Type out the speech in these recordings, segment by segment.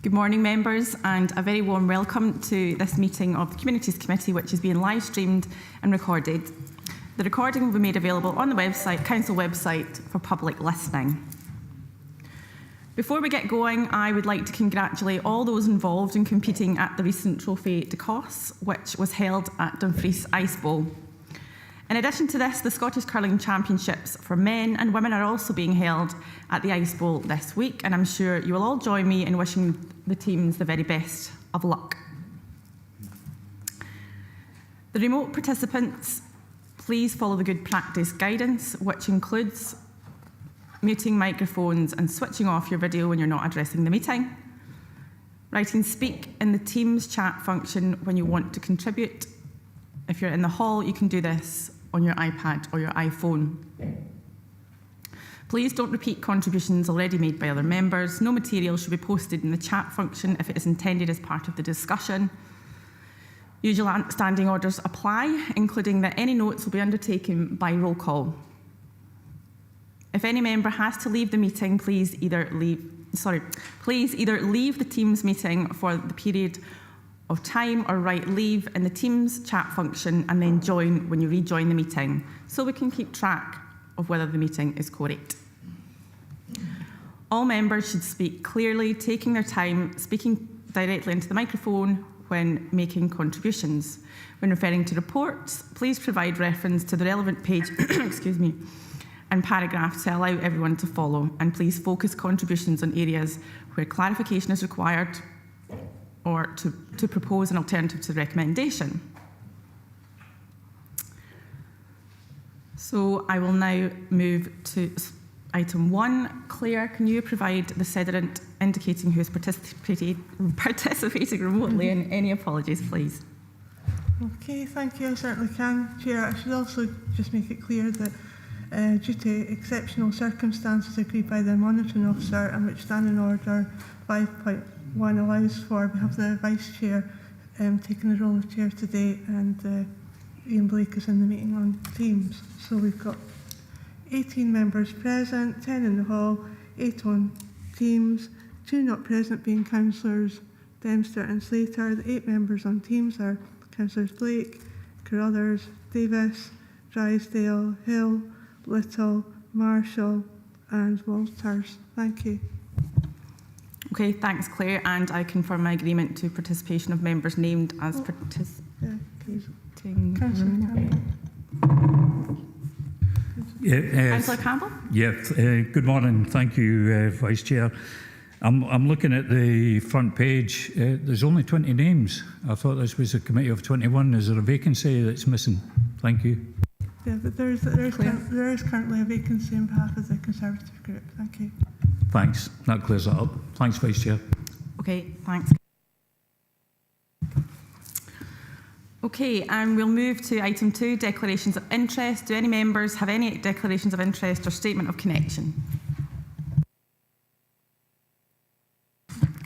Good morning, members, and a very warm welcome to this meeting of the Communities Committee, which is being live streamed and recorded. The recording will be made available on the Council website for public listening. Before we get going, I would like to congratulate all those involved in competing at the recent Trophy de Cosse, which was held at Dumfries Ice Bowl. In addition to this, the Scottish Curling Championships for men and women are also being held at the Ice Bowl this week, and I'm sure you will all join me in wishing the teams the very best of luck. The remote participants, please follow the good practice guidance, which includes muting microphones and switching off your video when you're not addressing the meeting. Writing speak in the Teams chat function when you want to contribute. If you're in the hall, you can do this on your iPad or your iPhone. Please don't repeat contributions already made by other members. No material should be posted in the chat function if it is intended as part of the discussion. Usual standing orders apply, including that any notes will be undertaken by roll call. If any member has to leave the meeting, please either leave the Teams meeting for the period of time or write leave in the Teams chat function and then join when you rejoin the meeting, so we can keep track of whether the meeting is correct. All members should speak clearly, taking their time, speaking directly into the microphone when making contributions. When referring to reports, please provide reference to the relevant page and paragraph to allow everyone to follow, and please focus contributions on areas where clarification is required or to propose an alternative to the recommendation. So I will now move to item 1. Claire, can you provide the sediment indicating who is participating remotely, and any apologies, please? Okay, thank you. I certainly can, Chair. I should also just make it clear that due to exceptional circumstances agreed by the monitoring officer, and which Standing Order 5.1 allows for, we have the Vice Chair taking the role of Chair today, and Ian Blake is in the meeting on Teams. So we've got 18 members present, 10 in the hall, 8 on Teams, 2 not present being Councillors Dempster and Slater. The 8 members on Teams are Councillors Blake, Carruthers, Davis, Drysdale, Hill, Little, Marshall and Walters. Thank you. Okay, thanks, Claire, and I confirm my agreement to participation of members named as participating. Councillor Campbell? Yes, good morning. Thank you, Vice Chair. I'm looking at the front page. There's only 20 names. I thought this was a committee of 21. Is there a vacancy that's missing? Thank you. Yeah, but there is currently a vacancy on behalf of the Conservative group. Thank you. Thanks. That clears that up. Thanks, Vice Chair. Okay, thanks. Okay, and we'll move to item 2, declarations of interest. Do any members have any declarations of interest or statement of connection?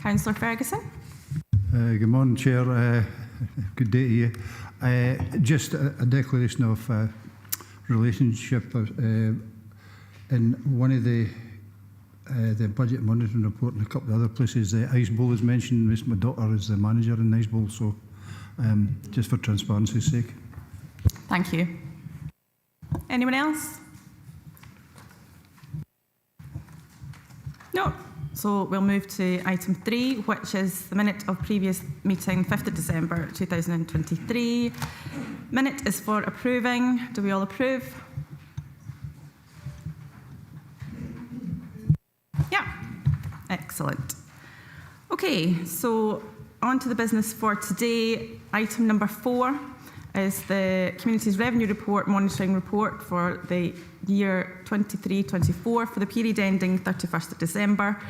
Councillor Ferguson. Good morning, Chair. Good day to you. Just a declaration of relationship. In one of the budget monitoring report and a couple of other places, the Ice Bowl is mentioned. My daughter is the manager in the Ice Bowl, so just for transparency's sake. Thank you. Anyone else? No. So we'll move to item 3, which is the minute of previous meeting, 5th of December 2023. Minute is for approving. Do we all approve? Yeah. Excellent. Okay, so on to the business for today. Item number 4 is the Communities Revenue Report, Monitoring Report for the year 23-24 for the period ending 31st of December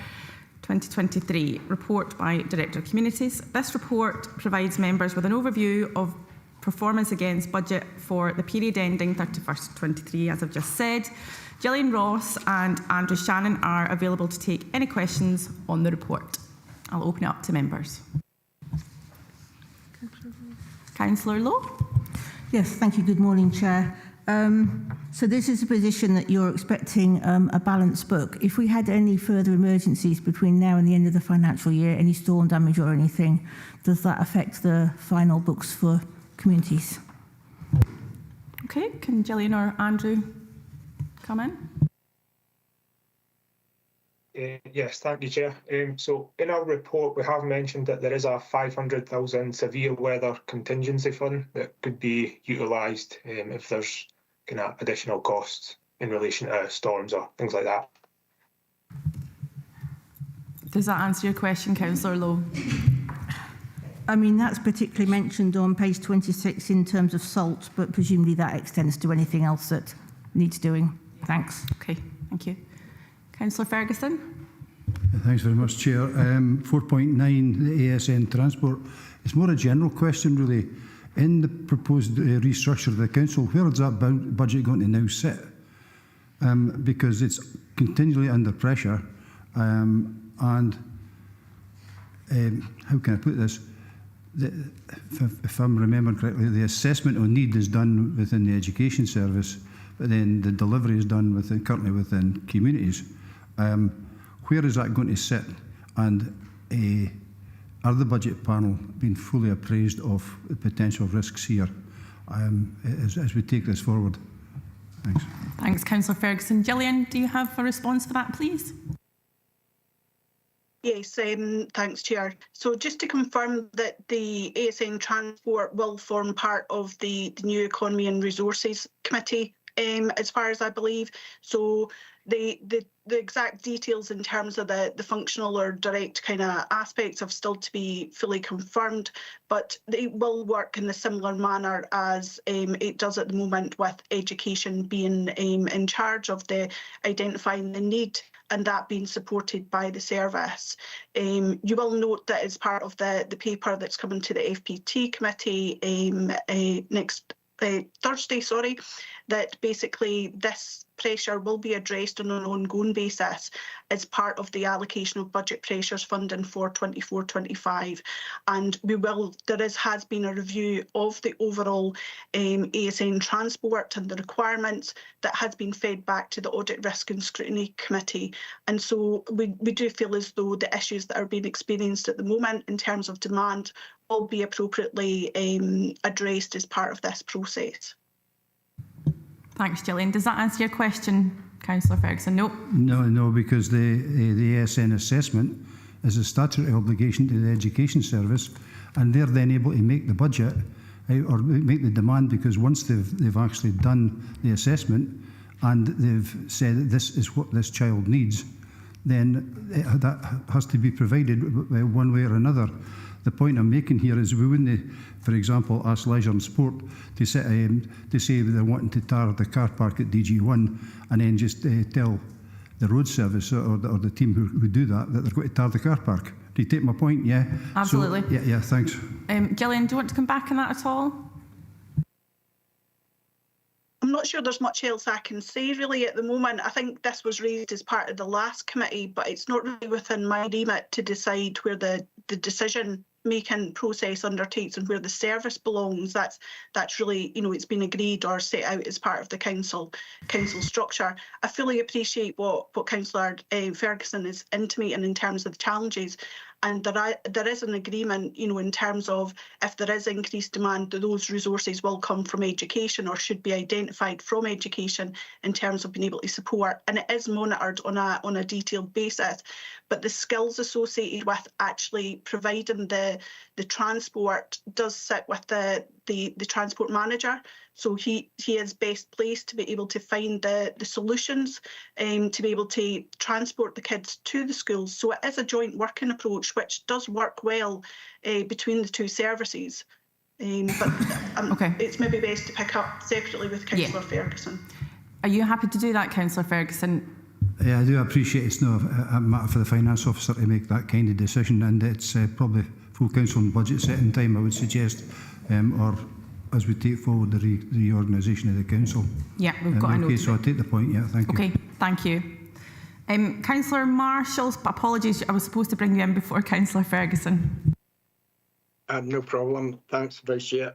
2023. Report by Director of Communities. This report provides members with an overview of performance against budget for the period ending 31st 23, as I've just said. Gillian Ross and Andrew Shannon are available to take any questions on the report. I'll open it up to members. Councillor Lowe. Yes, thank you. Good morning, Chair. So this is a position that you're expecting a balanced book. If we had any further emergencies between now and the end of the financial year, any storm damage or anything, does that affect the final books for communities? Okay, can Gillian or Andrew come in? Yes, thank you, Chair. So in our report, we have mentioned that there is a 500,000 severe weather contingency fund that could be utilised if there's kind of additional costs in relation to storms or things like that. Does that answer your question, Councillor Lowe? I mean, that's particularly mentioned on page 26 in terms of salt, but presumably that extends to anything else that needs doing. Thanks. Okay, thank you. Councillor Ferguson? Thanks very much, Chair. 4.9, the ASN transport. It's more a general question, really. In the proposed restructure of the council, where is that budget going to now sit? Because it's continually under pressure. And how can I put this? If I'm remembering correctly, the assessment on need is done within the education service, but then the delivery is done currently within communities. Where is that going to sit? And are the budget panel being fully appraised of the potential risks here as we take this forward? Thanks. Thanks, Councillor Ferguson. Gillian, do you have a response for that, please? Yes, thanks, Chair. So just to confirm that the ASN Transport will form part of the New Economy and Resources Committee, as far as I believe. So the exact details in terms of the functional or direct kind of aspects have still to be fully confirmed, but they will work in a similar manner as it does at the moment, with education being in charge of the identifying the need and that being supported by the service. You will note that as part of the paper that's coming to the FPT committee next Thursday, that basically this pressure will be addressed on an ongoing basis as part of the allocation of budget pressures funding for 24-25, and has been a review of the overall ASN transport and the requirements that has been fed back to the Audit, Risk and Scrutiny Committee, and so we do feel as though the issues that are being experienced at the moment in terms of demand will be appropriately addressed as part of this process. Thanks, Gillian. Does that answer your question, Councillor Ferguson? Nope. No, because the ASN assessment is a statutory obligation to the education service, and they're then able to make the budget or make the demand, because once they've actually done the assessment and they've said that this is what this child needs, then that has to be provided one way or another. The point I'm making here is we wouldn't, for example, ask Leisure and Sport to say they're wanting to tar the car park at DG1 and then just tell the road service or the team who do that they're going to tar the car park. Do you take my point? Yeah. Absolutely. So, yeah, thanks. Gillian, do you want to come back on that at all? I'm not sure there's much else I can say really at the moment. I think this was raised as part of the last committee, but it's not really within my remit to decide where the decision making process undertakes and where the service belongs. That's really, it's been agreed or set out as part of the council structure. I fully appreciate what Councillor Ferguson is intimating in terms of the challenges, and there is an agreement, in terms of if there is increased demand, those resources will come from education or should be identified from education in terms of being able to support, and it is monitored on a detailed basis. But the skills associated with actually providing the transport does sit with the transport manager. So he is best placed to be able to find the solutions to be able to transport the kids to the schools. So it is a joint working approach, which does work well between the two services. But okay. It's maybe best to pick up separately with Councillor Ferguson. Are you happy to do that, Councillor Ferguson? Yeah, I do appreciate it's not a matter for the finance officer to make that kind of decision, and it's probably full council and budget setting time, I would suggest, or as we take forward the reorganisation of the council. Yeah, we've got a note. Okay, so I'll take the point, yeah, thank you. Okay, thank you. Councillor Marshall, apologies, I was supposed to bring you in before Councillor Ferguson. No problem. Thanks, Vice Chair.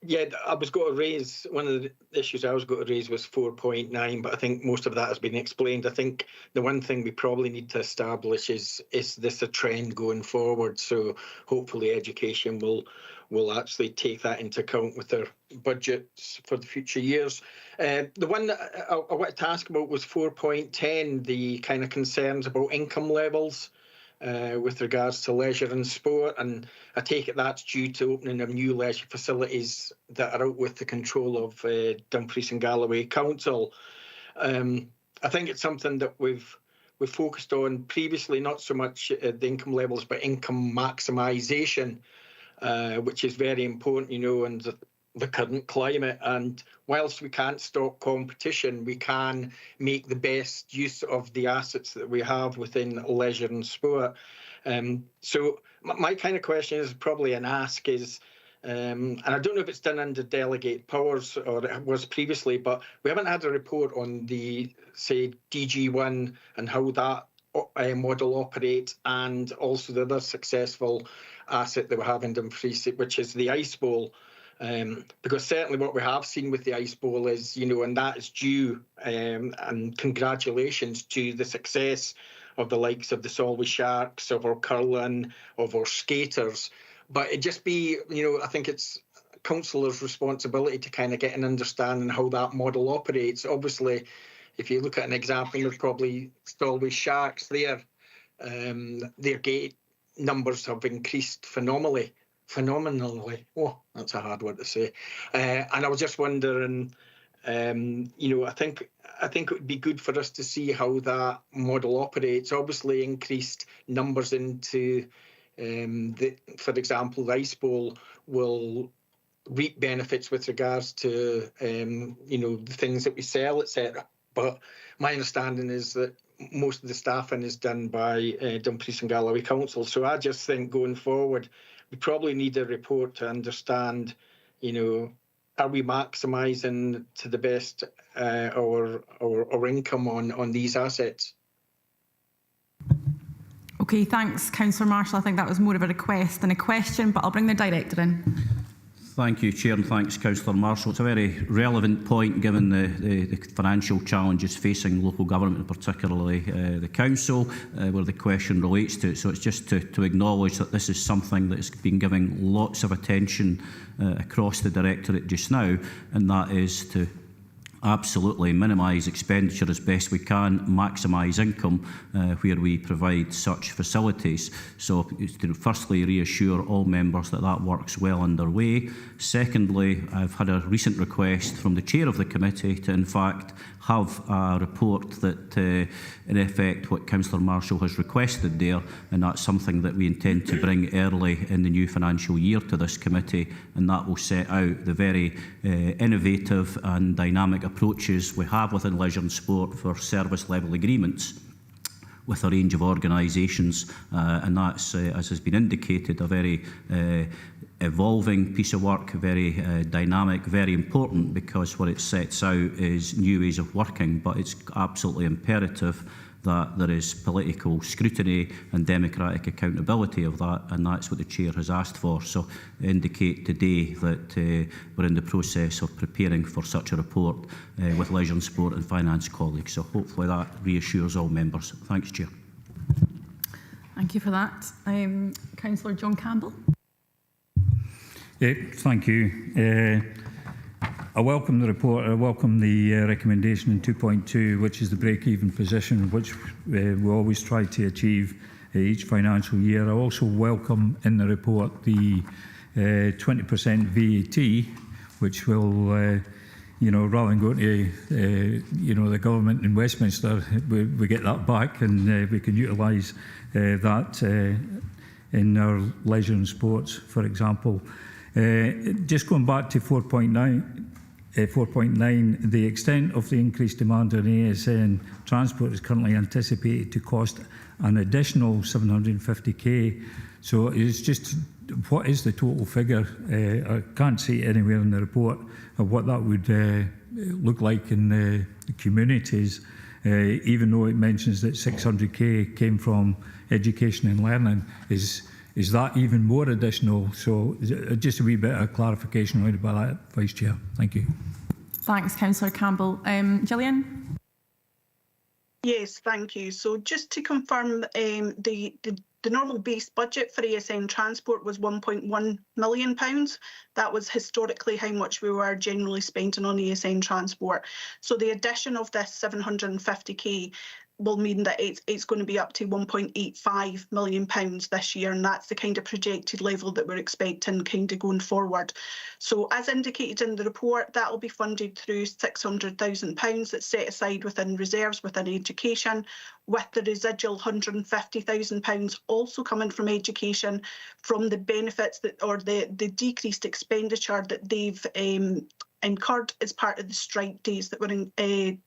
Yeah, I was going to raise, one of the issues I was going to raise was 4.9, but I think most of that has been explained. I think the one thing we probably need to establish is this a trend going forward? So hopefully education will actually take that into account with their budgets for the future years. The one that I wanted to ask about was 4.10, the kind of concerns about income levels with regards to leisure and sport, and I take it that's due to opening of new leisure facilities that are out with the control of Dumfries and Galloway Council. I think it's something that we've focused on previously, not so much the income levels, but income maximisation, which is very important, you know, and the current climate. And whilst we can't stop competition, we can make the best use of the assets that we have within leisure and sport. So my kind of question is probably an ask is, and I don't know if it's done under delegate powers or it was previously, but we haven't had a report on the, say, DG1 and how that model operates, and also the other successful asset that we have in Dumfries, which is the Ice Bowl. Because certainly what we have seen with the Ice Bowl is, you know, and that is due, and congratulations to the success of the likes of the Solway Sharks, of our curling, of our skaters. But it just be, you know, I think it's councillors' responsibility to kind of get an understanding how that model operates. Obviously, if you look at an example of probably Solway Sharks there, their gate numbers have increased phenomenally. Oh, that's a hard word to say. And I was just wondering, you know, I think it would be good for us to see how that model operates. Obviously, increased numbers into, for example, the Ice Bowl will reap benefits with regards to, you know, the things that we sell, etc. But my understanding is that most of the staffing is done by Dumfries and Galloway Council. So I just think going forward, we probably need a report to understand, you know, are we maximising to the best our income on these assets? Okay, thanks, Councillor Marshall. I think that was more of a request than a question, but I'll bring the director in. Thank you, Chair, and thanks, Councillor Marshall. It's a very relevant point given the financial challenges facing local government, and particularly the council, where the question relates to. So it's just to acknowledge that this is something that has been giving lots of attention across the Directorate just now, and that is to absolutely minimise expenditure as best we can, maximise income where we provide such facilities. So to firstly reassure all members that that work's well underway. Secondly, I've had a recent request from the chair of the committee to in fact have a report that in effect what Councillor Marshall has requested there, and that's something that we intend to bring early in the new financial year to this committee, and that will set out the very innovative and dynamic approaches we have within leisure and sport for service level agreements with a range of organisations, and that's, as has been indicated, a very evolving piece of work, very dynamic, very important, because what it sets out is new ways of working, but it's absolutely imperative that there is political scrutiny and democratic accountability of that, and that's what the Chair has asked for. So I indicate today that we're in the process of preparing for such a report with Leisure and Sport and Finance colleagues. So hopefully that reassures all members. Thanks, Chair. Thank you for that. Councillor John Campbell. Thank you. I welcome the report. I welcome the recommendation in 2.2, which is the break-even position, which we always try to achieve each financial year. I also welcome in the report the 20% VAT, which will, you know, rather than go to, you know, the government in Westminster, we get that back, and we can utilise that in our leisure and sports, for example. Just going back to 4.9, the extent of the increased demand on ASN transport is currently anticipated to cost an additional 750k. So it's just, what is the total figure? I can't see anywhere in the report of what that would look like in the communities, even though it mentions that 600k came from education and learning. Is is that even more additional? So just a wee bit of clarification around about that, Vice Chair. Thank you. Thanks, Councillor Campbell. Gillian? Yes, thank you. So just to confirm, the normal base budget for ASN Transport was £1.1 million. That was historically how much we were generally spending on ASN Transport. So the addition of this 750k will mean that it's going to be up to £1.85 million this year, and that's the kind of projected level that we're expecting kind of going forward. So as indicated in the report, that will be funded through £600,000 that's set aside within reserves within education, with the residual £150,000 also coming from education from the benefits that, or the decreased expenditure that they've incurred as part of the strike days that were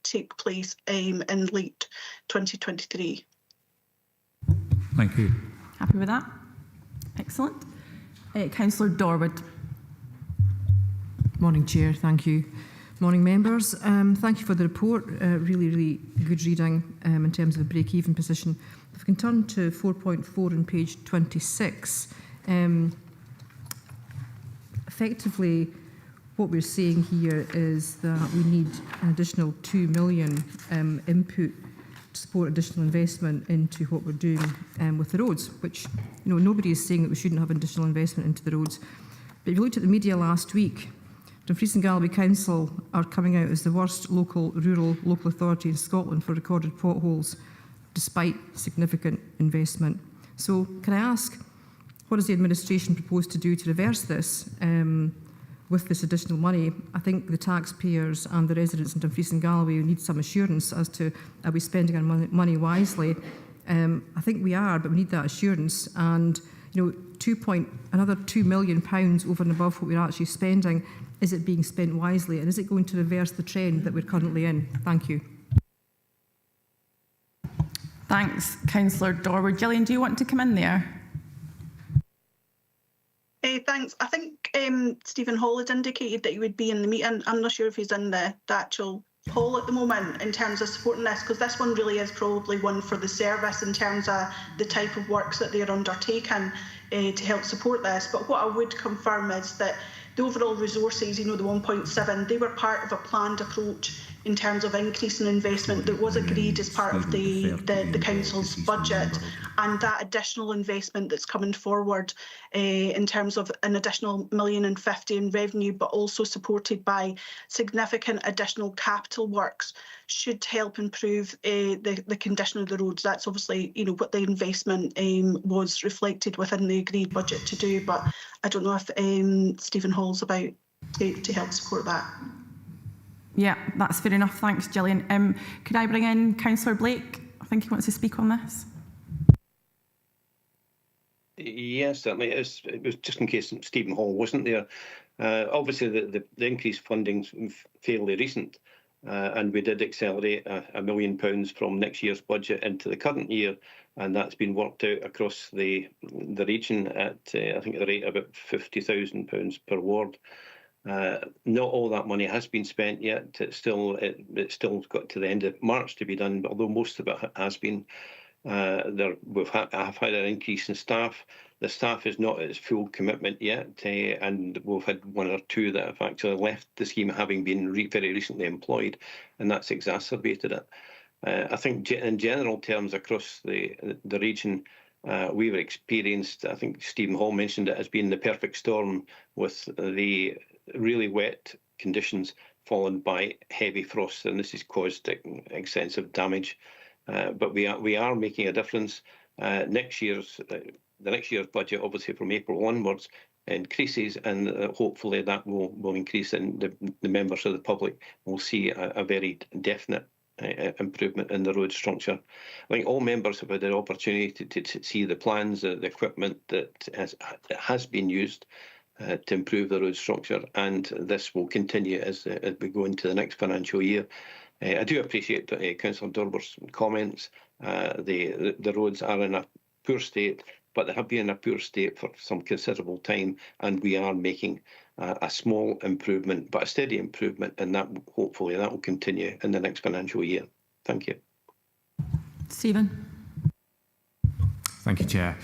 take place in late 2023. Thank you. Happy with that? Excellent. Councillor Dorwood. Morning, Chair. Thank you. Morning, members. Thank you for the report. Really good reading in terms of the break-even position. If we can turn to 4.4 on page 26, effectively, what we're saying here is that we need an additional 2 million input to support additional investment into what we're doing with the roads, which, you know, nobody is saying that we shouldn't have additional investment into the roads. But if you looked at the media last week, Dumfries and Galloway Council are coming out as the worst rural local authority in Scotland for recorded potholes, despite significant investment. So can I ask, what does the administration propose to do to reverse this? With this additional money, I think the taxpayers and the residents in Dumfries and Galloway need some assurance as to, are we spending our money wisely? I think we are, but we need that assurance. And, you know, another £2 million over and above what we're actually spending, is it being spent wisely? And is it going to reverse the trend that we're currently in? Thank you. Thanks, Councillor Dorwood. Gillian, do you want to come in there? Thanks. I think Stephen Hall had indicated that he would be in the meeting. I'm not sure if he's in the actual hall at the moment in terms of supporting this, because this one really is probably one for the service in terms of the type of works that they're undertaking to help support this. But what I would confirm is that the overall resources, you know, the 1.7, they were part of a planned approach in terms of increasing investment that was agreed as part of the council's budget, and that additional investment that's coming forward in terms of an additional £1,050,000 in revenue, but also supported by significant additional capital works, should help improve the condition of the roads. That's obviously, you know, what the investment was reflected within the agreed budget to do, but I don't know if Stephen Hall's about to help support that. Yeah, that's fair enough. Thanks, Gillian. Could I bring in Councillor Blake? I think he wants to speak on this. Yes, certainly. It was just in case Stephen Hall wasn't there. Obviously, the increased funding's fairly recent, and we did accelerate £1 million from next year's budget into the current year, and that's been worked out across the region at, I think, the rate of about £50,000 per ward. Not all that money has been spent yet. It's still got to the end of March to be done, but although most of it has been, I've had an increase in staff. The staff is not at its full commitment yet, and we've had one or two that have actually left the scheme having been very recently employed, and that's exacerbated it. I think in general terms across the region, we've experienced, I think Stephen Hall mentioned it as being the perfect storm, with the really wet conditions followed by heavy frost, and this has caused extensive damage. But we are making a difference. The next year's budget, obviously from April onwards, increases, and hopefully that will increase, and the members of the public will see a very definite improvement in the road structure. I think all members have had the opportunity to see the plans, the equipment that has been used to improve the road structure, and this will continue as we go into the next financial year. I do appreciate Councillor Dorber's comments. The roads are in a poor state, but they have been in a poor state for some considerable time, and we are making a small improvement, but a steady improvement, and that hopefully that will continue in the next financial year. Thank you. Stephen. Thank you, Chair.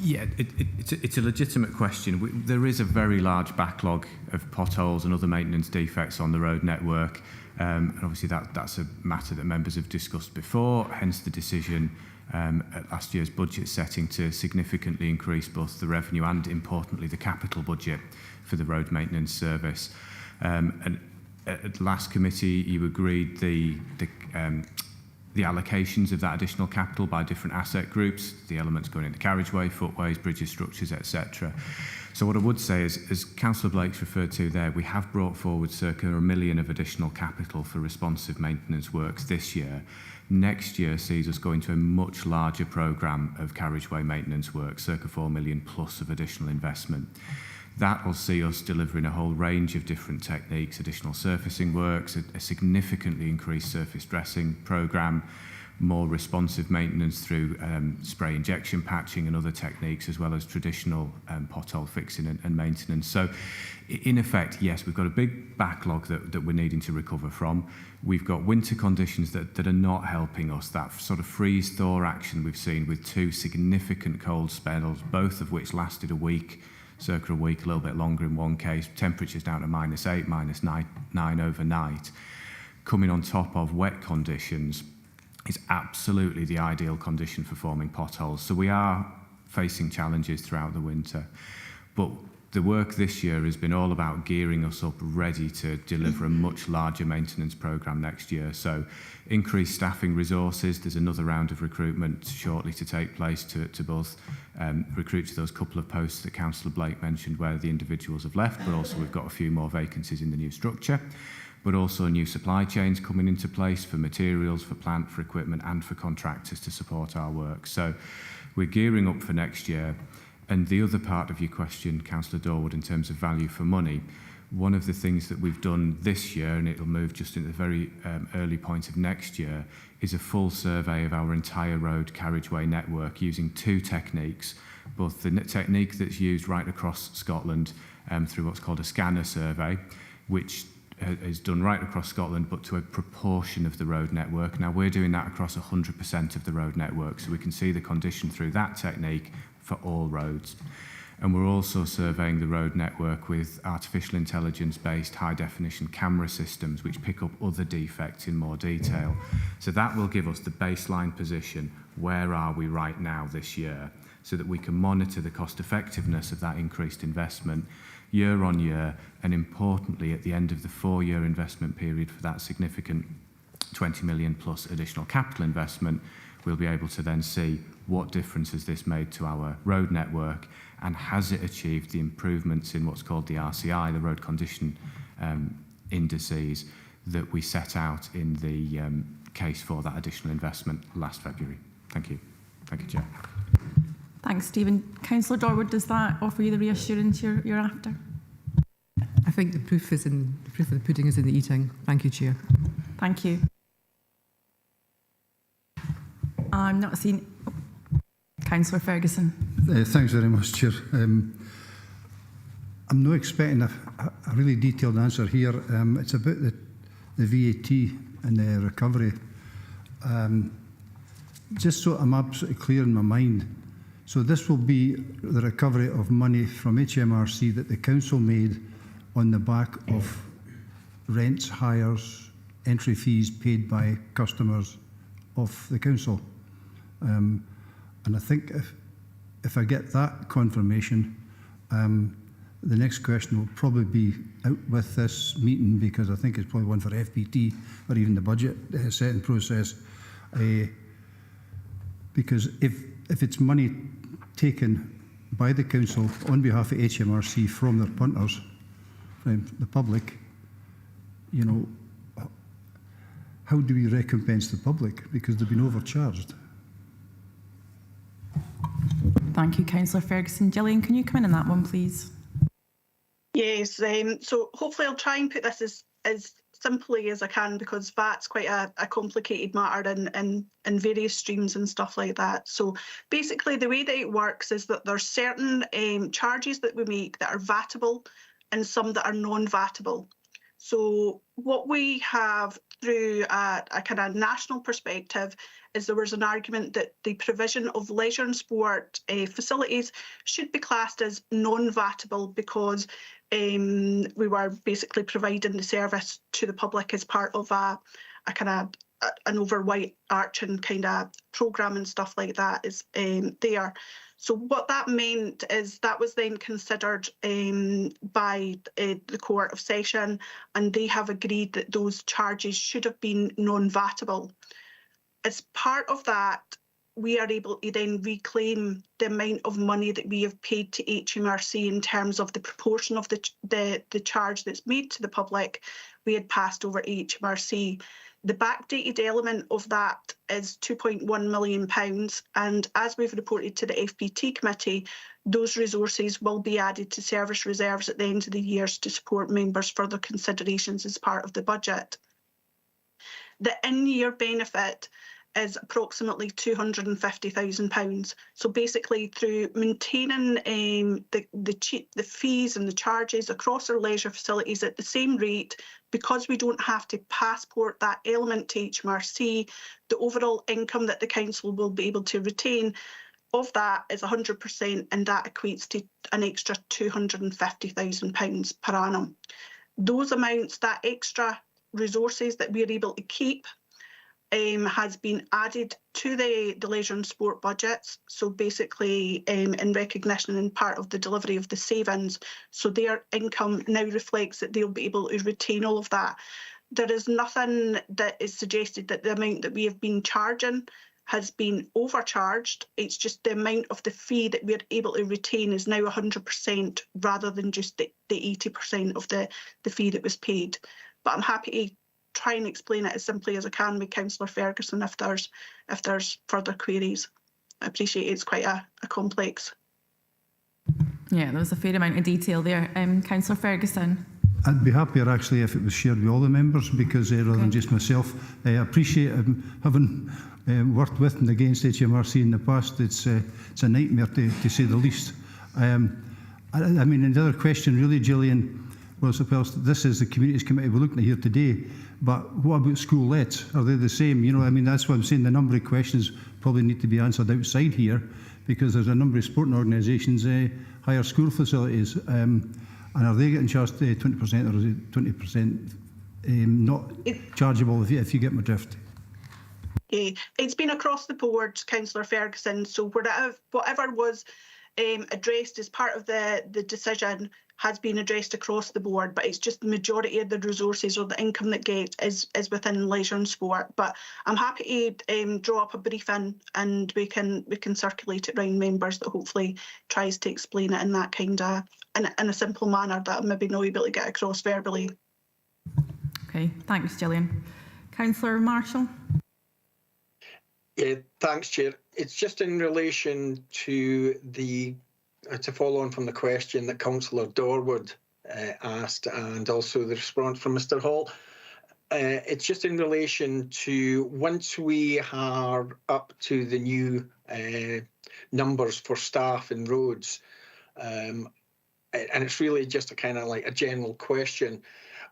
Yeah, it's a legitimate question. There is a very large backlog of potholes and other maintenance defects on the road network, and obviously that's a matter that members have discussed before, hence the decision at last year's budget setting to significantly increase both the revenue and, importantly, the capital budget for the road maintenance service. And at last committee, you agreed the allocations of that additional capital by different asset groups, the elements going into carriageway, footways, bridges, structures, etc. So what I would say is, as Councillor Blake's referred to there, we have brought forward circa £1 million of additional capital for responsive maintenance works this year. Next year sees us go into a much larger programme of carriageway maintenance work, circa 4 million plus of additional investment. That will see us delivering a whole range of different techniques, additional surfacing works, a significantly increased surface dressing programme, more responsive maintenance through spray injection patching and other techniques, as well as traditional pothole fixing and maintenance. So in effect, yes, we've got a big backlog that we're needing to recover from. We've got winter conditions that are not helping us. That sort of freeze-thaw action we've seen with 2 significant cold spells, both of which lasted a week, circa a week, a little bit longer in one case, temperatures down to -8, -9 overnight, coming on top of wet conditions is absolutely the ideal condition for forming potholes. So we are facing challenges throughout the winter. But the work this year has been all about gearing us up ready to deliver a much larger maintenance programme next year. So increased staffing resources, there's another round of recruitment shortly to take place to both recruit to those couple of posts that Councillor Blake mentioned where the individuals have left, but also we've got a few more vacancies in the new structure. But also new supply chains coming into place for materials, for plant, for equipment and for contractors to support our work. So we're gearing up for next year. And the other part of your question, Councillor Dorwood, in terms of value for money, one of the things that we've done this year, and it'll move just in the very early point of next year, is a full survey of our entire road carriageway network using 2 techniques, both the technique that's used right across Scotland through what's called a scanner survey, which is done right across Scotland, but to a proportion of the road network. Now, we're doing that across 100% of the road network, so we can see the condition through that technique for all roads. And we're also surveying the road network with artificial intelligence-based high-definition camera systems, which pick up other defects in more detail. So that will give us the baseline position, where are we right now this year, so that we can monitor the cost-effectiveness of that increased investment year on year, and importantly, at the end of the 4-year investment period for that significant 20 million plus additional capital investment, we'll be able to then see what difference has this made to our road network, and has it achieved the improvements in what's called the RCI, the road condition indices, that we set out in the case for that additional investment last February. Thank you. Thank you, Chair. Thanks, Stephen. Councillor Dorwood, does that offer you the reassurance you're after? I think the proof of the pudding is in the eating. Thank you, Chair. Thank you. I'm not seeing... Councillor Ferguson. Thanks very much, Chair. I'm not expecting a really detailed answer here. It's about the VAT and the recovery. Just so I'm absolutely clear in my mind, so this will be the recovery of money from HMRC that the council made on the back of rents, hires, entry fees paid by customers of the council. And I think if I get that confirmation, the next question will probably be out with this meeting, because I think it's probably one for FPT or even the budget setting process. Because if it's money taken by the council on behalf of HMRC from their punters, from the public, you know, how do we recompense the public? Because they've been overcharged. Thank you, Councillor Ferguson. Gillian, can you come in on that one, please? Yes, so hopefully I'll try and put this as simply as I can, because VAT's quite a complicated matter in various streams and stuff like that. So basically the way that it works is that there's certain charges that we make that are VATable and some that are non-VATable. So what we have through a kind of national perspective is there was an argument that the provision of leisure and sport facilities should be classed as non-vatable because we were basically providing the service to the public as part of a kind of an overarching kind of programme and stuff like that is there. So what that meant is that was then considered by the Court of Session, and they have agreed that those charges should have been non-vatable. As part of that, we are able to then reclaim the amount of money that we have paid to HMRC in terms of the proportion of the charge that's made to the public. We had passed over to HMRC. The backdated element of that is £2.1 million, and as we've reported to the FPT committee, those resources will be added to service reserves at the end of the years to support members' further considerations as part of the budget. The in-year benefit is approximately £250,000. So basically, through maintaining the fees and the charges across our leisure facilities at the same rate, because we don't have to passport that element to HMRC, the overall income that the council will be able to retain of that is 100%, and that equates to an extra £250,000 per annum. Those amounts, that extra resources that we're able to keep, has been added to the leisure and sport budgets. So basically, in recognition and part of the delivery of the savings, so their income now reflects that they'll be able to retain all of that. There is nothing that is suggested that the amount that we have been charging has been overcharged. It's just the amount of the fee that we're able to retain is now 100% rather than just the 80% of the fee that was paid. But I'm happy to try and explain it as simply as I can with Councillor Ferguson if there's further queries. I appreciate it's quite a complex. Yeah, there was a fair amount of detail there. Councillor Ferguson. I'd be happier actually if it was shared with all the members because rather than just myself. I appreciate having worked with and against HMRC in the past. It's a nightmare to say the least. I mean, another question really, Gillian, well, suppose this is the Communities Committee we're looking at here today, but what about school-lets? Are they the same? You know, I mean, that's what I'm saying. The number of questions probably need to be answered outside here because there's a number of sporting organisations hire school facilities. And are they getting charged 20% or is it 20% not chargeable if you get my drift? It's been across the board, Councillor Ferguson, so whatever was addressed as part of the decision has been addressed across the board, but it's just the majority of the resources or the income that get is within leisure and sport. But I'm happy to draw up a briefing and we can circulate it around members that hopefully tries to explain it in that kind of in a simple manner that I'm maybe not able to get across verbally. Okay, thanks, Gillian. Councillor Marshall. Yeah, thanks, Chair. It's just in relation to to follow on from the question that Councillor Dorwood asked and also the response from Mr Hall. It's just in relation to once we are up to the new numbers for staff in roads, and it's really just a kind of like a general question.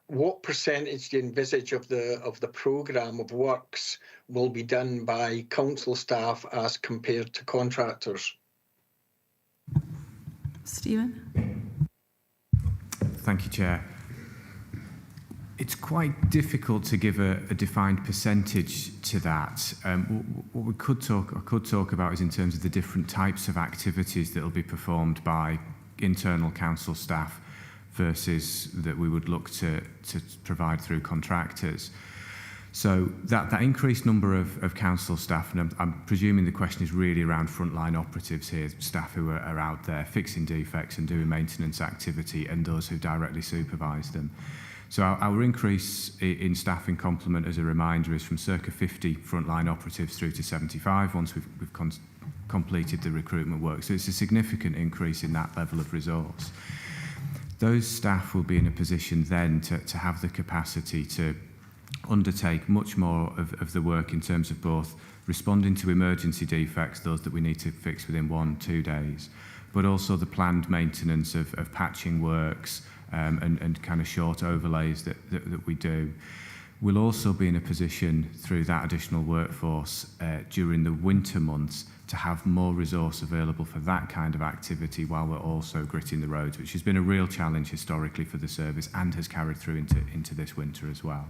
What percentage do you envisage of the programme of works will be done by council staff as compared to contractors? Stephen? Thank you, Chair. It's quite difficult to give a defined percentage to that. What we could talk about is in terms of the different types of activities that will be performed by internal council staff versus that we would look to provide through contractors. So that increased number of council staff, and I'm presuming the question is really around frontline operatives here, staff who are out there fixing defects and doing maintenance activity, and those who directly supervise them. So our increase in staffing complement, as a reminder, is from circa 50 frontline operatives through to 75 once we've completed the recruitment work. So it's a significant increase in that level of resource. Those staff will be in a position then to have the capacity to undertake much more of the work in terms of both responding to emergency defects, those that we need to fix within 1-2 days, but also the planned maintenance of patching works and kind of short overlays that we do. We'll also be in a position through that additional workforce during the winter months to have more resource available for that kind of activity while we're also gritting the roads, which has been a real challenge historically for the service and has carried through into this winter as well.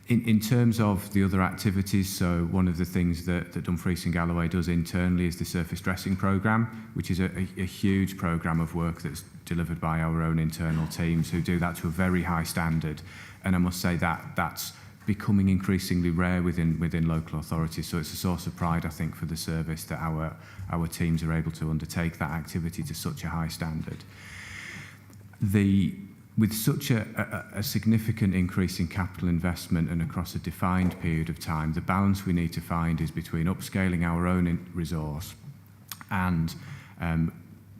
In terms of the other activities, so one of the things that Dumfries and Galloway does internally is the surface dressing programme, which is a huge programme of work that's delivered by our own internal teams who do that to a very high standard. And I must say that's becoming increasingly rare within local authorities. So it's a source of pride, I think, for the service that our teams are able to undertake that activity to such a high standard. With such a significant increase in capital investment and across a defined period of time, the balance we need to find is between upscaling our own resource and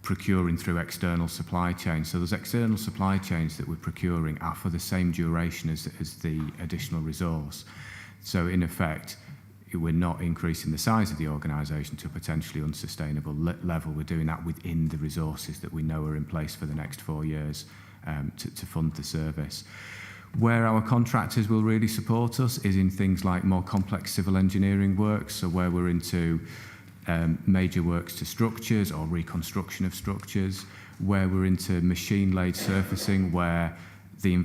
procuring through external supply chains. So those external supply chains that we're procuring are for the same duration as the additional resource. So in effect, we're not increasing the size of the organisation to a potentially unsustainable level. We're doing that within the resources that we know are in place for the next 4 years to fund the service. Where our contractors will really support us is in things like more complex civil engineering works, so where we're into major works to structures or reconstruction of structures, where we're into machine-laid surfacing, where the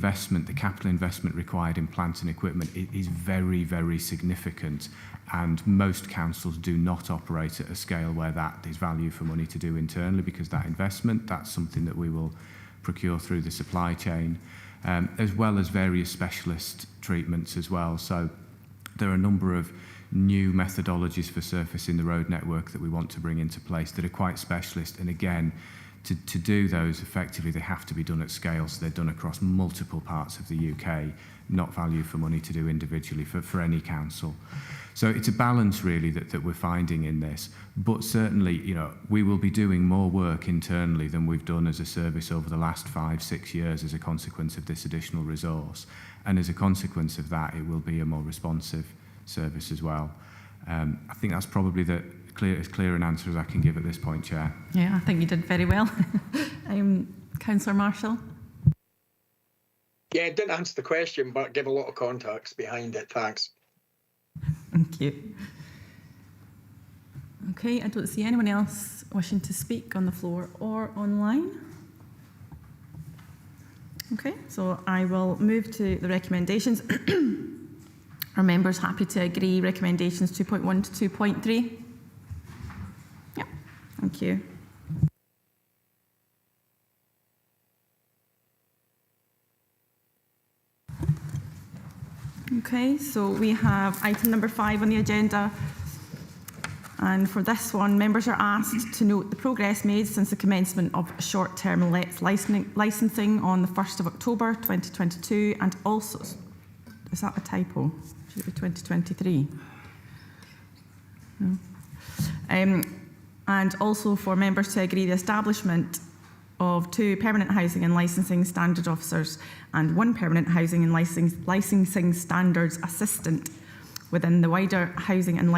capital investment required in plant and equipment is very, very significant, and most councils do not operate at a scale where that is value for money to do internally, because that investment, that's something that we will procure through the supply chain, as well as various specialist treatments as well. So there are a number of new methodologies for surfacing the road network that we want to bring into place that are quite specialist, and again, to do those effectively, they have to be done at scale, so they're done across multiple parts of the UK, not value for money to do individually for any council. So it's a balance really that we're finding in this, but certainly, we will be doing more work internally than we've done as a service over the last 5-6 years as a consequence of this additional resource, and as a consequence of that, it will be a more responsive service as well. I think that's probably as clear an answer as I can give at this point, Chair. Yeah, I think you did very well. Councillor Marshall. Yeah, it didn't answer the question, but give a lot of context behind it. Thanks. Thank you. Okay, I don't see anyone else wishing to speak on the floor or online. Okay, so I will move to the recommendations. Are members happy to agree recommendations 2.1 to 2.3? Yeah, thank you. Okay, so we have item number 5 on the agenda. And for this one, members are asked to note the progress made since the commencement of short-term licensing on the 1st of October 2022, and also, is that a typo? Should it be 2023? No. And also for members to agree the establishment of 2 permanent housing and licensing standard officers and 1 permanent housing and licensing standards assistant within the wider housing and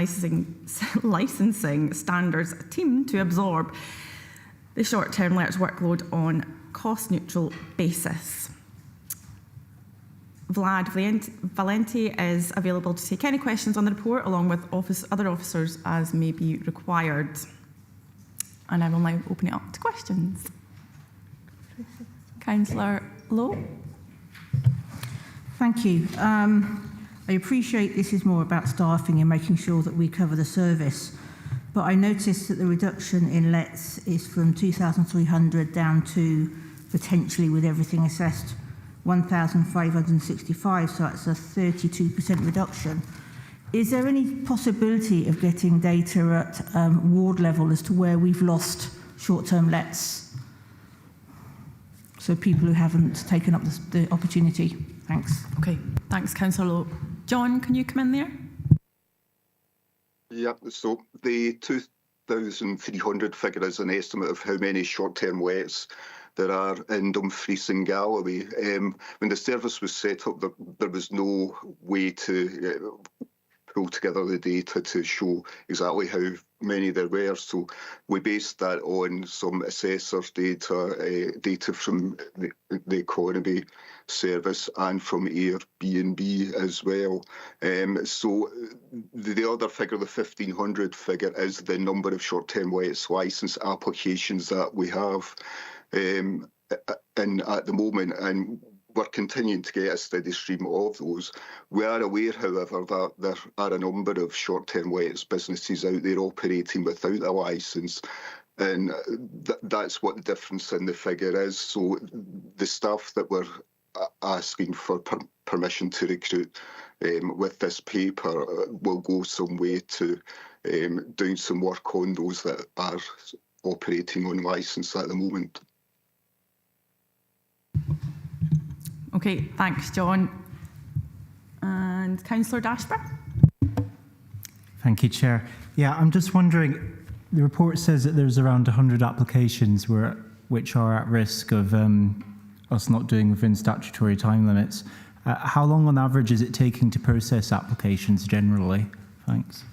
licensing standards team to absorb the short-term letters workload on cost-neutral basis. Vlad Valenti is available to take any questions on the report along with other officers as may be required. And I will now open it up to questions. Councillor Lowe. Thank you. I appreciate this is more about staffing and making sure that we cover the service, but I noticed that the reduction in lets is from 2,300 down to, potentially with everything assessed, 1,565, so that's a 32% reduction. Is there any possibility of getting data at ward level as to where we've lost short-term lets? So people who haven't taken up the opportunity. Thanks. Okay, thanks, Councillor Lowe. John, can you come in there? Yeah, so the 2,300 figure is an estimate of how many short-term lets there are in Dumfries and Galloway. When the service was set up, there was no way to pull together the data to show exactly how many there were. So we based that on some assessors' data from the economy service and from Airbnb as well. So the other figure, the 1,500 figure, is the number of short-term wets licence applications that we have in at the moment, and we're continuing to get a steady stream of those. We are aware, however, that there are a number of short-term wets businesses out there operating without a licence, and that's what the difference in the figure is. So the staff that we're asking for permission to recruit with this paper will go some way to doing some work on those that are operating on licence at the moment. Okay, thanks, John. And Councillor Dashburn. Thank you, Chair. Yeah, I'm just wondering, the report says that there's around 100 applications which are at risk of us not doing within statutory time limits. How long on average is it taking to process applications generally? Thanks.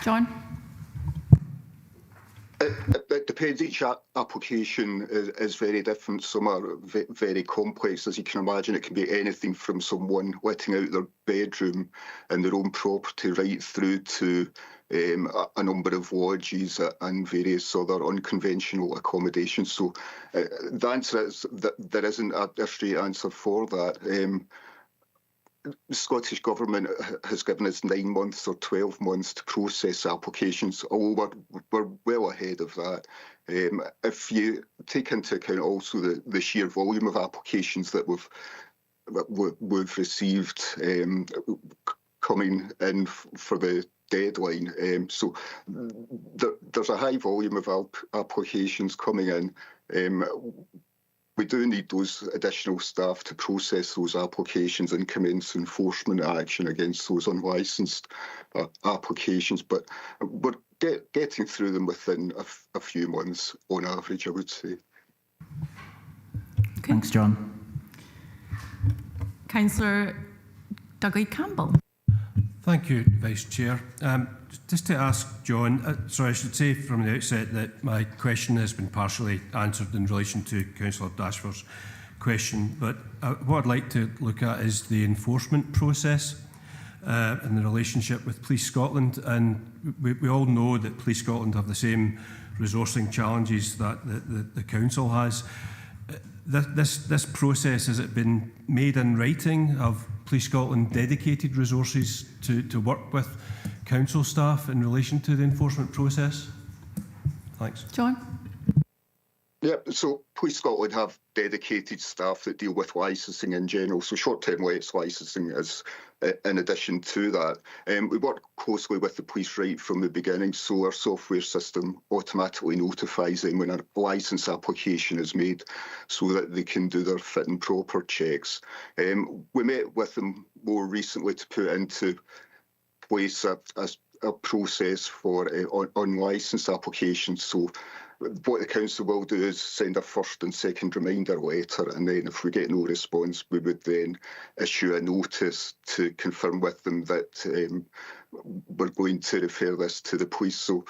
John? It depends. Each application is very different. Some are very complex. As you can imagine, it can be anything from someone letting out their bedroom in their own property right through to a number of lodges and various other unconventional accommodations. So the answer is that there isn't a straight answer for that. The Scottish Government has given us 9 months or 12 months to process applications, although we're well ahead of that. If you take into account also the sheer volume of applications that we've received coming in for the deadline, so there's a high volume of applications coming in. We do need those additional staff to process those applications and commence enforcement action against those unlicensed applications, but we're getting through them within a few months on average, I would say. Okay. Thanks, John. Councillor Dougley Campbell. Thank you, Vice Chair. Just to ask John, sorry, I should say from the outset that my question has been partially answered in relation to Councillor Dashford's question, but what I'd like to look at is the enforcement process and the relationship with Police Scotland. And we all know that Police Scotland have the same resourcing challenges that the Council has. This process, has it been made in writing? Have Police Scotland dedicated resources to work with Council staff in relation to the enforcement process? Thanks. John? Yep, so Police Scotland have dedicated staff that deal with licensing in general, so short-term lets licensing is in addition to that. We work closely with the police right from the beginning, so our software system automatically notifies them when a licence application is made so that they can do their fit and proper checks. We met with them more recently to put into place a process for unlicensed applications. So what the council will do is send a first and second reminder letter, and then if we get no response, we would then issue a notice to confirm with them that we're going to refer this to the police. So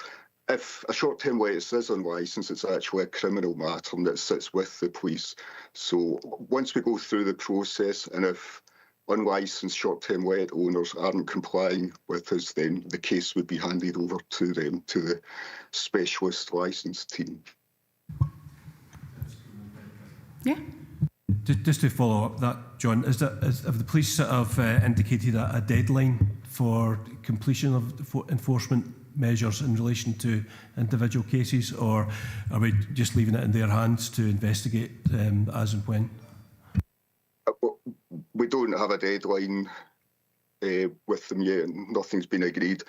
if a short-term let is unlicensed, it's actually a criminal matter that sits with the police. So once we go through the process, and if unlicensed short-term let owners aren't complying with us, then the case would be handed over to them, to the specialist licence team. Yeah. Just to follow up that, John, have the police sort of indicated a deadline for completion of enforcement measures in relation to individual cases, or are we just leaving it in their hands to investigate as and when? We don't have a deadline with them yet, and nothing's been agreed.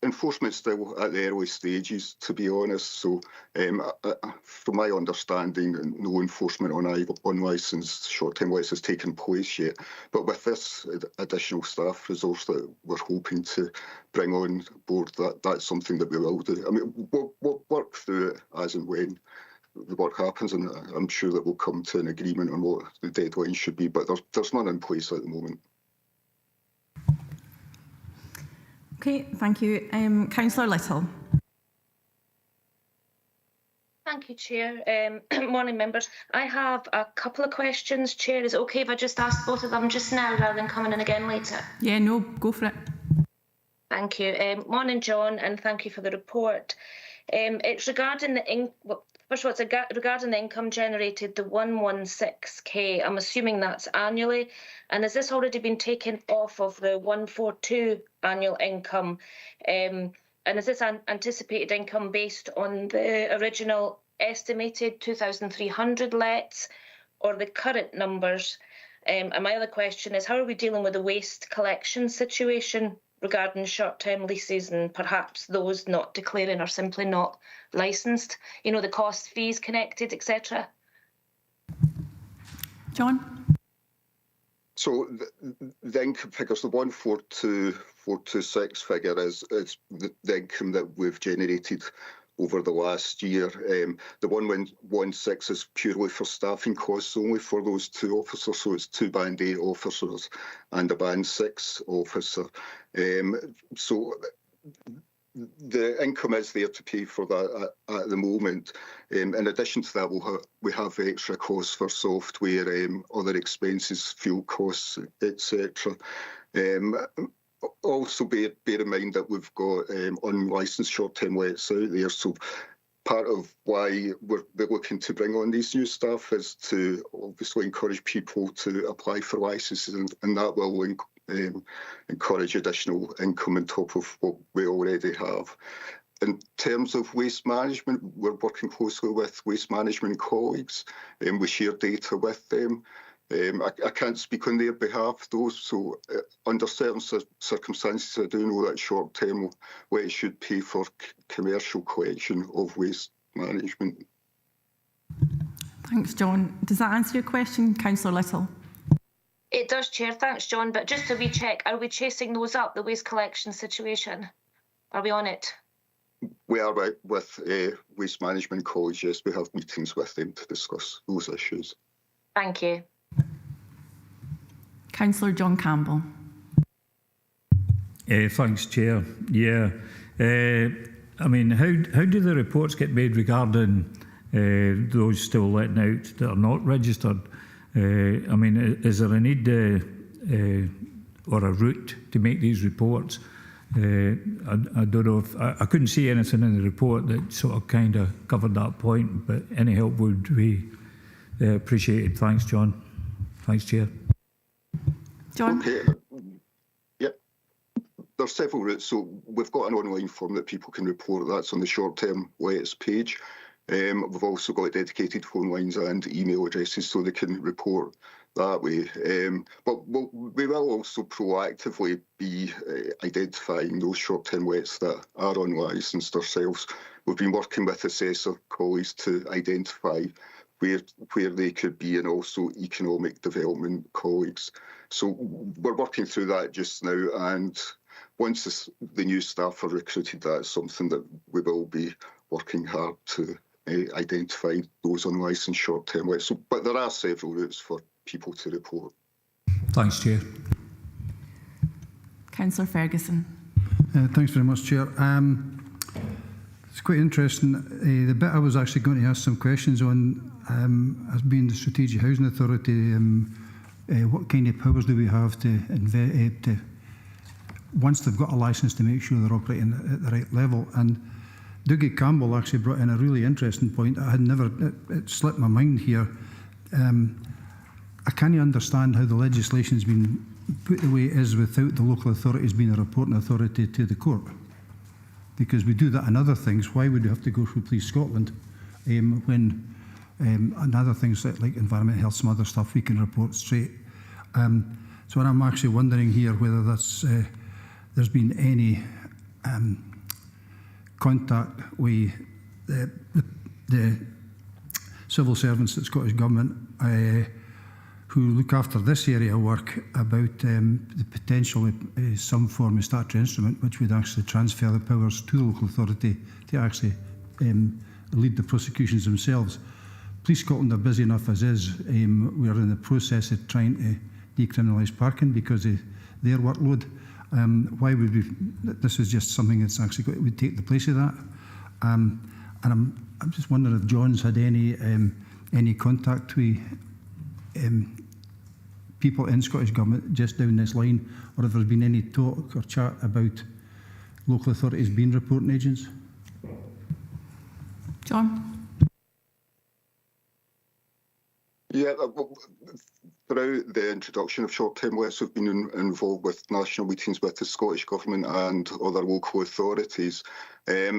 Enforcement's still at the early stages, to be honest, so from my understanding, no enforcement on unlicensed short-term lets has taken place yet. But with this additional staff resource that we're hoping to bring on board, that's something that we will do. I mean, we'll work through it as and when the work happens, and I'm sure that we'll come to an agreement on what the deadline should be, but there's none in place at the moment. Okay, thank you. Councillor Little. Thank you, Chair. Morning, members. I have a couple of questions, Chair. Is it okay if I just ask both of them just now rather than coming in again later? Yeah, no, go for it. Thank you. Morning, John, and thank you for the report. It's regarding the first of all, it's regarding the income generated, the 116k. I'm assuming that's annually, and has this already been taken off of the 142 annual income? And is this anticipated income based on the original estimated 2,300 lets or the current numbers? And my other question is, how are we dealing with the waste collection situation regarding short-term leases and perhaps those not declaring or simply not licensed? You know, the cost, fees connected, etc. John? So the income figures, the 142,426 figure is the income that we've generated over the last year. The 116 is purely for staffing costs only for those two officers, so it's 2 Band 8 officers and a Band 6 officer. So the income is there to pay for that at the moment. In addition to that, we have extra costs for software, other expenses, fuel costs, etc. Also bear in mind that we've got unlicensed short-term lets out there. So part of why we're looking to bring on these new staff is to obviously encourage people to apply for licences, and that will encourage additional income on top of what we already have. In terms of waste management, we're working closely with waste management colleagues, and we share data with them. I can't speak on their behalf though, so under certain circumstances I do know that short-term lets should pay for commercial collection of waste management. Thanks, John. Does that answer your question, Councillor Little? It does, Chair. Thanks, John. But just to recheck, are we chasing those up, the waste collection situation? Are we on it? We are right with waste management colleagues, yes. We have meetings with them to discuss those issues. Thank you. Councillor John Campbell. Thanks, Chair. Yeah. I mean, how do the reports get made regarding those still letting out that are not registered? I mean, is there a need or a route to make these reports? I don't know if I couldn't see anything in the report that sort of kind of covered that point, but any help would be appreciated. Thanks, John. Thanks, Chair. John? Okay. Yep. There's several routes. So we've got an online form that people can report. That's on the short-term lets page. We've also got dedicated phone lines and email addresses so they can report that way. But we will also proactively be identifying those short-term lets that are unlicensed ourselves. We've been working with assessor colleagues to identify where they could be, and also economic development colleagues. So we're working through that just now, and once the new staff are recruited, that's something that we will be working hard to identify those unlicensed short-term lets. So, but there are several routes for people to report. Thanks, Chair. Councillor Ferguson. Thanks very much, Chair. It's quite interesting. The bit I was actually going to ask some questions on, as being the Strategic Housing Authority, what kind of powers do we have to once they've got a licence, to make sure they're operating at the right level? And Dougie Campbell actually brought in a really interesting point. I had never, it slipped my mind here. I can't understand how the legislation's been put the way it is without the local authorities being a reporting authority to the court. Because we do that in other things. Why would we have to go through Police Scotland when and other things like environment, health, some other stuff we can report straight? So I'm actually wondering here whether that's there's been any contact with the civil servants at Scottish Government who look after this area of work about the potential of some form of statutory instrument which would actually transfer the powers to the local authority to actually lead the prosecutions themselves. Police Scotland are busy enough as is. We are in the process of trying to decriminalise parking because of their workload, Why would we? This is just something that's actually would take the place of that. And I'm just wondering if John's had any contact with people in Scottish Government just down this line, or if there's been any talk or chat about local authorities being reporting agents? John? Yeah, throughout the introduction of short-term lists, we've been involved with national meetings with the Scottish Government and other local authorities. I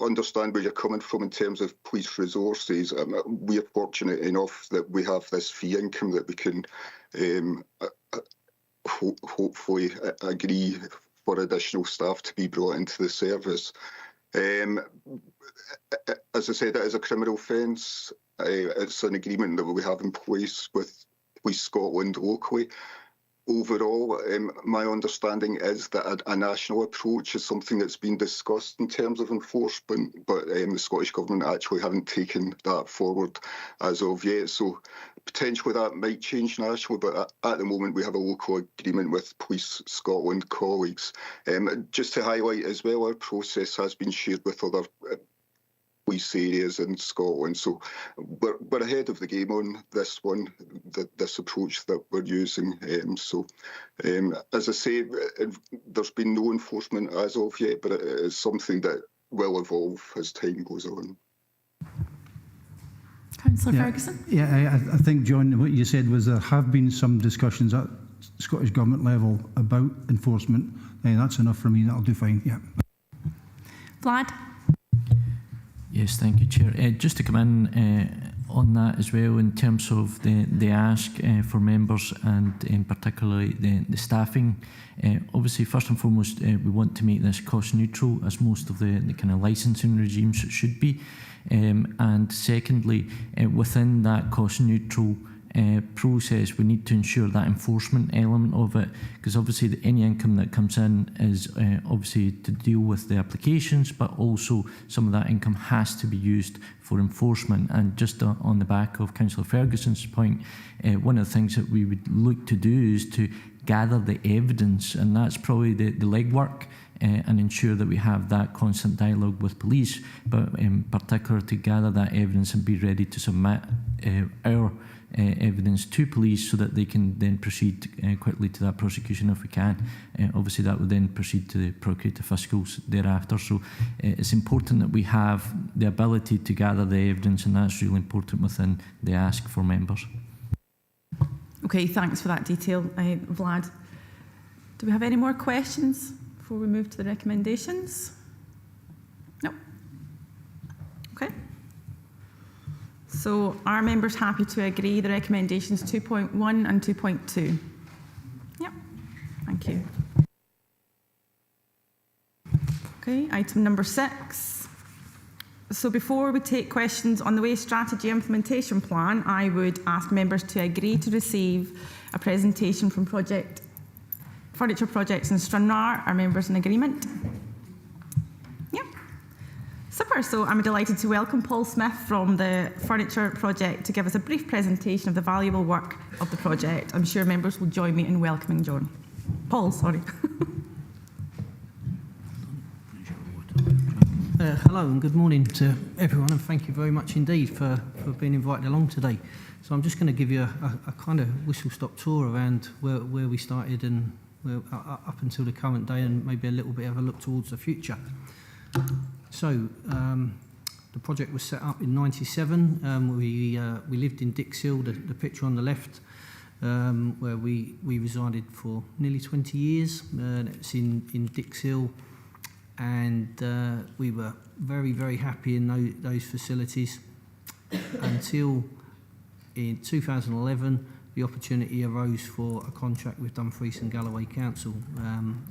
understand where you're coming from in terms of police resources. We are fortunate enough that we have this fee income that we can hopefully agree for additional staff to be brought into the service. As I said, it is a criminal offence. It's an agreement that we have in place with Police Scotland locally. Overall, my understanding is that a national approach is something that's been discussed in terms of enforcement, but the Scottish Government actually haven't taken that forward as of yet. So potentially that might change nationally, but at the moment we have a local agreement with Police Scotland colleagues. Just to highlight as well, our process has been shared with other police areas in Scotland, so we're ahead of the game on this one, this approach that we're using. As I say, there's been no enforcement as of yet, but it is something that will evolve as time goes on. Councillor Ferguson? Yeah, I think, John, what you said was there have been some discussions at Scottish Government level about enforcement. That's enough for me, that'll do fine, yeah. Vlad? Yes, thank you, Chair. Just to come in on that as well, in terms of the ask for members and particularly the staffing. Obviously, first and foremost, we want to make this cost neutral, as most of the kind of licensing regimes should be. And secondly, within that cost neutral process, we need to ensure that enforcement element of it, because obviously any income that comes in is obviously to deal with the applications, but also some of that income has to be used for enforcement. And just on the back of Councillor Ferguson's point, one of the things that we would look to do is to gather the evidence, and that's probably the legwork, and ensure that we have that constant dialogue with police, but in particular to gather that evidence and be ready to submit our evidence to police so that they can then proceed quickly to that prosecution if we can. Obviously that would then proceed to the procurator fiscals thereafter. So it's important that we have the ability to gather the evidence, and that's really important within the ask for members. Okay, thanks for that detail, Vlad. Do we have any more questions before we move to the recommendations? No. Okay. So are members happy to agree the recommendations 2.1 and 2.2? Yep, thank you. Okay, item number 6. So before we take questions on the Waste Strategy Implementation Plan, I would ask members to agree to receive a presentation from Furniture Projects in Stranraer. Are members in agreement? Super, so I'm delighted to welcome Paul Smith from the Furniture Project to give us a brief presentation of the valuable work of the project. I'm sure members will join me in welcoming Paul, sorry. Hello and good morning to everyone, and thank you very much indeed for being invited along today. So I'm just going to give you a kind of whistle-stop tour around where we started and up until the current day, and maybe a little bit of a look towards the future. So the project was set up in '97. We lived in Dixhill, the picture on the left, where we resided for nearly 20 years. It's in Dixhill, and we were very, very happy in those facilities until in 2011 the opportunity arose for a contract with Dumfries and Galloway Council.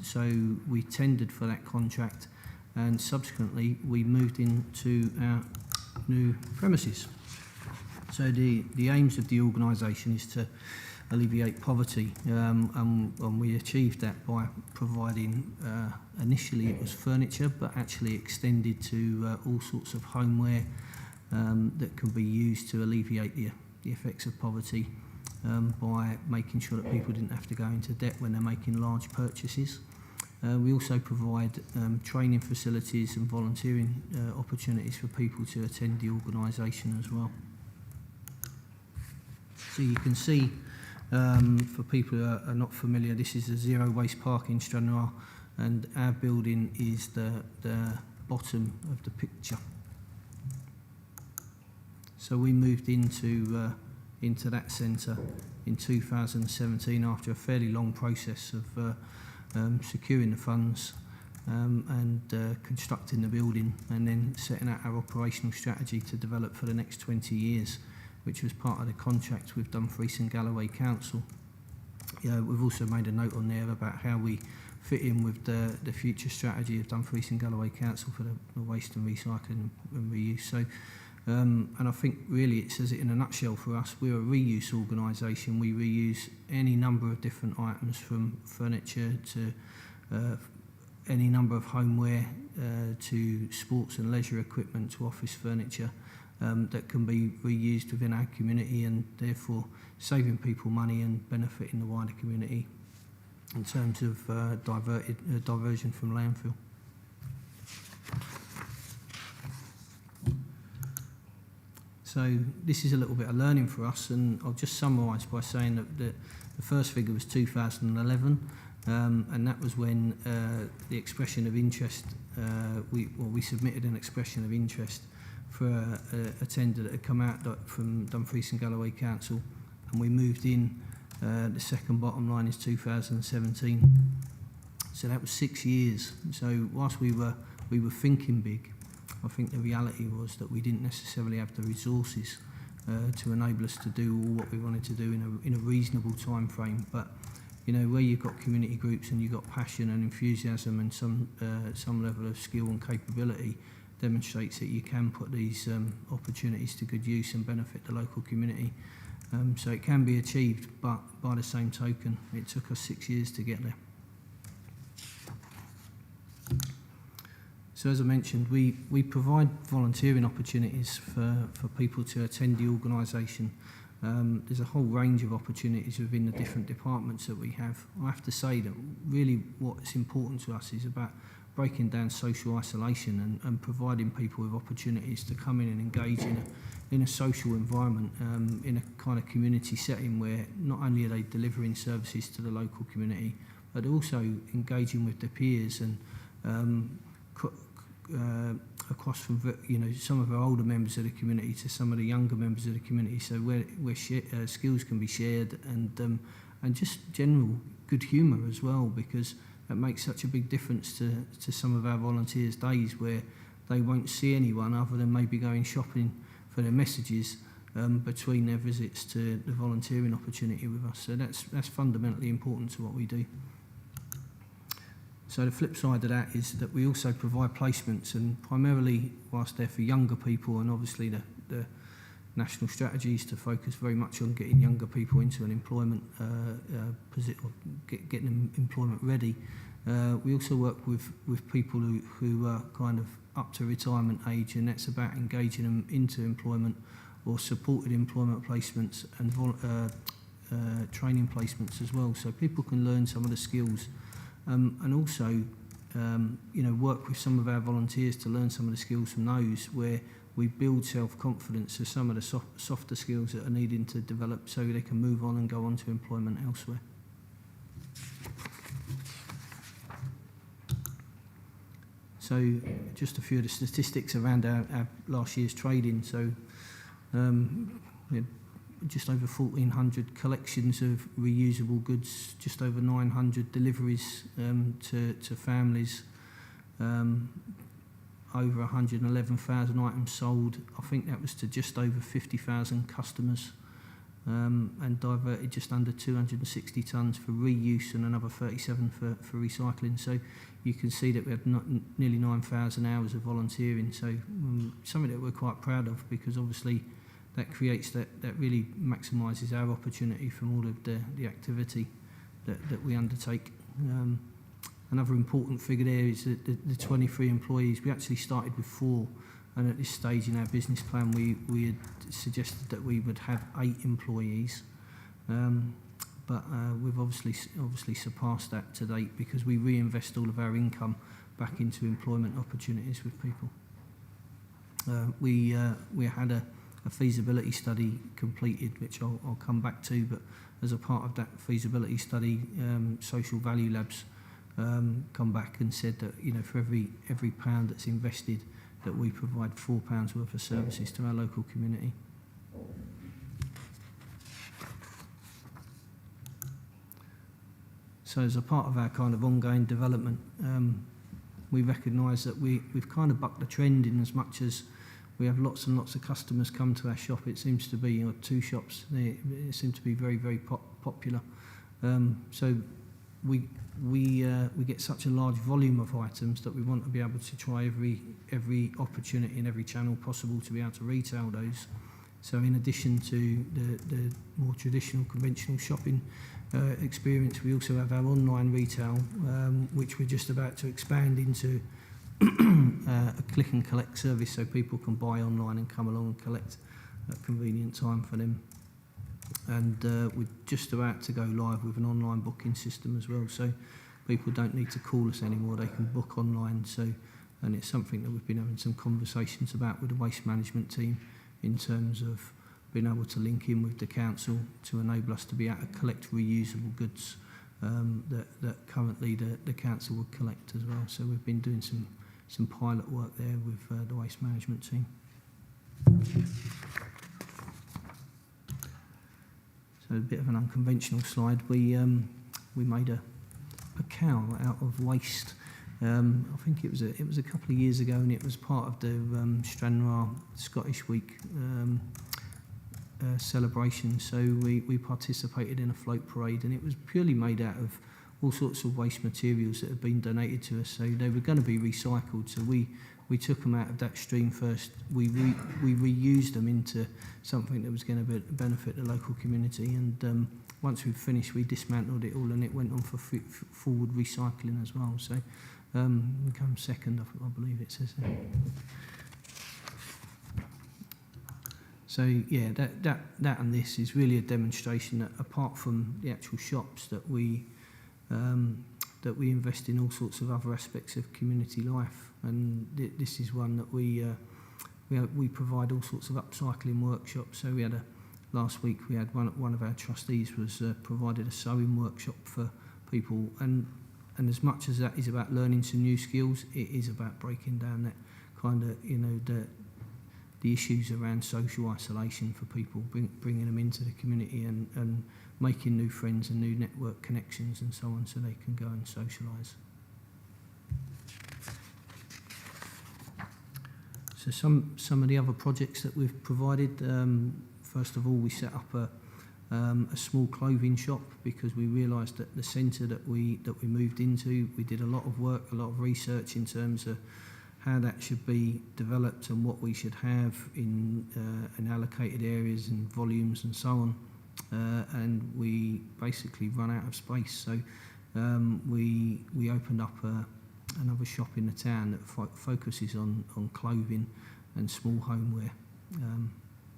So we tendered for that contract, and subsequently we moved into our new premises. So the aims of the organisation is to alleviate poverty, and we achieved that by providing, initially it was furniture, but actually extended to all sorts of homeware that can be used to alleviate the effects of poverty. by making sure that people didn't have to go into debt when they're making large purchases. We also provide training facilities and volunteering opportunities for people to attend the organisation as well. So you can see, for people who are not familiar, this is a zero waste park in Stranraer, and our building is the bottom of the picture. So we moved into that centre in 2017 after a fairly long process of securing the funds and constructing the building, and then setting out our operational strategy to develop for the next 20 years, which was part of the contract with Dumfries and Galloway Council. We've also made a note on there about how we fit in with the future strategy of Dumfries and Galloway Council for the waste and recycling and reuse. So, and I think really it says it in a nutshell for us. We're a reuse organisation. We reuse any number of different items, from furniture to any number of homeware to sports and leisure equipment to office furniture that can be reused within our community, and therefore saving people money and benefiting the wider community in terms of diversion from landfill. So this is a little bit of learning for us, and I'll just summarise by saying that the first figure was 2011, and that was when the expression of interest, we submitted an expression of interest for a tender that had come out from Dumfries and Galloway Council, and we moved in. The second bottom line is 2017, so that was 6 years. So whilst we were thinking big, I think the reality was that we didn't necessarily have the resources to enable us to do all what we wanted to do in a reasonable time frame. But you know, where you've got community groups and you've got passion and enthusiasm and some level of skill and capability, demonstrates that you can put these opportunities to good use and benefit the local community. So it can be achieved, but by the same token, it took us 6 years to get there. So as I mentioned, we provide volunteering opportunities for people to attend the organisation. There's a whole range of opportunities within the different departments that we have. I have to say that really what's important to us is about breaking down social isolation and providing people with opportunities to come in and engage in a social environment, in a kind of community setting where not only are they delivering services to the local community, but also engaging with their peers and across from some of our older members of the community to some of the younger members of the community, so where skills can be shared, and just general good humour as well, because that makes such a big difference to some of our volunteers' days where they won't see anyone other than maybe going shopping for their messages between their visits to the volunteering opportunity with us. So that's fundamentally important to what we do. So the flip side of that is that we also provide placements, and primarily whilst they're for younger people, and obviously the national strategies to focus very much on getting younger people into an employment position, or getting them employment ready. We also work with people who are kind of up to retirement age, and that's about engaging them into employment or supported employment placements and training placements as well, so people can learn some of the skills. And also, work with some of our volunteers to learn some of the skills from those, where we build self-confidence of some of the softer skills that are needing to develop so they can move on and go on to employment elsewhere. So just a few of the statistics around our last year's trading. So we had just over 1,400 collections of reusable goods, just over 900 deliveries to families, over 111,000 items sold. I think that was to just over 50,000 customers, and diverted just under 260 tonnes for reuse and another 37 for recycling. So you can see that we had nearly 9,000 hours of volunteering. So something that we're quite proud of, because obviously that creates that really maximises our opportunity from all of the activity that we undertake. Another important figure there is that the 23 employees. We actually started with 4, and at this stage in our business plan we had suggested that we would have 8 employees. But we've obviously surpassed that to date because we reinvest all of our income back into employment opportunities with people. We had a feasibility study completed, which I'll come back to, but as a part of that feasibility study, Social Value Labs come back and said that, you know, for every pound that's invested, that we provide £4 worth of services to our local community. So as a part of our kind of ongoing development, we recognise that we've kind of bucked the trend in as much as we have lots and lots of customers come to our shop. It seems to be, or two shops, they seem to be very, very popular. So we get such a large volume of items that we want to be able to try every opportunity and every channel possible to be able to retail those. So in addition to the more traditional conventional shopping experience, we also have our online retail, which we're just about to expand into a click and collect service, so people can buy online and come along and collect at a convenient time for them. And we're just about to go live with an online booking system as well, so people don't need to call us anymore, they can book online. So, and it's something that we've been having some conversations about with the waste management team in terms of being able to link in with the council to enable us to be able to collect reusable goods that currently the council would collect as well. So we've been doing some pilot work there with the waste management team. So a bit of an unconventional slide. We made a cow out of waste. I think it was a couple of years ago, and it was part of the Stranraer Scottish Week celebration. So we participated in a float parade, and it was purely made out of all sorts of waste materials that had been donated to us. So they were going to be recycled. So we took them out of that stream first. We reused them into something that was going to benefit the local community. And once we finished, we dismantled it all, and it went on for forward recycling as well. So we come second, I believe it says there. So yeah, that and this is really a demonstration that apart from the actual shops that we invest in all sorts of other aspects of community life, and this is one that we provide all sorts of upcycling workshops. So we had last week we had one of our trustees was provided a sewing workshop for people, and as much as that is about learning some new skills, it is about breaking down that kind of, you know, the issues around social isolation for people, bringing them into the community and making new friends and new network connections and so on, so they can go and socialise. So some of the other projects that we've provided, first of all, we set up a small clothing shop because we realised that the centre that we moved into, we did a lot of work, a lot of research in terms of how that should be developed and what we should have in allocated areas and volumes and so on. And we basically run out of space, so we opened up another shop in the town that focuses on clothing and small homeware,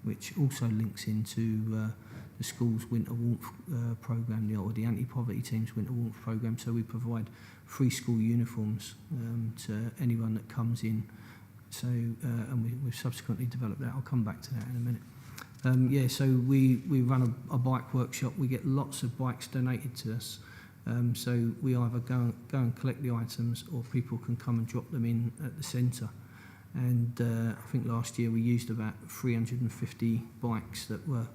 which also links into the school's winter warmth programme, or the anti-poverty team's winter warmth programme. So we provide free school uniforms to anyone that comes in. So and we've subsequently developed that. I'll come back to that in a minute. Yeah, so we run a bike workshop. We get lots of bikes donated to us. So we either go and collect the items, or people can come and drop them in at the centre. And I think last year we used about 350 bikes that were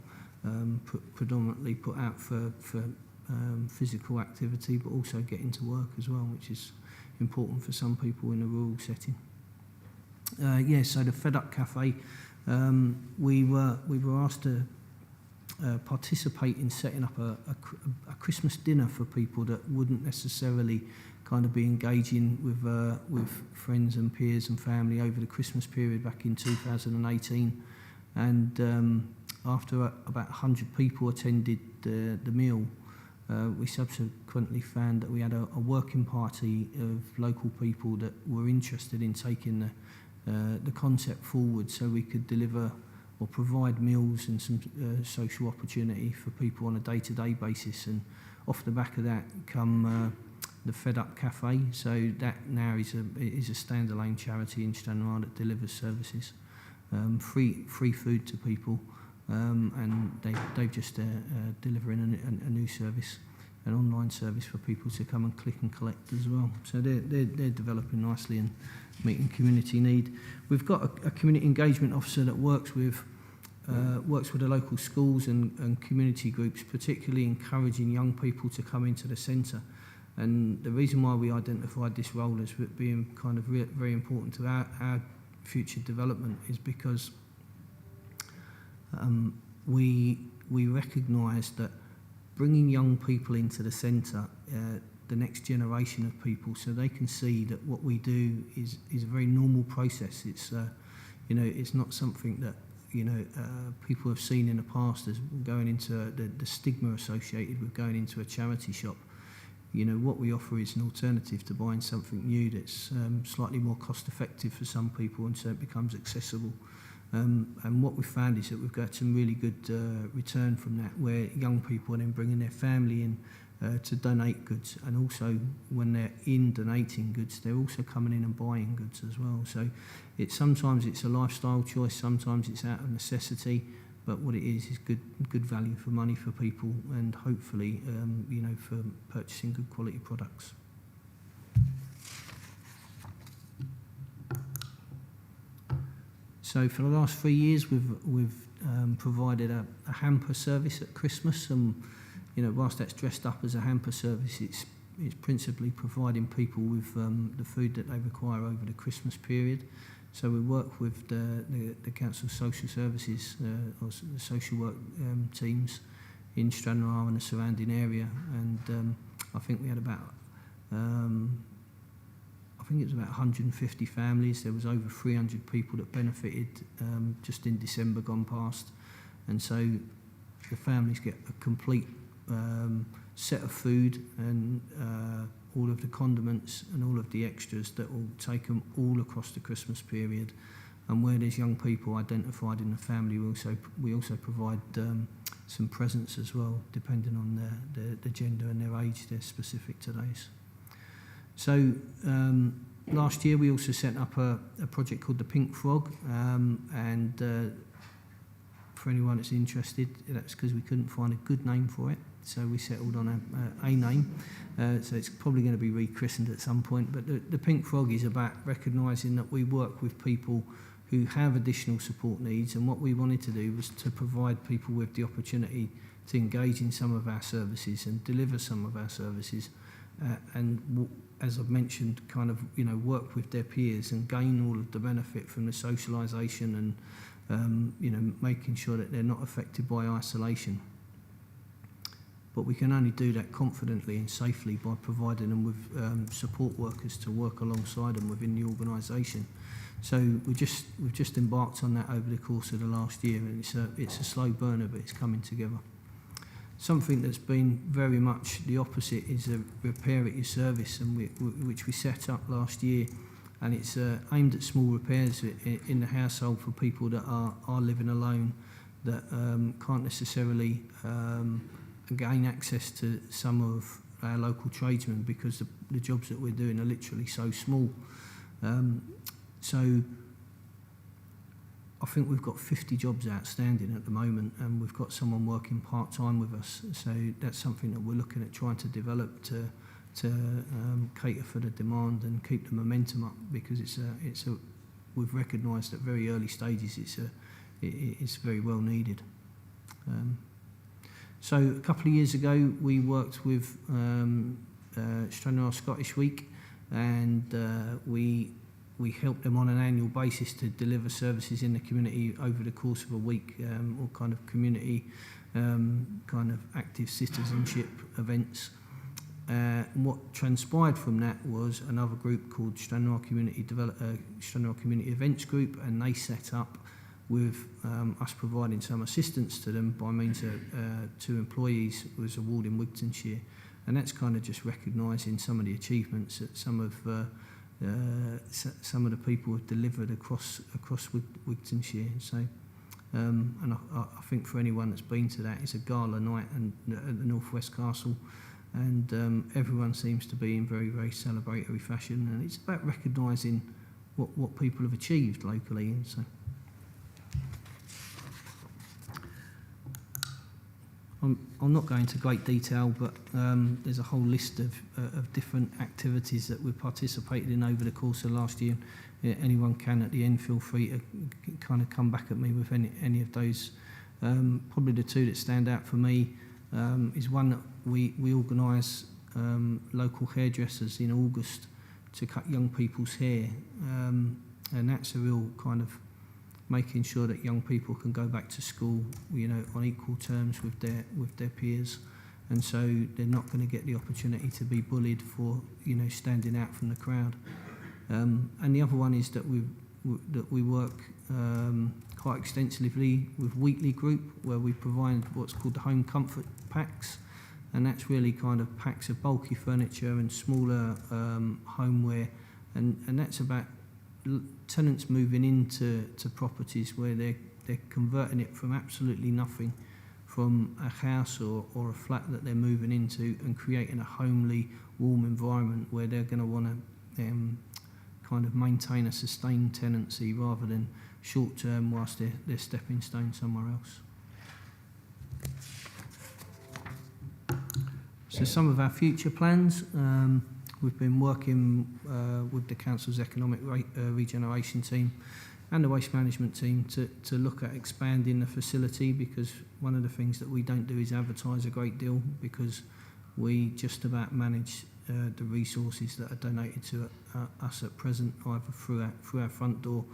predominantly put out for physical activity, but also getting to work as well, which is important for some people in a rural setting. Yeah, so the Fed Up Cafe, we were asked to participate in setting up a Christmas dinner for people that wouldn't necessarily kind of be engaging with friends and peers and family over the Christmas period back in 2018. And after about 100 people attended the meal, we subsequently found that we had a working party of local people that were interested in taking the concept forward, so we could deliver or provide meals and some social opportunity for people on a day-to-day basis. And off the back of that come the Fed Up Cafe. So that now is a standalone charity in Stranraer that delivers services, free food to people, and they've just delivering a new service, an online service for people to come and click and collect as well. So they're developing nicely and meeting community need. We've got a community engagement officer that works with the local schools and community groups, particularly encouraging young people to come into the centre. And the reason why we identified this role as being kind of very important to our future development is because we recognise that bringing young people into the centre, the next generation of people, so they can see that what we do is a very normal process. It's it's not something that people have seen in the past as going into the stigma associated with going into a charity shop. What we offer is an alternative to buying something new that's slightly more cost effective for some people, and so it becomes accessible. And what we've found is that we've got some really good return from that, where young people are then bringing their family in to donate goods, and also when they're in donating goods, they're also coming in and buying goods as well. So sometimes it's a lifestyle choice, sometimes it's out of necessity, but what it is good value for money for people, and hopefully for purchasing good quality products. So for the last 3 years, we've provided a hamper service at Christmas, and whilst that's dressed up as a hamper service, it's principally providing people with the food that they require over the Christmas period. So we work with the Council Social Services or the social work teams in Stranraer and the surrounding area, and I think we had about it was about 150 families. There was over 300 people that benefited just in December gone past, and so the families get a complete set of food and all of the condiments and all of the extras that will take them all across the Christmas period. And where there's young people identified in the family, we also provide some presents as well, depending on the gender and their age. They're specific to those. So last year we also set up a project called the Pink Frog, and for anyone that's interested, that's because we couldn't find a good name for it. So we settled on a name. So it's probably going to be rechristened at some point. But the Pink Frog is about recognising that we work with people who have additional support needs, and what we wanted to do was to provide people with the opportunity to engage in some of our services and deliver some of our services, and as I've mentioned, kind of work with their peers and gain all of the benefit from the socialisation and making sure that they're not affected by isolation. But we can only do that confidently and safely by providing them with support workers to work alongside them within the organisation. So we've just embarked on that over the course of the last year, and it's a slow burner, but it's coming together. Something that's been very much the opposite is a repair at your service, and which we set up last year, and it's aimed at small repairs in the household for people that are living alone, that can't necessarily gain access to some of our local tradesmen because the jobs that we're doing are literally so small. So I think we've got 50 jobs outstanding at the moment, and we've got someone working part-time with us. So that's something that we're looking at trying to develop to cater for the demand and keep the momentum up, because we've recognised at very early stages it's very well needed. So a couple of years ago we worked with Stranraer Scottish Week, and we help them on an annual basis to deliver services in the community over the course of a week, or kind of community kind of active citizenship events. What transpired from that was another group called Stranraer Community Events Group, and they set up with us providing some assistance to them by means of 2 employees who was awarding Wigtonshire, and that's kind of just recognising some of the achievements that some of the people have delivered across Wigtonshire. So And I think for anyone that's been to that, it's a gala night and at the Northwest Castle, and everyone seems to be in very, very celebratory fashion, and it's about recognising what people have achieved locally. And so I'll not go into great detail, but there's a whole list of different activities that we've participated in over the course of last year. Anyone can at the end feel free to kind of come back at me with any of those. Probably the two that stand out for me is one that we organise local hairdressers in August to cut young people's hair, and that's a real kind of making sure that young people can go back to school, you know, on equal terms with their peers, and so they're not going to get the opportunity to be bullied for, you know, standing out from the crowd. And the other one is that we work quite extensively with Wheatley Group, where we provide what's called the home comfort packs, and that's really kind of packs of bulky furniture and smaller homeware, and that's about tenants moving into properties where they're converting it from absolutely nothing, from a house or a flat that they're moving into, and creating a homely, warm environment where they're going to want to kind of maintain a sustained tenancy rather than short term whilst they're stepping stone somewhere else. So some of our future plans, we've been working with the Council's Economic Regeneration team and the Waste Management team to look at expanding the facility, because one of the things that we don't do is advertise a great deal, because we just about manage the resources that are donated to us at present, either through our front door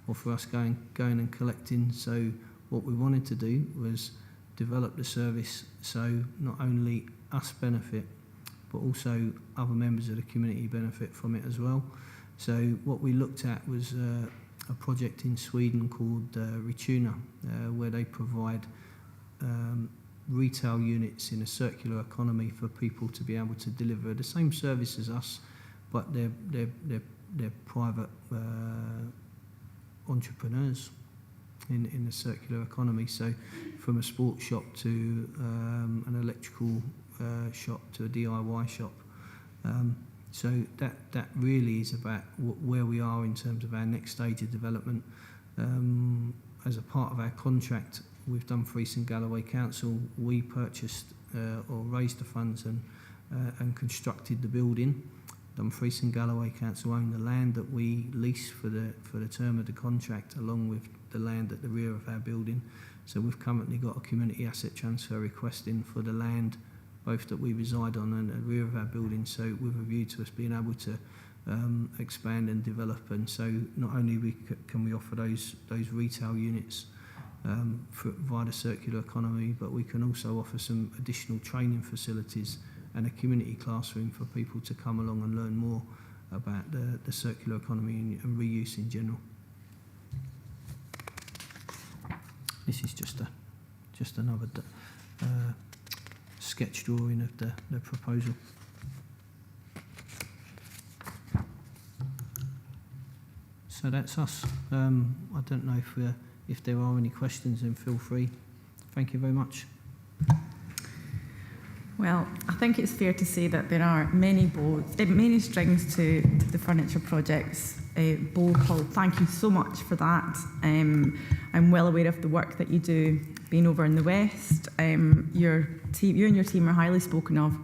or for us going and collecting. So what we wanted to do was develop the service so not only us benefit, but also other members of the community benefit from it as well. So what we looked at was a project in Sweden called Retuna, where they provide retail units in a circular economy for people to be able to deliver the same service as us, but they're private entrepreneurs in the circular economy. So from a sports shop to an electrical shop to a DIY shop. So that really is about where we are in terms of our next stage of development. As a part of our contract with Dumfries and Galloway Council, we purchased or raised the funds and constructed the building. Dumfries and Galloway Council own the land that we lease for the term of the contract, along with the land at the rear of our building. So we've currently got a community asset transfer request in for the land both that we reside on and the rear of our building, so with a view to us being able to expand and develop. And so not only can we offer those retail units via the circular economy, but we can also offer some additional training facilities and a community classroom for people to come along and learn more about the circular economy and reuse in general. This is just another sketch drawing of the proposal. So that's us. I don't know if there are any questions, then feel free. Thank you very much. Well, I think it's fair to say that there are many strings to the furniture projects. Paul, thank you so much for that. I'm well aware of the work that you do, being over in the West. You and your team are highly spoken of,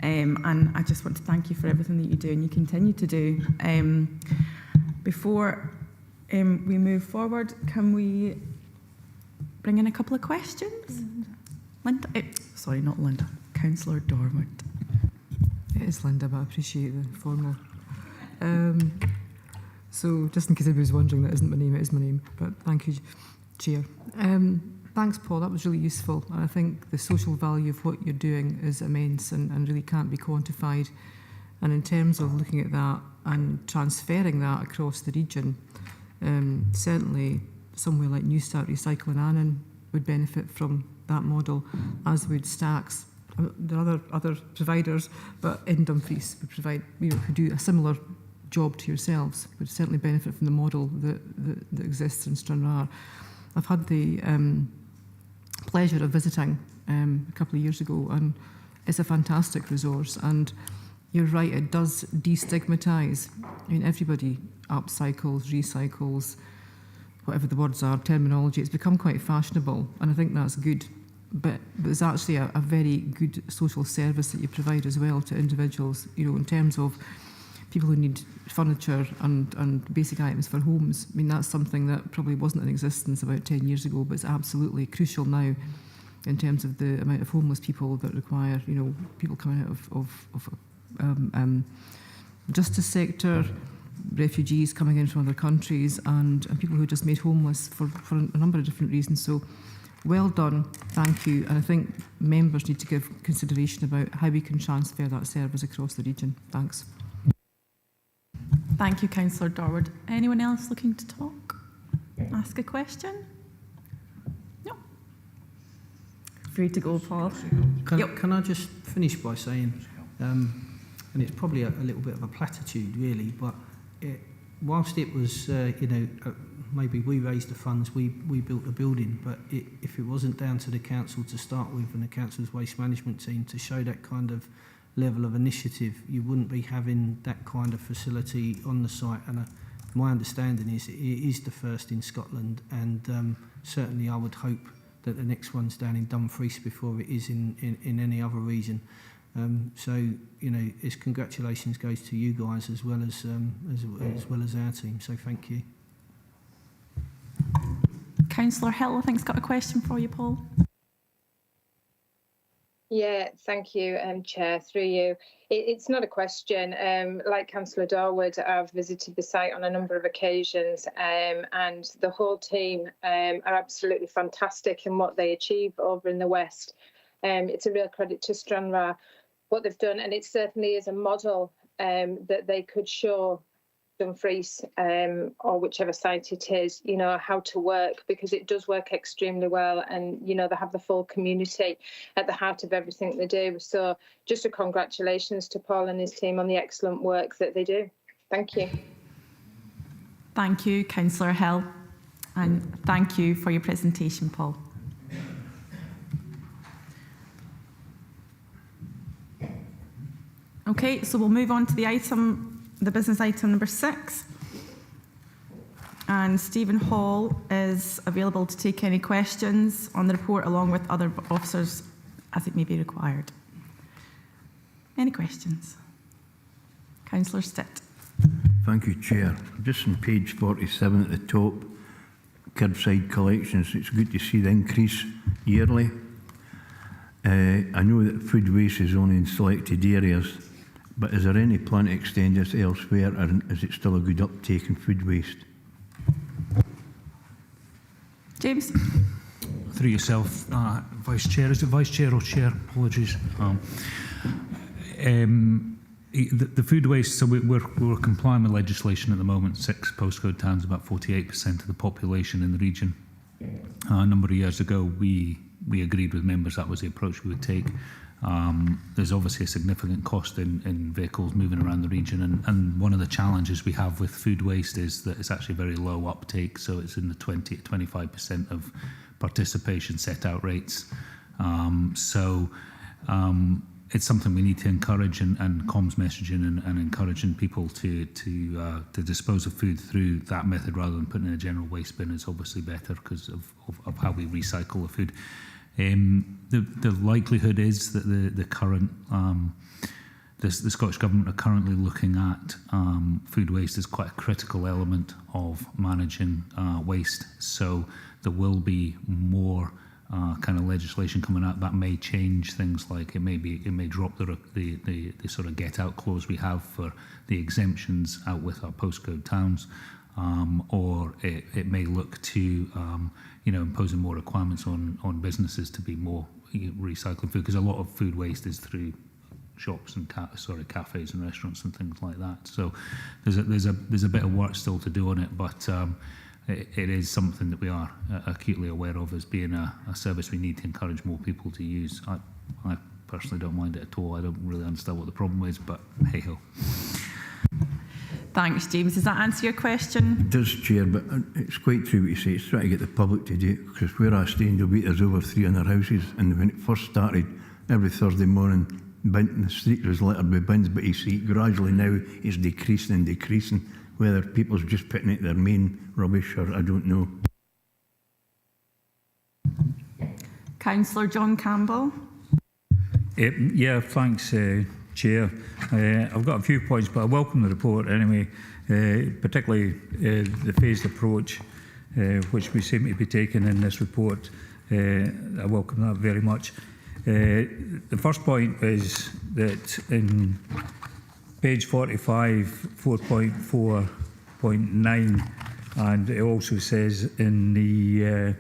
and I just want to thank you for everything that you do and you continue to do. Before we move forward, can we bring in a couple of questions? Linda, sorry, not Linda. Councillor Dormont. It is Linda, but I appreciate the formal. So just in case anybody was wondering, that isn't my name, it is my name, but thank you, Chair. Thanks, Paul, that was really useful. And I think the social value of what you're doing is immense and really can't be quantified. And in terms of looking at that and transferring that across the region, certainly somewhere like Newstart Recycle and Annan would benefit from that model, as would Stacks. There are other providers, but in Dumfries would provide, who do a similar job to yourselves, would certainly benefit from the model that exists in Stranraer. I've had the pleasure of visiting a couple of years ago, and it's a fantastic resource. And you're right, it does destigmatise. I mean, everybody upcycles, recycles, whatever the words are, terminology. It's become quite fashionable, and I think that's good. But it's actually a very good social service that you provide as well to individuals, you know, in terms of people who need furniture and basic items for homes. I mean, that's something that probably wasn't in existence about 10 years ago, but it's absolutely crucial now in terms of the amount of homeless people that require, you know, people coming out of justice sector, refugees coming in from other countries, and people who are just made homeless for a number of different reasons. So well done, thank you. And I think members need to give consideration about how we can transfer that service across the region. Thanks. Thank you, Councillor Dorward. Anyone else looking to talk? Ask a question? No. Free to go, Paul. Can I just finish by saying, and it's probably a little bit of a platitude really, but whilst it was, maybe we raised the funds, we built the building, but if it wasn't down to the council to start with and the council's waste management team to show that kind of level of initiative, you wouldn't be having that kind of facility on the site. And my understanding is it is the first in Scotland, and certainly I would hope that the next one's down in Dumfries before it is in any other region. So, you know, its congratulations goes to you guys as well as our team. So thank you. Councillor Hill, I think, has got a question for you, Paul. Yeah, thank you, Chair, through you. It's not a question. Like Councillor Darwood, I've visited the site on a number of occasions, and the whole team are absolutely fantastic in what they achieve over in the West. It's a real credit to Stranraer, what they've done, and it certainly is a model that they could show Dumfries or whichever site it is, you know, how to work, because it does work extremely well, and you know, they have the full community at the heart of everything they do. So just a congratulations to Paul and his team on the excellent work that they do. Thank you. Thank you, Councillor Hill, and thank you for your presentation, Paul. Okay, so we'll move on to the business item number 6. And Stephen Hall is available to take any questions on the report along with other officers as it may be required. Any questions? Councillor Stitt. Thank you, Chair. Just on page 47 at the top, curbside collections, it's good to see the increase yearly. I know that food waste is only in selected areas, but is there any plan to extend this elsewhere, or is it still a good uptake in food waste? James? Through yourself, Vice Chair. Is it Vice Chair or Chair? Apologies. The food waste, so we're complying with legislation at the moment. 6 postcode towns, about 48% of the population in the region. A number of years ago, we agreed with members that was the approach we would take. There's obviously a significant cost in vehicles moving around the region, and one of the challenges we have with food waste is that it's actually very low uptake, so it's in the 20 to 25% of participation set out rates. It's something we need to encourage, and comms messaging and encouraging people to dispose of food through that method rather than putting in a general waste bin is obviously better because of how we recycle the food. The likelihood is that the current the Scottish Government are currently looking at food waste as quite a critical element of managing waste. So there will be more kind of legislation coming out that may change things, like it may drop the sort of get out clause we have for the exemptions out with our postcode towns, or it may look to imposing more requirements on businesses to be more recycling food, because a lot of food waste is through shops and cafes and restaurants and things like that. So there's a bit of work still to do on it, but it is something that we are acutely aware of as being a service we need to encourage more people to use. I personally don't mind it at all. I don't really understand what the problem is, but hey ho. Thanks, James. Does that answer your question? It does, Chair, but it's quite true what you say. It's trying to get the public to do it, because where I stay in Dubbeat, there's over 300 houses, and when it first started, every Thursday morning, the street was littered with bins, but you see gradually now it's decreasing and decreasing. Whether people's just putting it their main rubbish or I don't know. Councillor John Campbell. Yeah, thanks, Chair. I've got a few points, but I welcome the report anyway, particularly the phased approach, which we seem to be taking in this report. I welcome that very much. The first point is that in page 45, 4.4.9, and it also says in the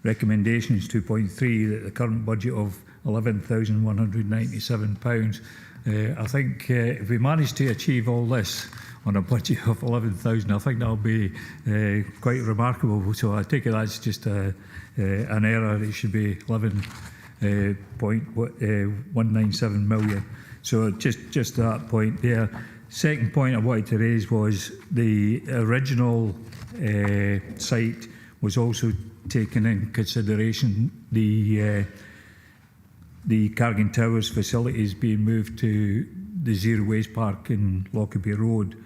recommendations 2.3 that the current budget of £11,197. I think if we manage to achieve all this on a budget of 11,000, I think that'll be quite remarkable. So I take it that's just an error. It should be 11.197 million. So just that point there. Second point I wanted to raise was the original site was also taken in consideration. The Cargan Towers facilities being moved to the Zero Waste Park in Lockerbie Road.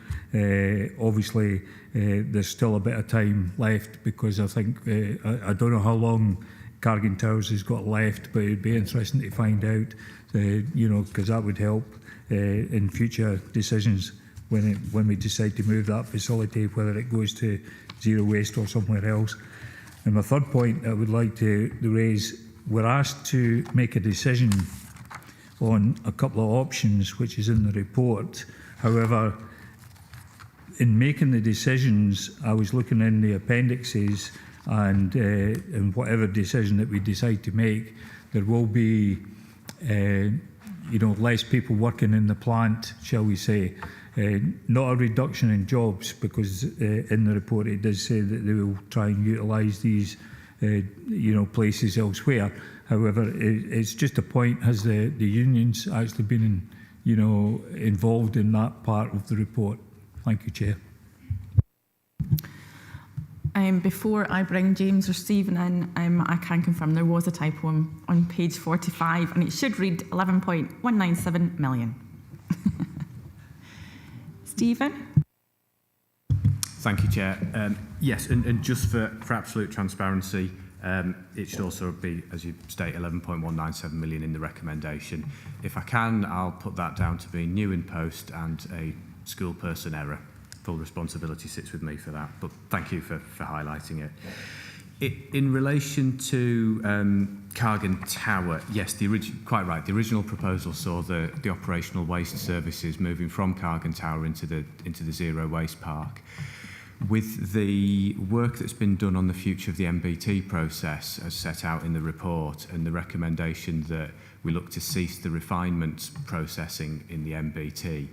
Obviously, there's still a bit of time left, because I think, I don't know how long Cargan Towers has got left, but it'd be interesting to find out, because that would help in future decisions when we decide to move that facility, whether it goes to Zero Waste or somewhere else. And my third point I would like to raise, we're asked to make a decision on a couple of options, which is in the report. However, in making the decisions, I was looking in the appendixes, and whatever decision that we decide to make, there will be, less people working in the plant, shall we say. Not a reduction in jobs, because in the report it does say that they will try and utilise these places elsewhere. However, it's just a point, has the unions actually been involved in that part of the report? Thank you, Chair. Before I bring James or Stephen in, I can confirm there was a typo on page 45, and it should read 11.197 million. Stephen? Thank you, Chair. Yes, and just for absolute transparency, it should also be, as you state, 11.197 million in the recommendation. If I can, I'll put that down to being new in post and a school person error. Full responsibility sits with me for that, but thank you for highlighting it. In relation to Cargan Tower, yes, quite right. The original proposal saw the operational waste services moving from Cargan Tower into the Zero Waste Park. With the work that's been done on the future of the MBT process, as set out in the report, and the recommendation that we look to cease the refinement processing in the MBT,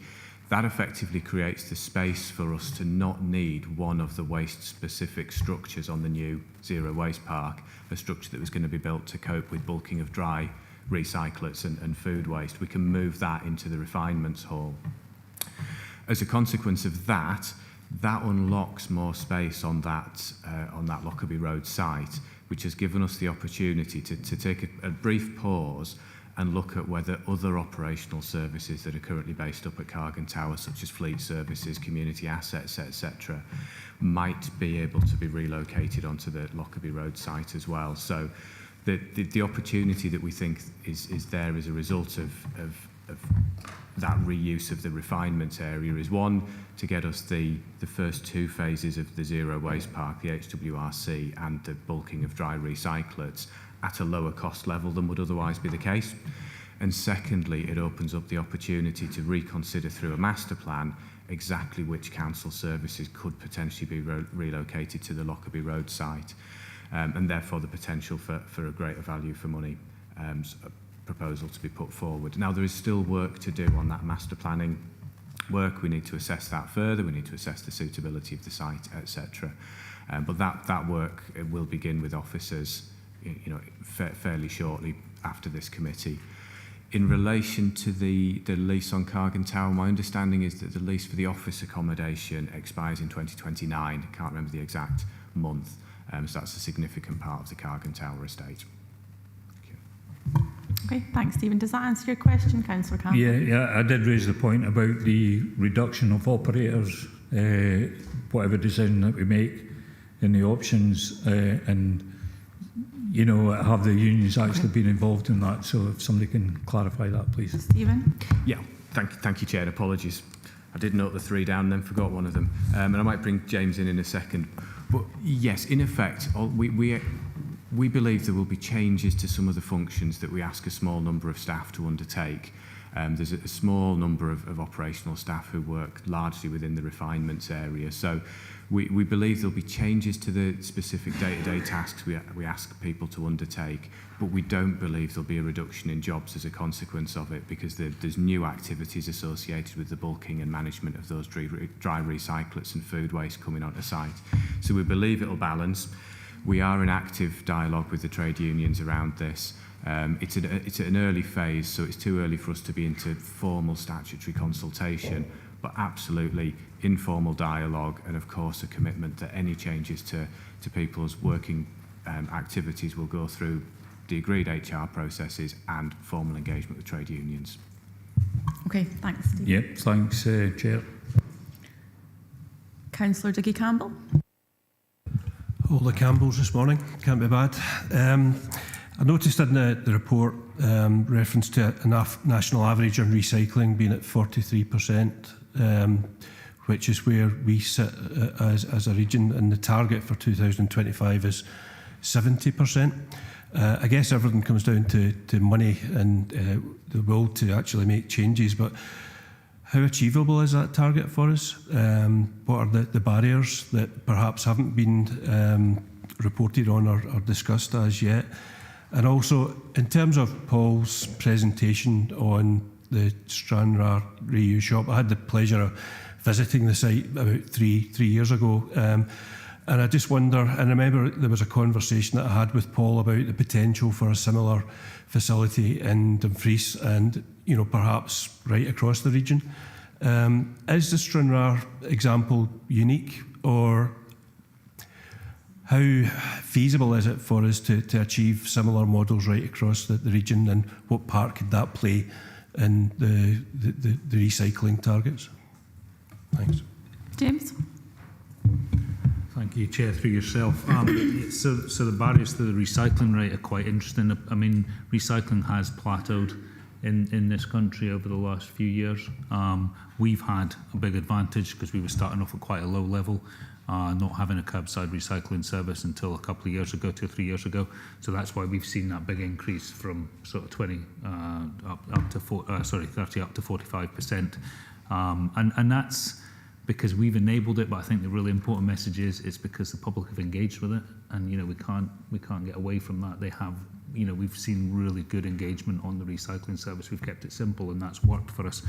that effectively creates the space for us to not need one of the waste-specific structures on the new Zero Waste Park, a structure that was going to be built to cope with bulking of dry recyclates and food waste. We can move that into the refinements hall. As a consequence of that unlocks more space on that Lockerbie Road site, which has given us the opportunity to take a brief pause and look at whether other operational services that are currently based up at Cargan Tower, such as fleet services, community assets, etc., might be able to be relocated onto the Lockerbie Road site as well. So the opportunity that we think is there as a result of that reuse of the refinement area is, one, to get us the first two phases of the Zero Waste Park, the HWRC, and the bulking of dry recyclates at a lower cost level than would otherwise be the case. And secondly, it opens up the opportunity to reconsider through a master plan exactly which council services could potentially be relocated to the Lockerbie Road site, and therefore the potential for a greater value for money proposal to be put forward. Now, there is still work to do on that master planning work. We need to assess that further. We need to assess the suitability of the site, etc. But that work, it will begin with officers fairly shortly after this committee. In relation to the lease on Cargan Tower, my understanding is that the lease for the office accommodation expires in 2029. I can't remember the exact month, so that's a significant part of the Cargan Tower estate. Okay, thanks, Stephen. Does that answer your question, Councillor Campbell? Yeah, I did raise the point about the reduction of operators, whatever decision that we make in the options, and you know, have the unions actually been involved in that? So if somebody can clarify that, please. Stephen? Yeah, thank you, Chair. Apologies. I did note the 3 down and then forgot one of them. And I might bring James in a second. But yes, in effect, we believe there will be changes to some of the functions that we ask a small number of staff to undertake. There's a small number of operational staff who work largely within the refinements area. So we believe there'll be changes to the specific day-to-day tasks we ask people to undertake, but we don't believe there'll be a reduction in jobs as a consequence of it, because there's new activities associated with the bulking and management of those dry recyclates and food waste coming onto site. So we believe it'll balance. We are in active dialogue with the trade unions around this. It's at an early phase, so it's too early for us to be into formal statutory consultation, but absolutely informal dialogue, and of course a commitment that any changes to people's working activities will go through the agreed HR processes and formal engagement with trade unions. Okay, thanks, Steve. Yep, thanks, Chair. Councillor Diggy Campbell. All the Campbells this morning, can't be bad. I noticed in the report reference to a national average on recycling being at 43%, which is where we sit as a region, and the target for 2025 is 70%. I guess everything comes down to money and the will to actually make changes, but how achievable is that target for us? What are the barriers that perhaps haven't been reported on or discussed as yet? And also, in terms of Paul's presentation on the Stranraer reuse shop, I had the pleasure of visiting the site about three years ago. And I just wonder, and I remember there was a conversation that I had with Paul about the potential for a similar facility in Dumfries and, you know, perhaps right across the region. Is the Stranraer example unique, or how feasible is it for us to achieve similar models right across the region, and what part could that play in the recycling targets? Thanks. James? Thank you, Chair, through yourself. So the barriers to the recycling rate are quite interesting. I mean, recycling has plateaued in this country over the last few years. We've had a big advantage because we were starting off at quite a low level, not having a curbside recycling service until a couple of years ago, 2 or 3 years ago. So that's why we've seen that big increase from sort of 30 up to 45%. And that's because we've enabled it, but I think the really important message is it's because the public have engaged with it, and you know we can't get away from that. They have, you know, we've seen really good engagement on the recycling service. We've kept it simple, and that's worked for us.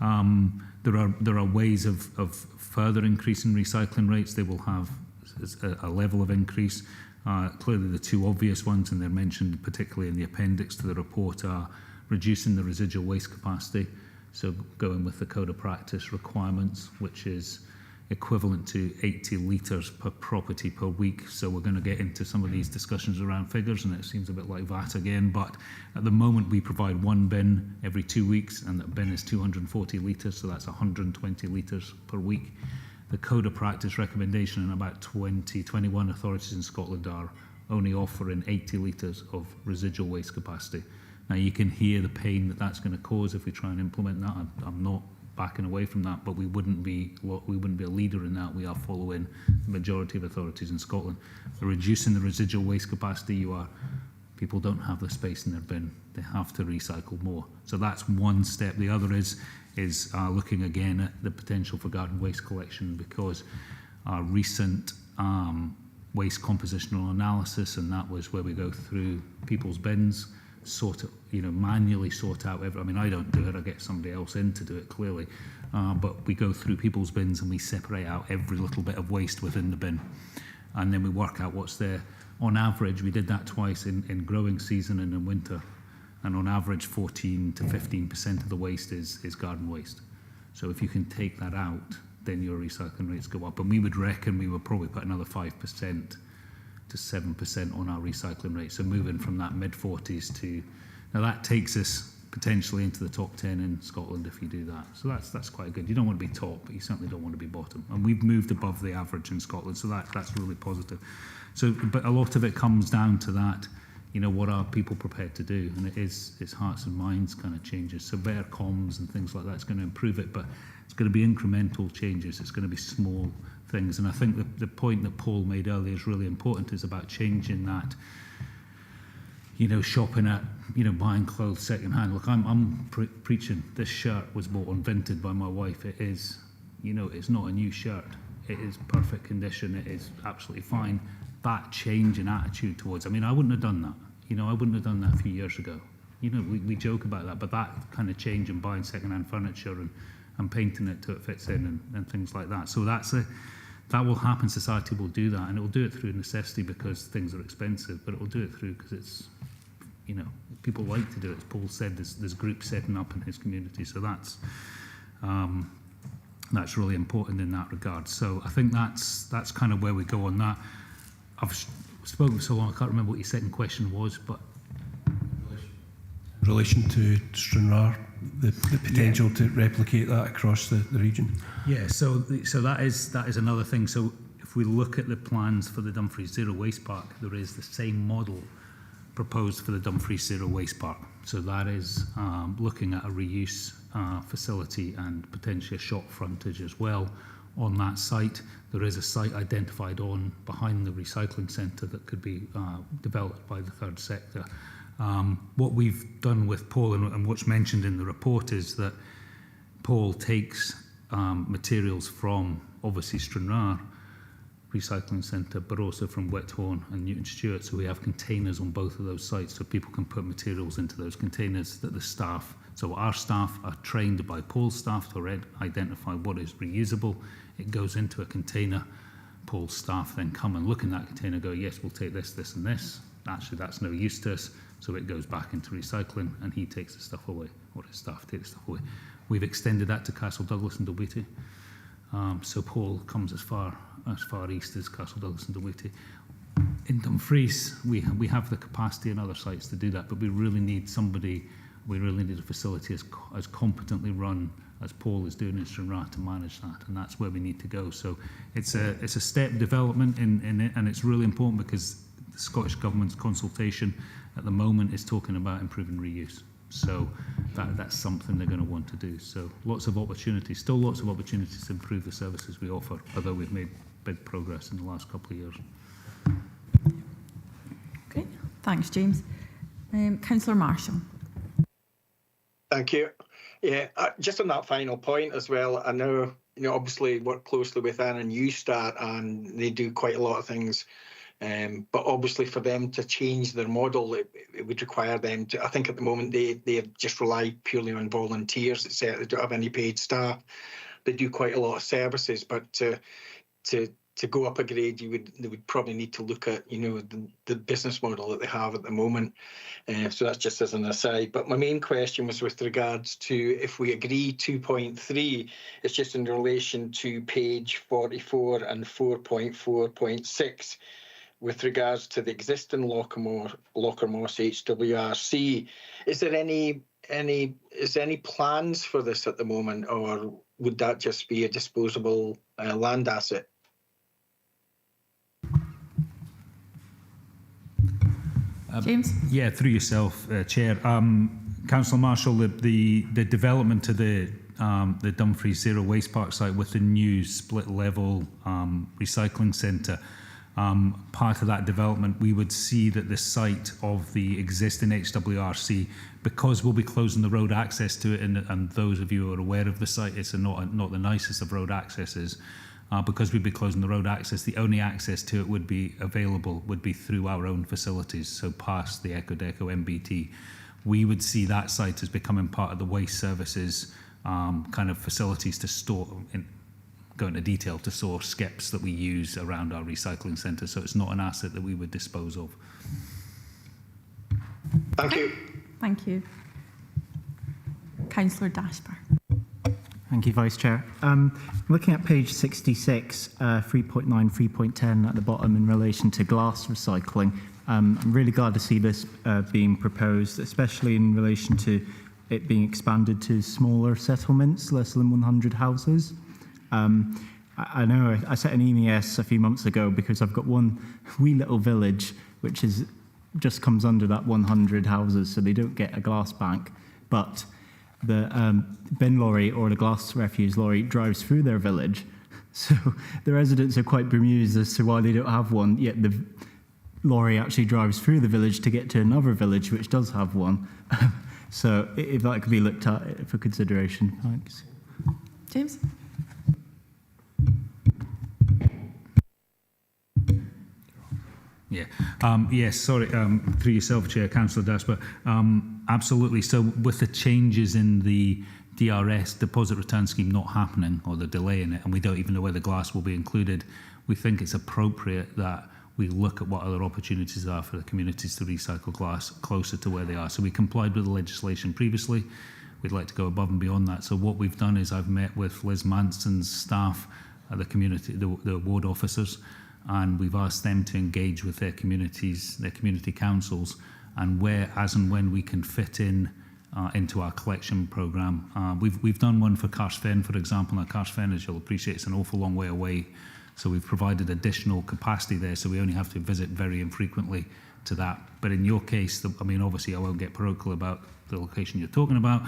There are ways of further increasing recycling rates. They will have a level of increase. Clearly, the two obvious ones, and they're mentioned particularly in the appendix to the report, are reducing the residual waste capacity. So going with the Code of Practice requirements, which is equivalent to 80 litres per property per week. So we're going to get into some of these discussions around figures, and it seems a bit like that again. But at the moment, we provide one bin every 2 weeks, and that bin is 240 litres, so that's 120 litres per week. The Code of Practice recommendation, and about 21 authorities in Scotland are only offering 80 litres of residual waste capacity. Now, you can hear the pain that that's going to cause if we try and implement that. I'm not backing away from that, but we wouldn't be a leader in that. We are following the majority of authorities in Scotland. By reducing the residual waste capacity, people don't have the space in their bin. They have to recycle more. So that's one step. The other is looking again at the potential for garden waste collection, because our recent waste compositional analysis, and that was where we go through people's bins, manually sort out I mean, I don't do it, I get somebody else in to do it, clearly. But we go through people's bins and we separate out every little bit of waste within the bin. And then we work out what's there. On average, we did that twice in growing season and in winter. and on average 14 to 15% of the waste is garden waste. So if you can take that out, then your recycling rates go up. And we would reckon we would probably put another 5% to 7% on our recycling rate. So moving from that mid-40s to, now that takes us potentially into the top 10 in Scotland if you do that. So that's quite good. You don't want to be top, but you certainly don't want to be bottom. And we've moved above the average in Scotland, so that's really positive. So, but a lot of it comes down to that, you know, what are people prepared to do? And it's hearts and minds kind of changes. So better comms and things like that is going to improve it, but it's going to be incremental changes. It's going to be small things. And I think the point that Paul made earlier is really important, is about changing that, you know, shopping at, you know, buying clothes second hand. Look, I'm preaching, this shirt was bought on Vinted by my wife. It is, you know, it's not a new shirt. It is perfect condition. It is absolutely fine. That change in attitude towards, I mean, I wouldn't have done that. You know, I wouldn't have done that a few years ago. You know, we joke about that, but that kind of change in buying second-hand furniture and painting it till it fits in and things like that. So that will happen. Society will do that, and it will do it through necessity because things are expensive, but it will do it through because it's, you know, people like to do it. As Paul said, there's groups setting up in his community, so that's really important in that regard. So I think that's kind of where we go on that. I've spoken so long, I can't remember what your second question was, but in relation to Stranraer, the potential to replicate that across the region. Yeah, so that is another thing. So if we look at the plans for the Dumfries Zero Waste Park, there is the same model proposed for the Dumfries Zero Waste Park. So that is looking at a reuse facility and potentially a shop frontage as well on that site. There is a site identified behind the recycling centre that could be developed by the third sector. What we've done with Paul and what's mentioned in the report is that Paul takes materials from obviously Stranraer Recycling Centre, but also from Whithorn and Newton Stewart. So we have containers on both of those sites so people can put materials into those containers that the staff, so our staff are trained by Paul's staff to identify what is reusable. It goes into a container. Paul's staff then come and look in that container and go, yes, we'll take this, this and this. Actually, that's no use to us. So it goes back into recycling and he takes the stuff away, or his staff take the stuff away. We've extended that to Castle Douglas and Dalbeattie. So Paul comes as far east as Castle Douglas and Dalbeattie. In Dumfries, we have the capacity in other sites to do that, but we really need a facility as competently run as Paul is doing in Stranraer to manage that, and that's where we need to go. So it's a step development in it, and it's really important because the Scottish Government's consultation at the moment is talking about improving reuse. So that's something they're going to want to do. So lots of opportunities to improve the services we offer, although we've made big progress in the last couple of years. Okay, thanks, James. Councillor Marshall. Thank you. Yeah, just on that final point as well, I know, you know, obviously work closely with Anne and Newstart, and they do quite a lot of things. But obviously for them to change their model, it would require them to, I think at the moment they just rely purely on volunteers. They don't have any paid staff. They do quite a lot of services, but to go up a grade, they would probably need to look at, you know, the business model that they have at the moment. So that's just as an aside. But my main question was with regards to if we agree 2.3, it's just in relation to page 44 and 4.4.6 with regards to the existing Lochermoss HWRC. Is there any plans for this at the moment, or would that just be a disposable land asset? James? Yeah, through yourself, Chair. Councillor Marshall, the development of the Dumfries Zero Waste Park site with the new split level recycling centre, part of that development, we would see that the site of the existing HWRC, because we'll be closing the road access to it, and those of you who are aware of the site, it's not the nicest of road accesses. Because we'd be closing the road access, the only access to it would be through our own facilities, so past the Ecodeco MBT. We would see that site as becoming part of the waste services kind of facilities to store, go into detail, to store skips that we use around our recycling centre. So it's not an asset that we would dispose of. Thank you. thank you. Councillor Dashper. Thank you, Vice Chair. Looking at page 66, 3.9, 3.10 at the bottom in relation to glass recycling, I'm really glad to see this being proposed, especially in relation to it being expanded to smaller settlements, less than 100 houses. I know I set an EMS a few months ago because I've got one wee little village which is just comes under that 100 houses, so they don't get a glass bank, but the bin lorry or the glass refuse lorry drives through their village. So the residents are quite bemused as to why they don't have one, yet the lorry actually drives through the village to get to another village which does have one. So if that could be looked at for consideration. Thanks. James? Yeah. Yes, sorry, through yourself, Chair, Councillor Dasper. Absolutely. So with the changes in the DRS, deposit return scheme, not happening, or the delay in it, and we don't even know whether glass will be included, we think it's appropriate that we look at what other opportunities are for the communities to recycle glass closer to where they are. So we complied with the legislation previously. We'd like to go above and beyond that. So what we've done is I've met with Liz Manson's staff, the community, the ward officers, and we've asked them to engage with their communities, their community councils, and where, as and when we can fit in into our collection programme. We've done one for Carsfen, for example. Now, Carsfen, as you'll appreciate, it's an awful long way away, so we've provided additional capacity there, so we only have to visit very infrequently to that. But in your case, I mean, obviously I won't get parochial about the location you're talking about,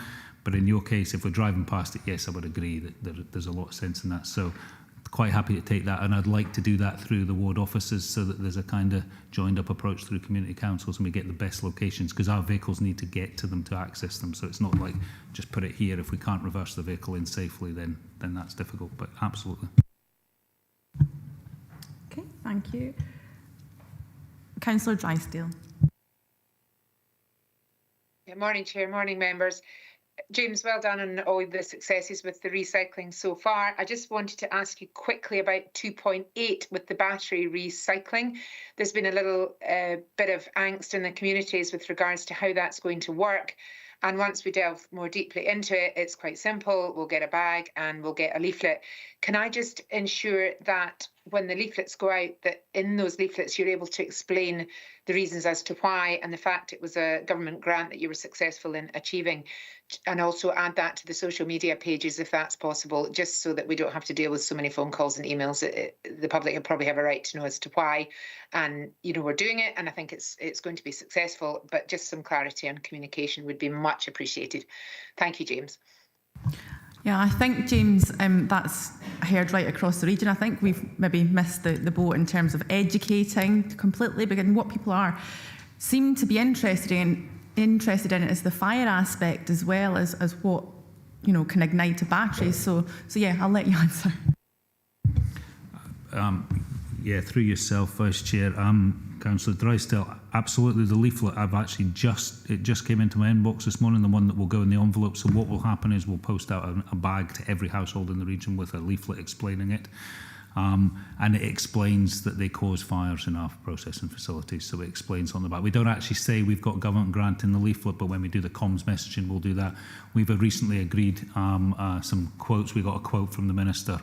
but in your case, if we're driving past it, yes, I would agree that there's a lot of sense in that. So quite happy to take that, and I'd like to do that through the ward officers so that there's a kind of joined up approach through community councils and we get the best locations, because our vehicles need to get to them to access them. So it's not like just put it here. If we can't reverse the vehicle in safely, then that's difficult, but absolutely. Okay, thank you. Councillor Drysdale. Good morning, Chair. Morning, members. James, well done on all the successes with the recycling so far. I just wanted to ask you quickly about 2.8 with the battery recycling. There's been a little bit of angst in the communities with regards to how that's going to work. And once we delve more deeply into it, it's quite simple. We'll get a bag and we'll get a leaflet. Can I just ensure that when the leaflets go out, that in those leaflets you're able to explain the reasons as to why and the fact it was a government grant that you were successful in achieving, and also add that to the social media pages if that's possible, just so that we don't have to deal with so many phone calls and emails. The public will probably have a right to know as to why, and we're doing it, and I think it's going to be successful, but just some clarity on communication would be much appreciated. Thank you, James. Yeah, I think, James, that's heard right across the region. I think we've maybe missed the boat in terms of educating completely, because what people seem to be interested in it is the fire aspect as well as what can ignite a battery. So yeah, I'll let you answer. Yeah, through yourself, Vice Chair. Councillor Drysdale, absolutely. The leaflet it just came into my inbox this morning, the one that will go in the envelope. So what will happen is we'll post out a bag to every household in the region with a leaflet explaining it. And it explains that they cause fires in our processing facilities. So it explains on the back. We don't actually say we've got government grant in the leaflet, but when we do the comms messaging, we'll do that. We've recently agreed some quotes. We got a quote from the Minister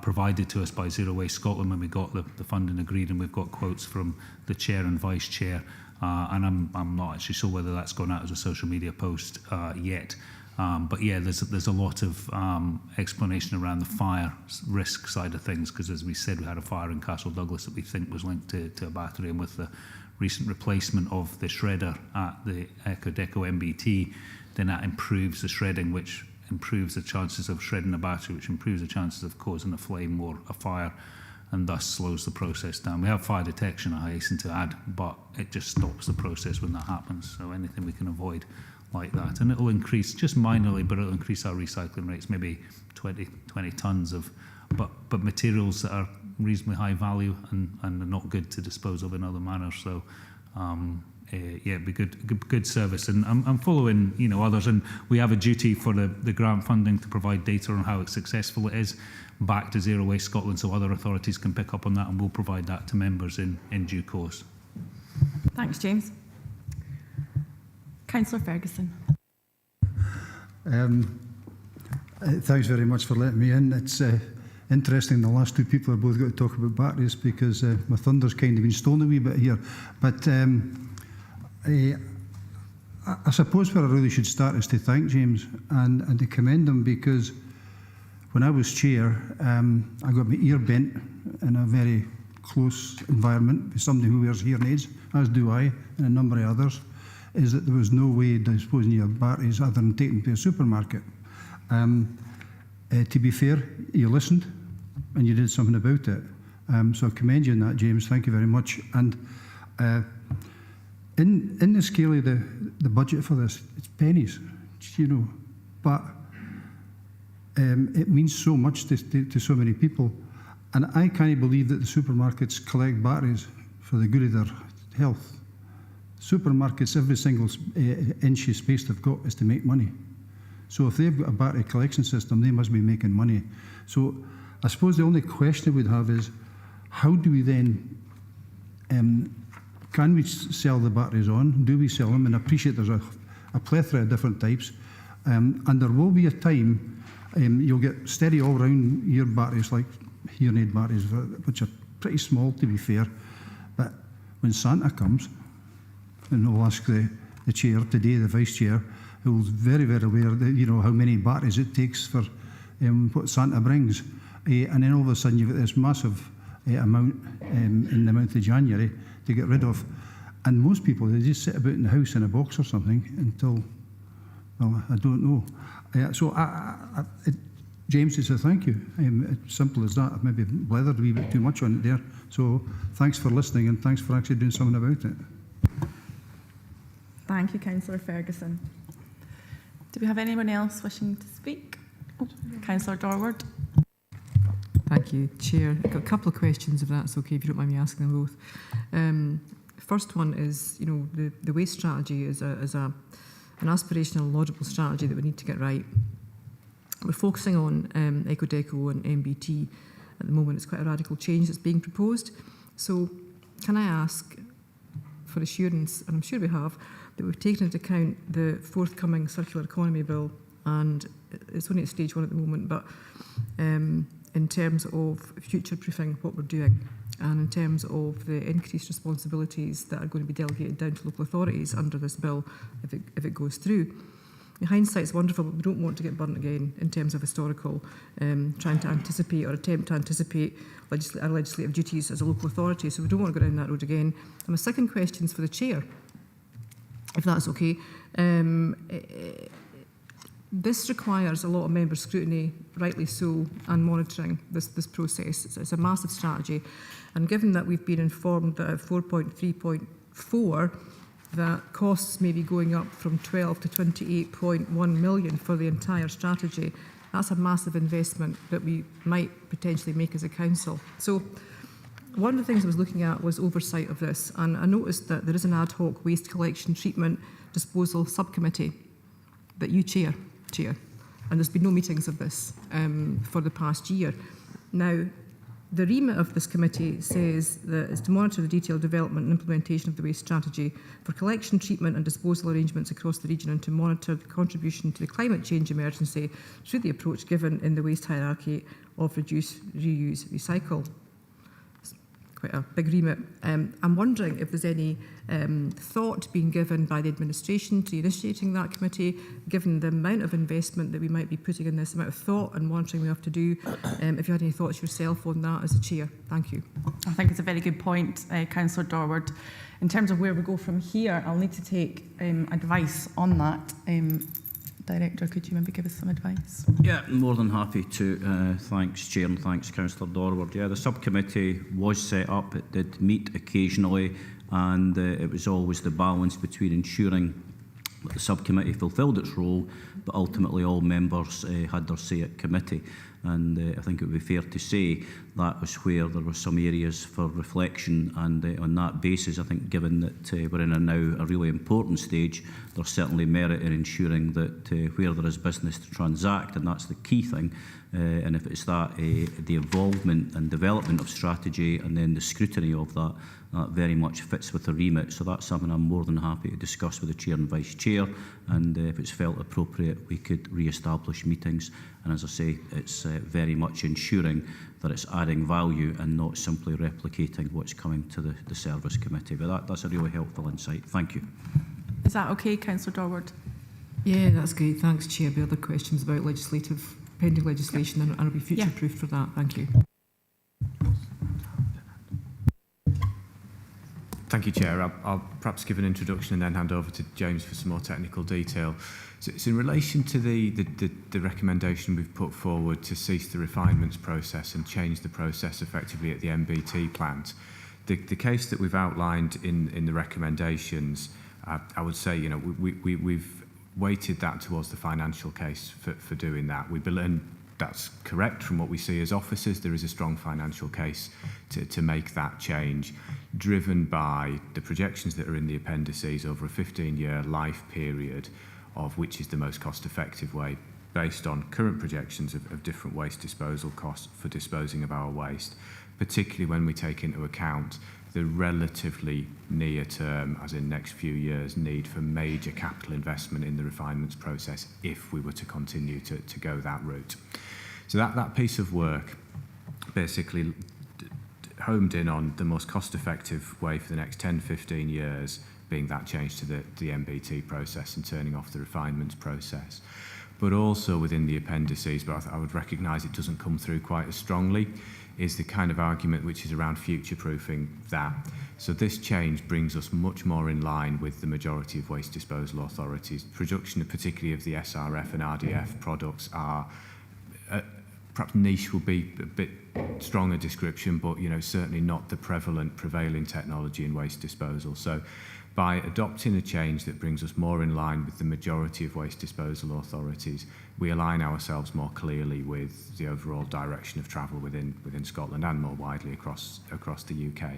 provided to us by Zero Waste Scotland when we got the funding agreed, and we've got quotes from the Chair and Vice Chair. And I'm not actually sure whether that's gone out as a social media post yet. But yeah, there's a lot of explanation around the fire risk side of things, because as we said, we had a fire in Castle Douglas that we think was linked to a battery, and with the recent replacement of the shredder at the Eco-Deco MBT, then that improves the shredding, which improves the chances of shredding a battery, which improves the chances of causing a flame or a fire, and thus slows the process down. We have fire detection, I hasten to add, but it just stops the process when that happens. So anything we can avoid like that, and it'll increase just minorly, but it'll increase our recycling rates, maybe 20 tonnes of, but materials that are reasonably high value and are not good to dispose of in other manners. So yeah, it'd be good service, and I'm following others, and we have a duty for the grant funding to provide data on how successful it is back to Zero Waste Scotland, so other authorities can pick up on that, and we'll provide that to members in due course. Thanks, James. Councillor Ferguson. Thanks very much for letting me in. It's interesting the last two people have both got to talk about batteries because my thunder's kind of been stolen a wee bit here. But I suppose where I really should start is to thank James and to commend him, because when I was chair, I got my ear bent in a very close environment with somebody who wears hearing aids, as do I, and a number of others, is that there was no way of disposing of your batteries other than taking them to a supermarket. To be fair, you listened and you did something about it. So I commend you on that, James. Thank you very much. And in the scale of the budget for this, it's pennies, you know, but it means so much to so many people. And I can't believe that the supermarkets collect batteries for the good of their health. Supermarkets, every single inch of space they've got is to make money. So if they've got a battery collection system, they must be making money. So I suppose the only question we'd have is, how do we then, can we sell the batteries on? Do we sell them? And I appreciate there's a plethora of different types. And there will be a time you'll get steady all-round ear batteries, like hearing aid batteries, which are pretty small, to be fair. But when Santa comes, and I'll ask the chair today, the vice chair, who's very, very aware that, you know, how many batteries it takes for what Santa brings. And then all of a sudden you've got this massive amount in the month of January to get rid of. And most people, they just sit about in the house in a box or something until, well, I don't know. So James, to say thank you. It's simple as that. I've maybe blethered a wee bit too much on it there. So thanks for listening and thanks for actually doing something about it. Thank you, Councillor Ferguson. Do we have anyone else wishing to speak? Oh, Councillor Dorward. Thank you, Chair. I've got a couple of questions, if that's okay, if you don't mind me asking them both. First one is, you know, the waste strategy is an aspirational, laudable strategy that we need to get right. We're focusing on Eco-Deco and MBT. At the moment, it's quite a radical change that's being proposed. So can I ask for assurance, and I'm sure we have, that we've taken into account the forthcoming circular economy bill, and it's only at stage 1 at the moment, but in terms of future-proofing what we're doing, and in terms of the increased responsibilities that are going to be delegated down to local authorities under this bill if it goes through. In hindsight, it's wonderful, but we don't want to get burnt again in terms of historical, trying to anticipate or attempt to anticipate our legislative duties as a local authority, so we don't want to go down that road again. And my second question is for the Chair, if that's okay. This requires a lot of member scrutiny, rightly so, and monitoring this process. It's a massive strategy. And given that we've been informed that at 4.3.4, that costs may be going up from 12 to 28.1 million for the entire strategy, that's a massive investment that we might potentially make as a council. So one of the things I was looking at was oversight of this, and I noticed that there is an ad hoc waste collection, treatment, disposal subcommittee that you chair, and there's been no meetings of this for the past year. Now, the remit of this committee says that it's to monitor the detailed development and implementation of the waste strategy for collection, treatment and disposal arrangements across the region, and to monitor the contribution to the climate change emergency through the approach given in the waste hierarchy of reduce, reuse, recycle. Quite a big remit. I'm wondering if there's any thought being given by the administration to initiating that committee, given the amount of investment that we might be putting in this, amount of thought and monitoring we have to do. If you had any thoughts yourself on that as a chair. Thank you. I think it's a very good point, Councillor Dorward. In terms of where we go from here, I'll need to take advice on that. Director, could you maybe give us some advice? Yeah, more than happy to. Thanks, Chair, and thanks, Councillor Dorward. Yeah, the subcommittee was set up. It did meet occasionally, and it was always the balance between ensuring that the subcommittee fulfilled its role, but ultimately all members had their say at committee. and I think it would be fair to say that was where there were some areas for reflection, and on that basis I think, given that we're in now a really important stage, there's certainly merit in ensuring that where there is business to transact, and that's the key thing, and if it's that the involvement and development of strategy and then the scrutiny of that, that very much fits with the remit. So that's something I'm more than happy to discuss with the Chair and Vice Chair, and if it's felt appropriate we could re-establish meetings, and as I say, it's very much ensuring that it's adding value and not simply replicating what's coming to the Service Committee. But that's a really helpful insight. Thank you. Is that okay, Councillor Dorward? Yeah, that's great. Thanks, Chair. The other questions about pending legislation, and I'll be future-proofed for that. Thank you. Thank you, Chair. I'll perhaps give an introduction and then hand over to James for some more technical detail. So in relation to the recommendation we've put forward to cease the refinements process and change the process effectively at the MBT plant, the case that we've outlined in the recommendations, I would say, we've weighted that towards the financial case for doing that. We believe that's correct from what we see as officers. There is a strong financial case to make that change, driven by the projections that are in the appendices over a 15-year life period of which is the most cost-effective way, based on current projections of different waste disposal costs for disposing of our waste, particularly when we take into account the relatively near term, as in next few years, need for major capital investment in the refinements process if we were to continue to go that route. So that piece of work basically homed in on the most cost-effective way for the next 10-15 years being that change to the MBT process and turning off the refinements process. But also within the appendices, but I would recognise it doesn't come through quite as strongly, is the kind of argument which is around future-proofing that. So this change brings us much more in line with the majority of waste disposal authorities. Production, particularly of the SRF and RDF products, are perhaps niche will be a bit stronger description, but certainly not the prevailing technology in waste disposal. So by adopting a change that brings us more in line with the majority of waste disposal authorities, we align ourselves more clearly with the overall direction of travel within Scotland and more widely across the UK.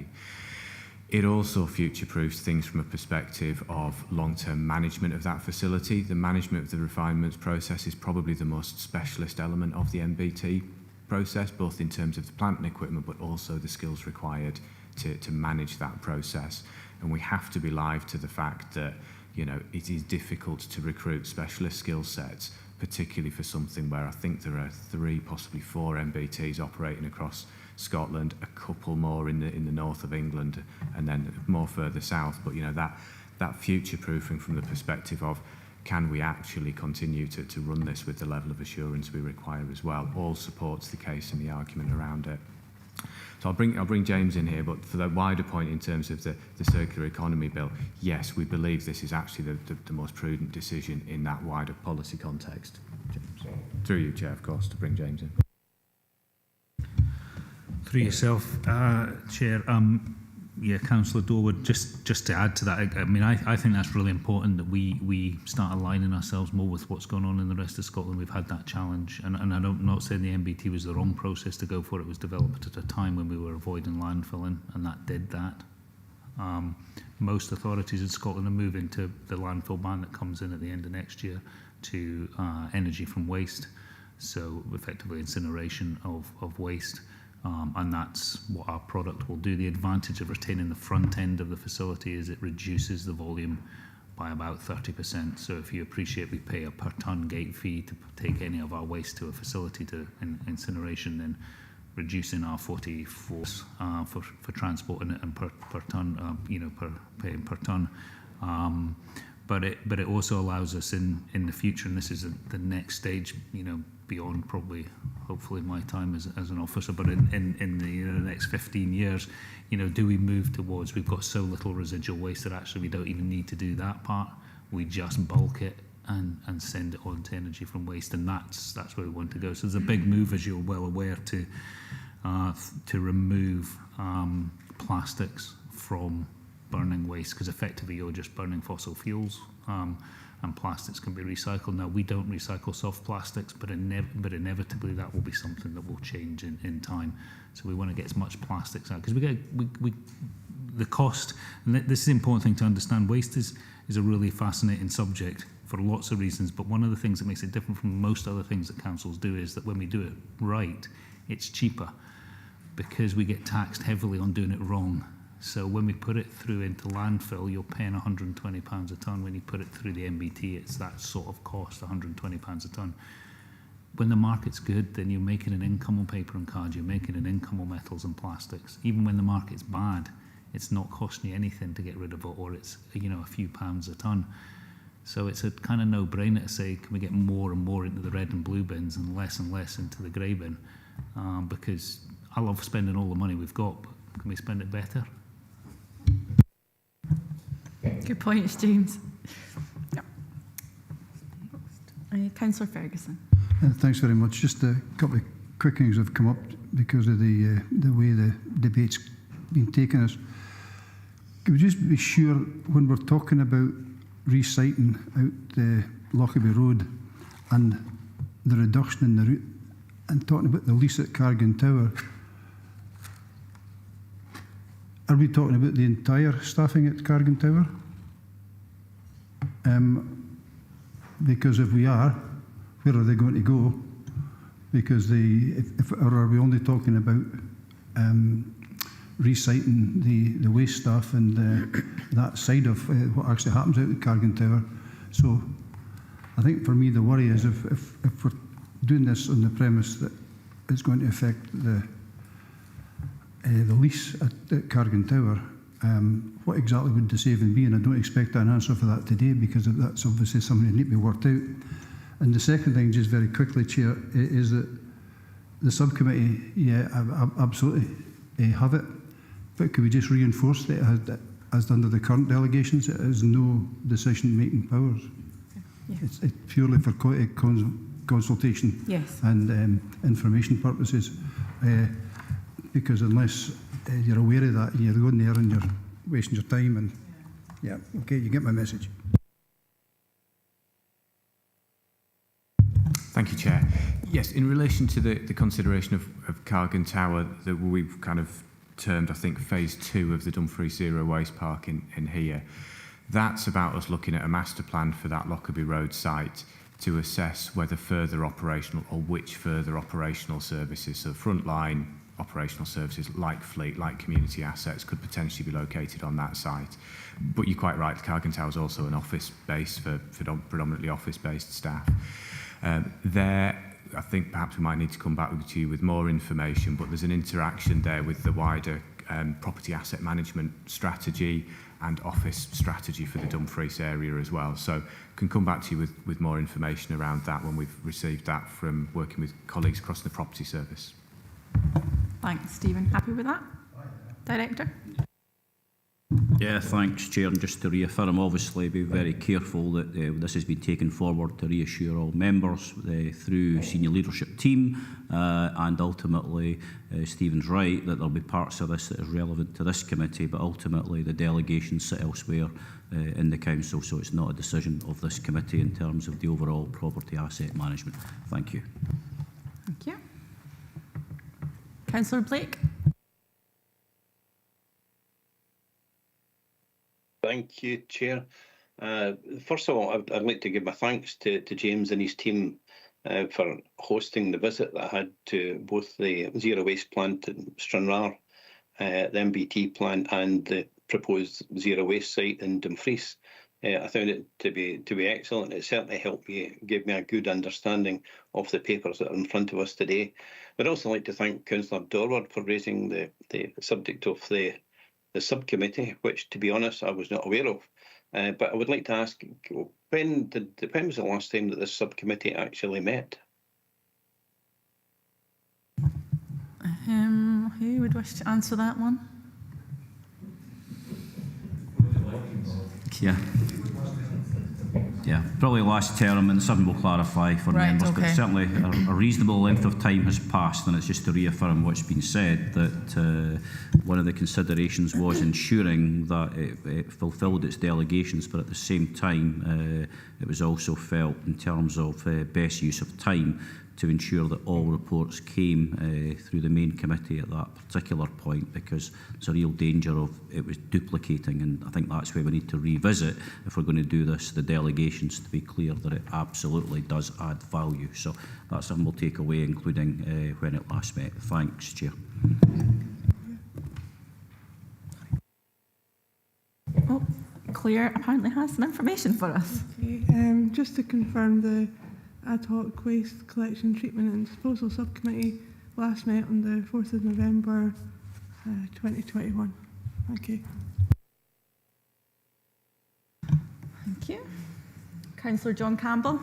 It also future-proofs things from a perspective of long-term management of that facility. The management of the refinements process is probably the most specialist element of the MBT process, both in terms of the plant and equipment, but also the skills required to manage that process. And we have to be live to the fact that, it is difficult to recruit specialist skill sets, particularly for something where I think there are 3, possibly 4 MBTs operating across Scotland, a couple more in the north of England, and then more further south. But that future-proofing from the perspective of, can we actually continue to run this with the level of assurance we require as well, all supports the case and the argument around it. So I'll bring James in here, but for the wider point in terms of the circular economy bill, yes, we believe this is actually the most prudent decision in that wider policy context. James. Through you, Chair, of course, to bring James in. Through yourself, Chair. Councillor Dorward, just to add to that, I think that's really important that we start aligning ourselves more with what's going on in the rest of Scotland. We've had that challenge, and I'm not saying the MBT was the wrong process to go for. It was developed at a time when we were avoiding landfilling, and that did that. Most authorities in Scotland are moving to the landfill ban that comes in at the end of next year to energy from waste, so effectively incineration of waste. And that's what our product will do. The advantage of retaining the front end of the facility is it reduces the volume by about 30%. So if you appreciate we pay a per tonne gate fee to take any of our waste to a facility to incineration, then reducing our 44 for transporting it and per tonne, paying per tonne. But it also allows us in the future, and this is the next stage, beyond probably, hopefully, my time as an officer, but in the next 15 years, do we move towards, we've got so little residual waste that actually we don't even need to do that part. We just bulk it and send it on to energy from waste, and that's where we want to go. So there's a big move, as you're well aware, to remove plastics from burning waste, because effectively you're just burning fossil fuels. and plastics can be recycled. Now, we don't recycle soft plastics, but inevitably that will be something that will change in time. So we want to get as much plastics out, because the cost, and this is the important thing to understand, waste is a really fascinating subject for lots of reasons, but one of the things that makes it different from most other things that councils do is that when we do it right, it's cheaper, because we get taxed heavily on doing it wrong. So when we put it through into landfill, you're paying £120 a tonne. When you put it through the MBT, it's that sort of cost, £120 a tonne. When the market's good, then you're making an income on paper and card, you're making an income on metals and plastics. Even when the market's bad, it's not costing you anything to get rid of it, or it's, you know, a few pounds a tonne. So it's a kind of no-brainer to say, can we get more and more into the red and blue bins and less into the grey bin? Because I love spending all the money we've got, but can we spend it better? Good points, James. Yep. Councillor Ferguson. Thanks very much. Just a couple of quick things have come up because of the way the debate's been taken us. Could we just be sure when we're talking about resiting out the Lockerbie Road and the reduction in the route and talking about the lease at Cargan Tower, are we talking about the entire staffing at Cargan Tower? Because if we are, where are they going to go? Because or are we only talking about reciting the waste staff and that side of what actually happens out at Cargan Tower? So I think for me the worry is if we're doing this on the premise that it's going to affect the lease at Cargan Tower, what exactly would the saving be? And I don't expect an answer for that today, because that's obviously something that needs to be worked out. And the second thing, just very quickly, Chair, is that the subcommittee, yeah, absolutely have it, but could we just reinforce that as under the current delegations, it has no decision-making powers. Yeah. It's purely for consultation, yes, and information purposes. Because unless you're aware of that, you're going there and you're wasting your time. And yeah, okay, you get my message. Thank you, Chair. Yes, in relation to the consideration of Cargan Tower, that we've kind of termed, I think, phase 2 of the Dumfries Zero Waste Park in here. That's about us looking at a master plan for that Lockerbie Road site to assess whether further operational or which further operational services, so frontline operational services like fleet, like community assets, could potentially be located on that site. But you're quite right, Cargan Tower is also an office base for predominantly office-based staff. There, I think perhaps we might need to come back to you with more information, but there's an interaction there with the wider property asset management strategy and office strategy for the Dumfries area as well. So can come back to you with more information around that when we've received that from working with colleagues across the property service. Thanks, Stephen. Happy with that? Director? Yeah, thanks, Chair. And just to reaffirm, obviously, be very careful that this has been taken forward to reassure all members through senior leadership team, and ultimately, Stephen's right that there'll be parts of this that is relevant to this committee, but ultimately the delegations sit elsewhere in the council, so it's not a decision of this committee in terms of the overall property asset management. Thank you. Thank you. Councillor Blake. Thank you, Chair. First of all, I'd like to give my thanks to James and his team for hosting the visit that I had to both the zero waste plant in Stranraer, the MBT plant, and the proposed zero waste site in Dumfries. I found it to be excellent. It certainly helped me, give me a good understanding of the papers that are in front of us today. I'd also like to thank Councillor Dorward for raising the subject of the subcommittee, which, to be honest, I was not aware of. But I would like to ask, when was the last time that this subcommittee actually met? Who would wish to answer that one? Yeah. Yeah, probably last term, and something will clarify for Right, members, but okay. certainly a reasonable length of time has passed, and it's just to reaffirm what's been said, that one of the considerations was ensuring that it fulfilled its delegations, but at the same time it was also felt in terms of best use of time to ensure that all reports came through the main committee at that particular point, because there's a real danger of it was duplicating, and I think that's where we need to revisit, if we're going to do this, the delegations, to be clear that it absolutely does add value. So that's something we'll take away, including when it last met. Thanks, Chair. Oh, Claire apparently has some information for us. Okay, just to confirm, the Ad hoc Waste Collection, Treatment and Disposal Subcommittee last met on the 4th of November 2021. Thank you. Thank you. Councillor John Campbell.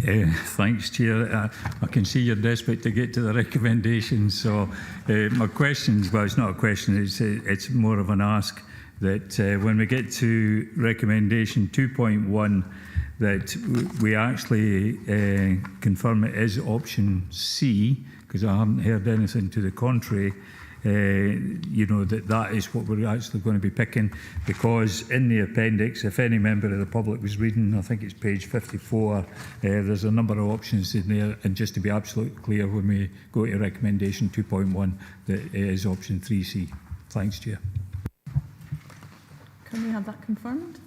Thanks, Chair. I can see you're desperate to get to the recommendations. So my questions, well, it's not a question, it's more of an ask, that when we get to recommendation 2.1, that we actually confirm it is option C, because I haven't heard anything to the contrary, you know, that is what we're actually going to be picking, because in the appendix, if any member of the public was reading, I think it's page 54, there's a number of options in there, and just to be absolutely clear, when we go to recommendation 2.1, that it is option 3C. Thanks, Chair. Can we have that confirmed?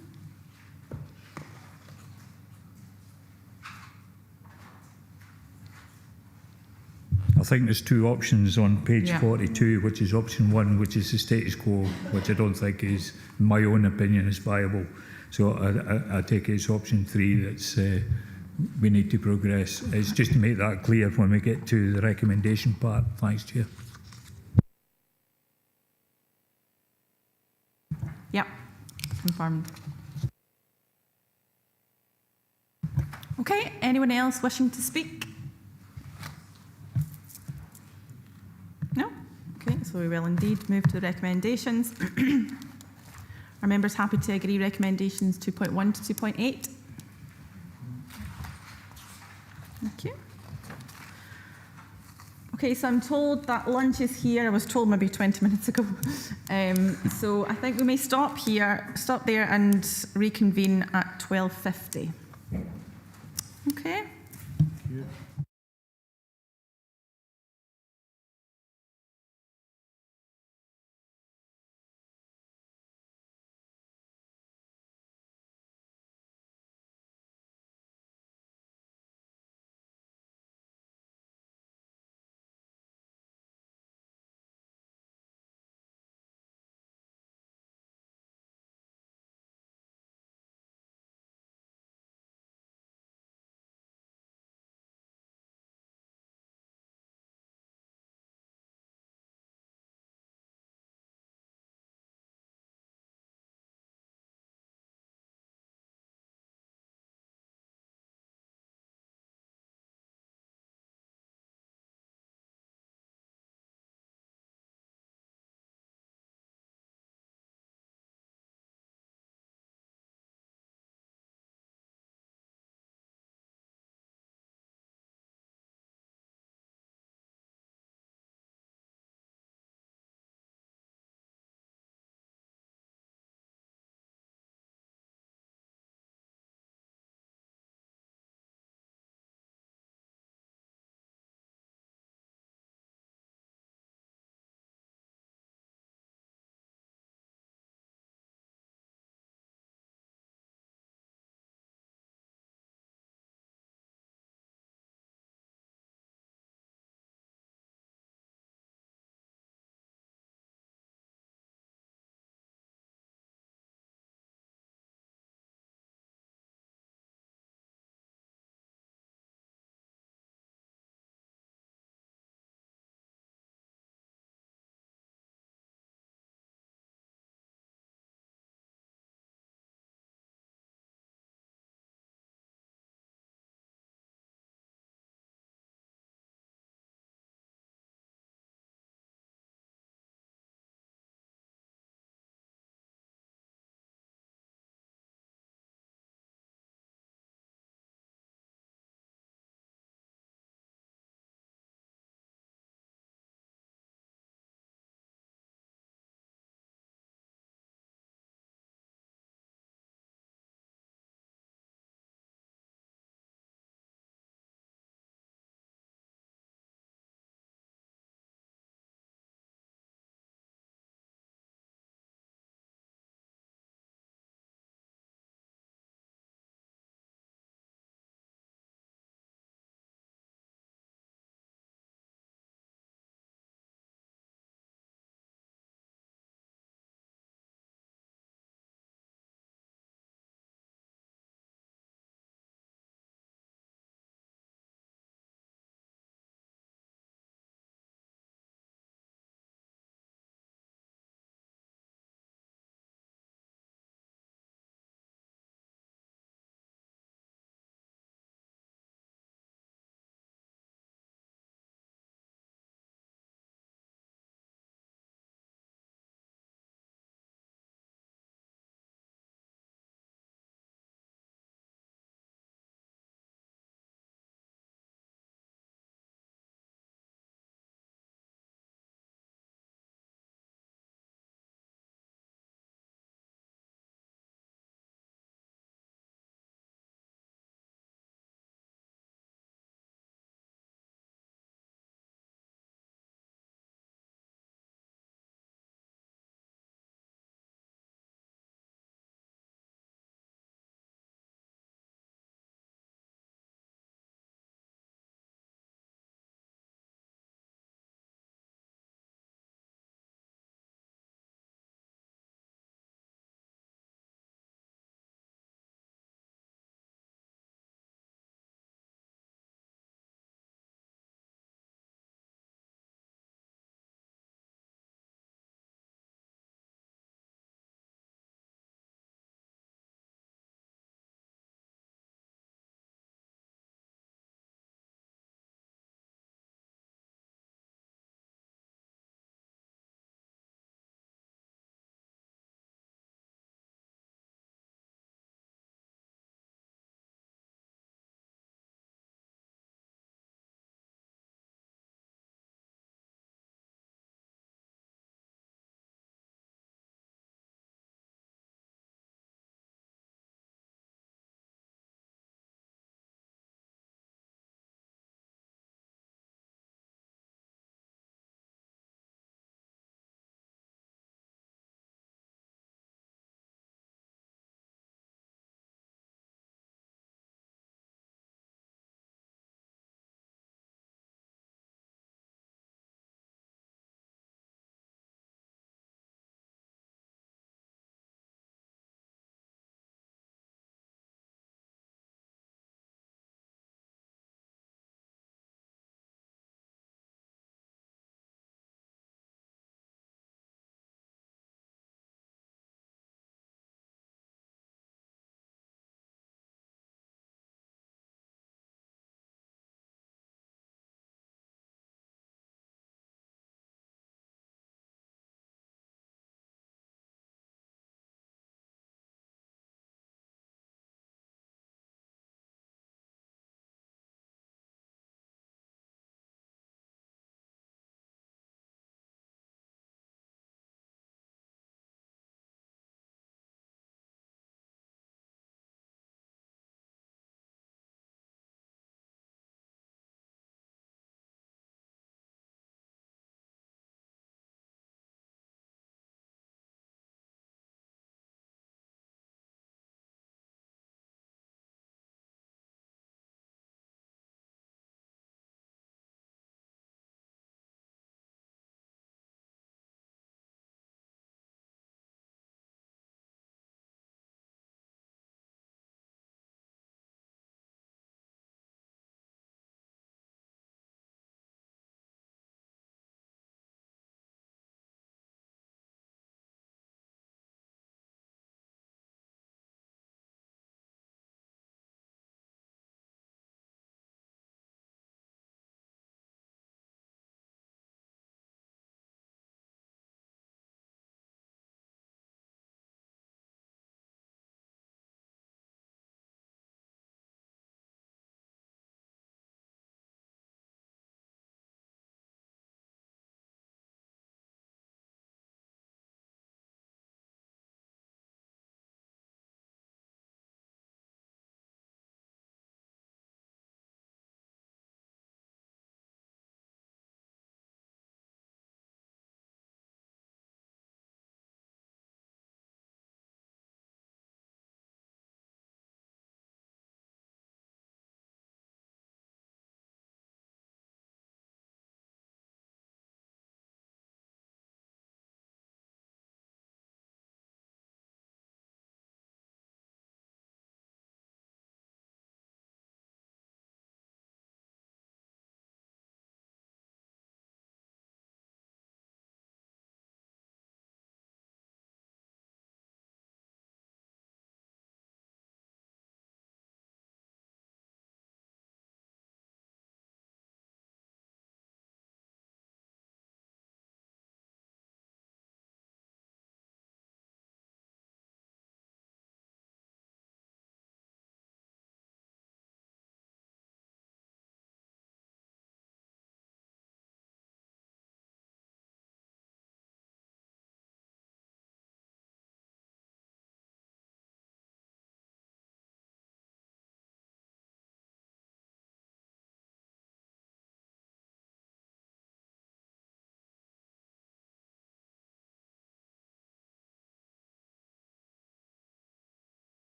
I think there's two options on page Yeah. 42, which is option 1, which is the status quo, which I don't think is, in my own opinion, is viable. So I take it as option 3 that's we need to progress. It's just to make that clear when we get to the recommendation part. Thanks, Chair. Yep, confirmed. Okay, anyone else wishing to speak? No? Okay, so we will indeed move to the recommendations. Are members happy to agree recommendations 2.1 to 2.8? Thank you. Okay, so I'm told that lunch is here. I was told maybe 20 minutes ago. So I think we may stop there and reconvene at 12:50. Okay.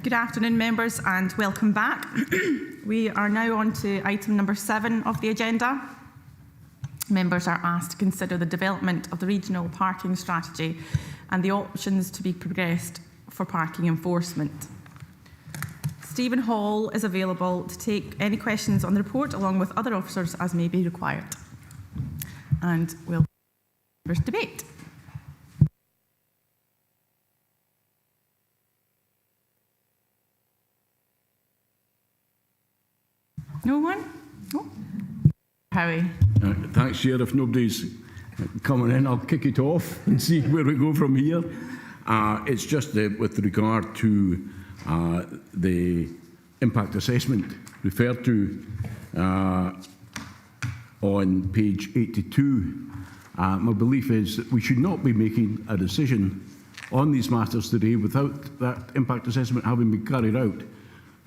Good afternoon, members, and welcome back. We are now on to item number 7 of the agenda. Members are asked to consider the development of the regional parking strategy and the options to be progressed for parking enforcement. Stephen Hall is available to take any questions on the report along with other officers as may be required. And we'll first debate. No one? No? Howie. Thanks, Chair. If nobody's coming in, I'll kick it off and see where we go from here. It's just with regard to the impact assessment referred to on page 82. My belief is that we should not be making a decision on these matters today without that impact assessment having been carried out.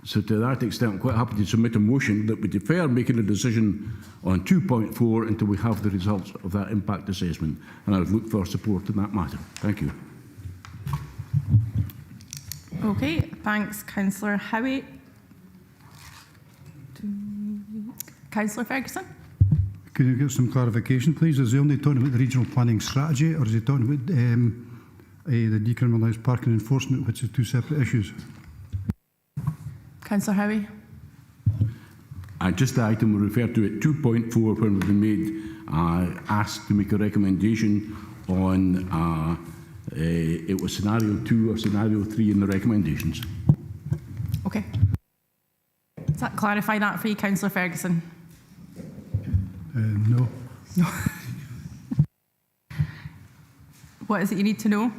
So to that extent, I'm quite happy to submit a motion that we defer making a decision on 2.4 until we have the results of that impact assessment. And I would look for support in that matter. Thank you. Okay, thanks, Councillor Howie. Councillor Ferguson? Can you get some clarification, please? Is he only talking about the regional planning strategy, or is he talking about the decriminalised parking enforcement, which are two separate issues? Councillor Howie? Just the item we referred to at 2.4 when we've been made asked to make a recommendation on it was scenario 2 or scenario 3 in the recommendations. Okay. Does that clarify that for you, Councillor Ferguson? No. No. What is it you need to know?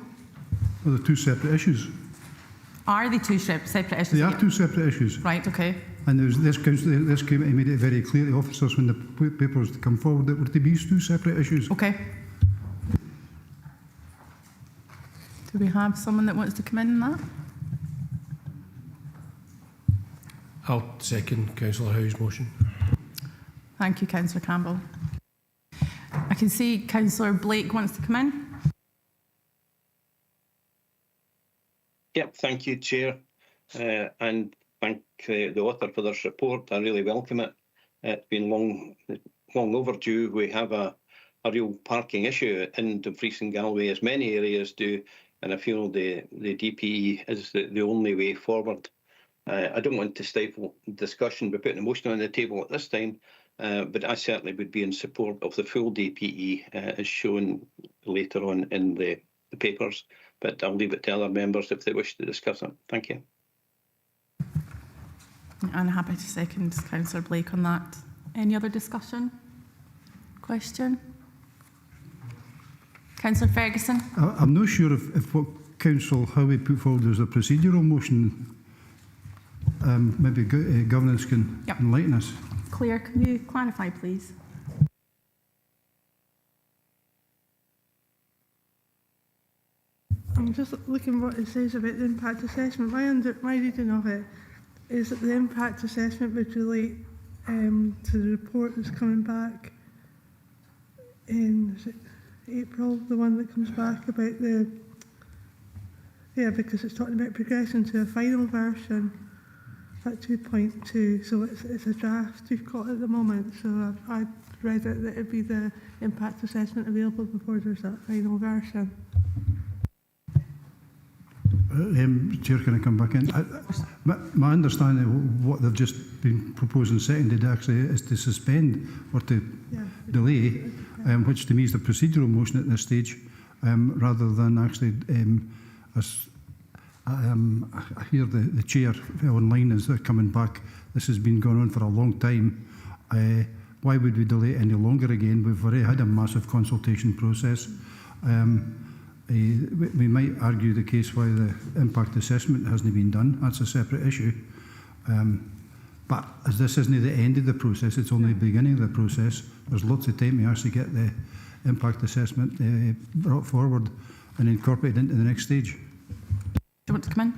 Well, they're two separate issues. Are they two separate issues? They are two separate issues. Right, okay. And this committee made it very clear to officers when the paper was to come forward that were to be two separate issues. Okay. Do we have someone that wants to come in on that? I'll second Councillor Howe's motion. Thank you, Councillor Campbell. I can see Councillor Blake wants to come in. Yep, thank you, Chair, and thank the author for their support. I really welcome it. It's been long overdue. We have a real parking issue in Dumfries and Galloway, as many areas do, and I feel the DPE is the only way forward. I don't want to stifle discussion by putting a motion on the table at this time, but I certainly would be in support of the full DPE as shown later on in the papers. But I'll leave it to other members if they wish to discuss it. Thank you. I'm happy to second Councillor Blake on that. Any other discussion? Question? Councillor Ferguson? I'm not sure if what Councillor Howe put forward was a procedural motion. Maybe governance can enlighten us. Claire, can you clarify, please? I'm just looking what it says about the impact assessment. My reading of it is that the impact assessment would relate to the report that's coming back in April, the one that comes back about because it's talking about progression to a final version at 2.2. So it's a draft you've got at the moment. So I read it that it'd be the impact assessment available before there's that final version. Chair, can I come back in? My understanding of what they've just been proposing seconded actually is to suspend or to delay, which to me is the procedural motion at this stage, rather than actually, I hear the chair online as they're coming back. This has been going on for a long time. Why would we delay it any longer again? We've already had a massive consultation process. We might argue the case why the impact assessment hasn't been done. That's a separate issue. But as this isn't the end of the process, it's only the beginning of the process. There's lots of time to actually get the impact assessment brought forward and incorporated into the next stage. Do you want to come in?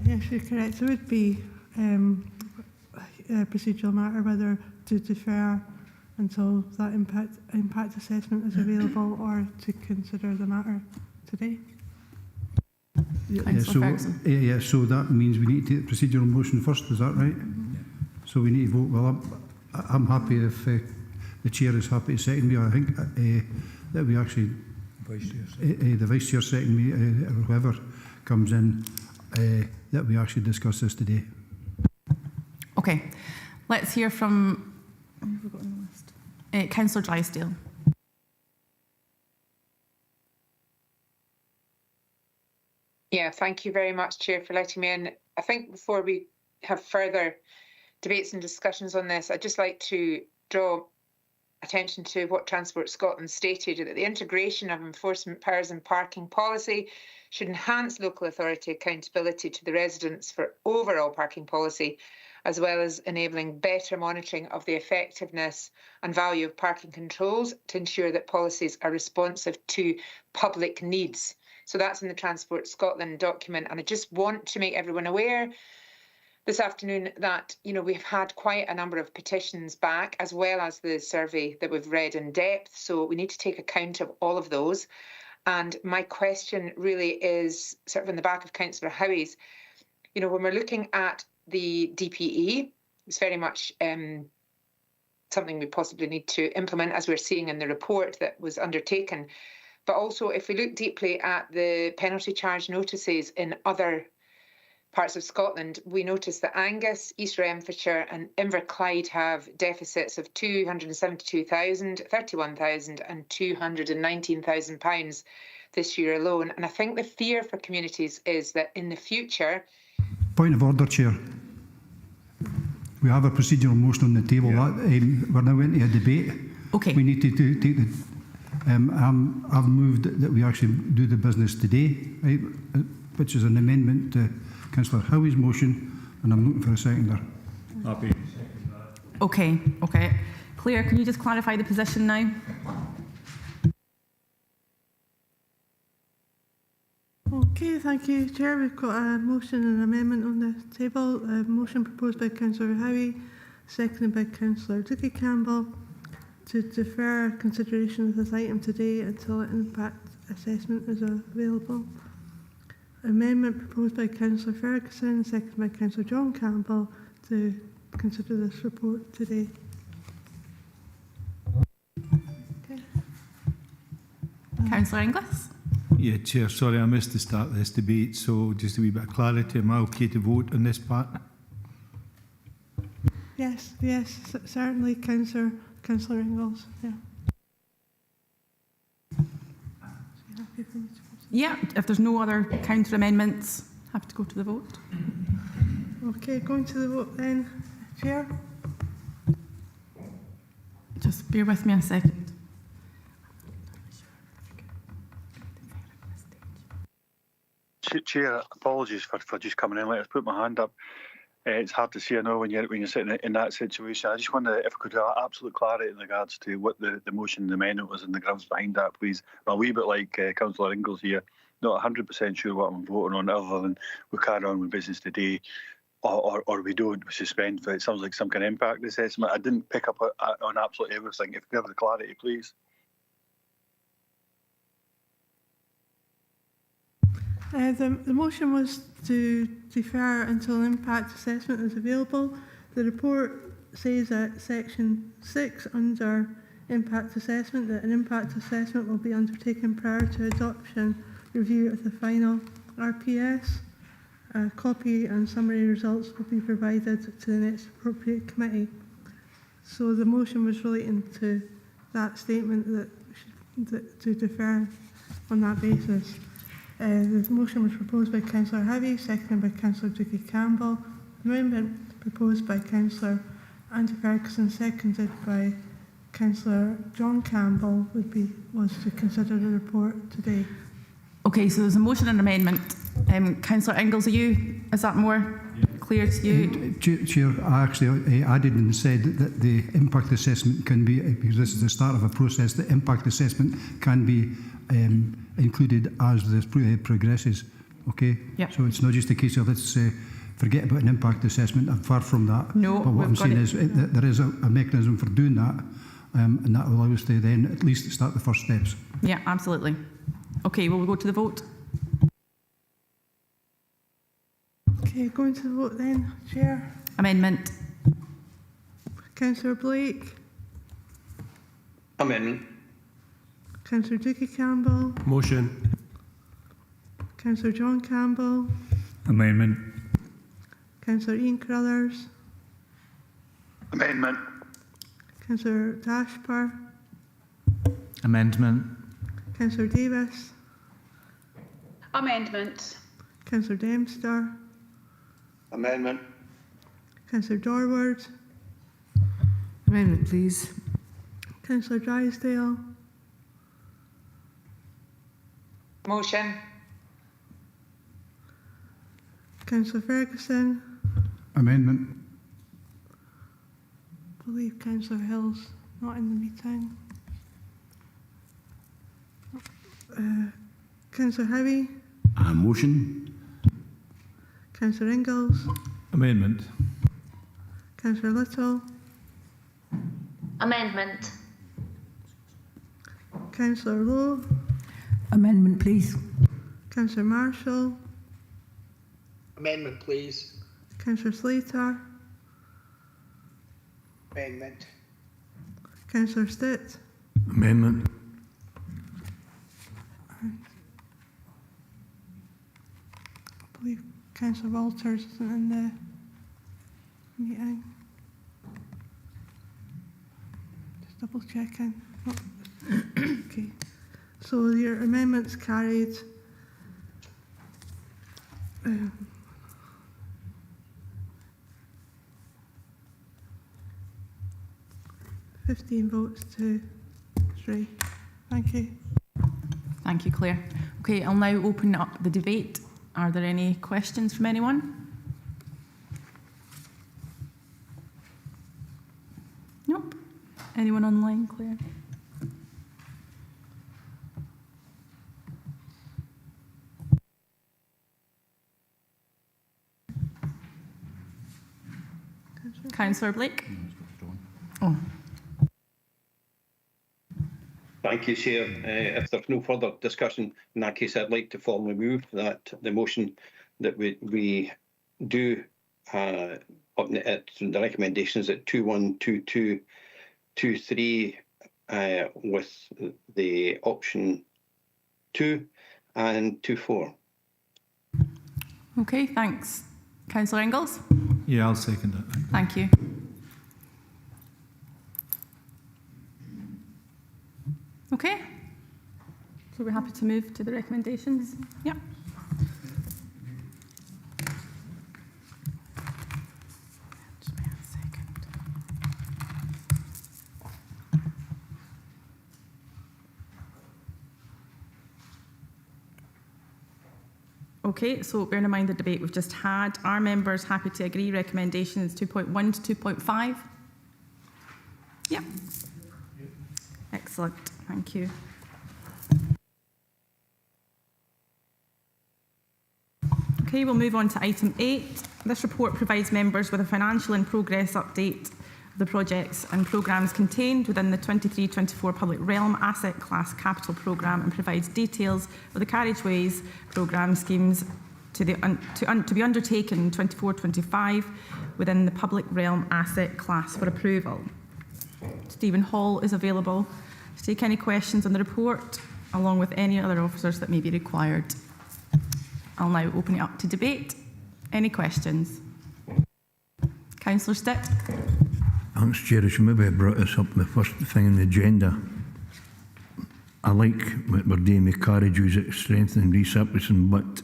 Yes, you're correct. It would be a procedural matter whether to defer until that impact assessment is available or to consider the matter today. So that means we need to take the procedural motion first, is that right? So we need to vote. Well, I'm happy if the chair is happy to second me. I think that we actually, the vice chair second me, or whoever comes in, that we actually discuss this today. Okay, let's hear from Councillor Drysdale. Yeah, thank you very much, Chair, for letting me in. I think before we have further debates and discussions on this, I'd just like to draw attention to what Transport Scotland stated, that the integration of enforcement powers and parking policy should enhance local authority accountability to the residents for overall parking policy, as well as enabling better monitoring of the effectiveness and value of parking controls to ensure that policies are responsive to public needs. So that's in the Transport Scotland document. And I just want to make everyone aware this afternoon that, you know, we've had quite a number of petitions back, as well as the survey that we've read in depth. So we need to take account of all of those. And my question really is sort of in the back of Councillor Howie's. You know, when we're looking at the DPE, it's very much something we possibly need to implement, as we're seeing in the report that was undertaken. But also, if we look deeply at the penalty charge notices in other parts of Scotland, we notice that Angus, East Renfrewshire and Inverclyde have deficits of £272,000, £31,000 and £219,000 this year alone. And I think the fear for communities is that in the future... Point of order, Chair. We have a procedural motion on the table. We're now into a debate. Okay. We need to take the... I've moved that we actually do the business today, right, which is an amendment to Councillor Howie's motion, and I'm looking for a seconder. Happy. Okay. Claire, can you just clarify the position now? Okay, thank you, Chair. We've got a motion and an amendment on the table. A motion proposed by Councillor Howie, seconded by Councillor Dickie Campbell, to defer consideration of this item today until an impact assessment is available. Amendment proposed by Councillor Ferguson, seconded by Councillor John Campbell, to consider this report today. Okay. Councillor Inglis? Yeah, Chair, sorry I missed the start of this debate, so just a wee bit of clarity. Am I okay to vote on this part? Yes, certainly, Councillor Ingalls. Yeah. Yeah, if there's no other counter amendments, happy to go to the vote. Okay, going to the vote then, Chair. Just bear with me a second. Chair, apologies for just coming in late. I've put my hand up. It's hard to see, I know, when you're sitting in that situation. I just wonder if I could have absolute clarity in regards to what the motion and the amendment was and the grounds behind that, please. I'm a wee bit like Councillor Ingalls here, not 100% sure what I'm voting on, other than we carry on with business today, or we don't, we suspend. But it sounds like some kind of impact assessment. I didn't pick up on absolutely everything. If you could have the clarity, please. The motion was to defer until an impact assessment is available. The report says at section 6 under impact assessment that an impact assessment will be undertaken prior to adoption review of the final RPS. A copy and summary results will be provided to the next appropriate committee. So the motion was relating to that statement that to defer on that basis. The motion was proposed by Councillor Howie, seconded by Councillor Dickie Campbell. The amendment proposed by Councillor Andrew Ferguson, seconded by Councillor John Campbell, was to consider the report today. Okay, so there's a motion and amendment. Councillor Ingalls, is that more clear to you? Chair, I actually added and said that the impact assessment can be, because this is the start of a process, the impact assessment can be included as this progresses. Okay? Yep. So it's not just a case of let's forget about an impact assessment. I'm far from that. No, but what I'm saying is that there is a mechanism for doing that, and that will allow us to then at least start the first steps. Yeah, absolutely. Okay, will we go to the vote? Okay, going to the vote then. Chair. Amendment. Councillor Blake. Amendment. Councillor Dookie Campbell. Motion. Councillor John Campbell. Amendment. Councillor Ian Crothers. Amendment. Councillor Dashper. Amendment. Councillor Davis. Amendment. Councillor Dempster. Amendment. Councillor Dorward. Amendment, please. Councillor Drysdale. Motion. Councillor Ferguson. Amendment. I believe Councillor Hill's not in the meeting. Councillor Howie. Motion. Councillor Ingalls. Amendment. Councillor Little. Amendment. Councillor Lowe. Amendment, please. Councillor Marshall. Amendment, please. Councillor Slater. Amendment. Councillor Stitt. Amendment. I believe Councillor Walters isn't in the meeting. Just double checking. Oh. Okay. So your amendment's carried. 15 votes to 3. Thank you. Thank you, Claire. Okay, I'll now open up the debate. Are there any questions from anyone? Nope. Anyone online, Claire? Councillor Blake? Oh. Thank you, Chair. If there's no further discussion, in that case, I'd like to formally move that the motion that we do at the recommendations at 212223 with the option 2 and 24. Okay, thanks. Councillor Ingalls? Yeah, I'll second that. Thank you. Okay. So we're happy to move to the recommendations? Yep. Just wait a second. Okay, so bearing in mind the debate we've just had, are members happy to agree recommendations 2.1 to 2.5? Yep. Excellent, thank you. Okay, we'll move on to item 8. This report provides members with a financial and progress update of the projects and programmes contained within the 23-24 Public Realm Asset Class Capital Programme and provides details of the carriageways programme schemes to be undertaken in 24-25 within the Public Realm Asset Class for approval. Stephen Hall is available to take any questions on the report, along with any other officers that may be required. I'll now open it up to debate. Any questions? Councillor Stitt. Thanks, Chair. I should maybe have brought this up in the first thing on the agenda. I like what we're doing with carriageways at strengthening and resurfacing, but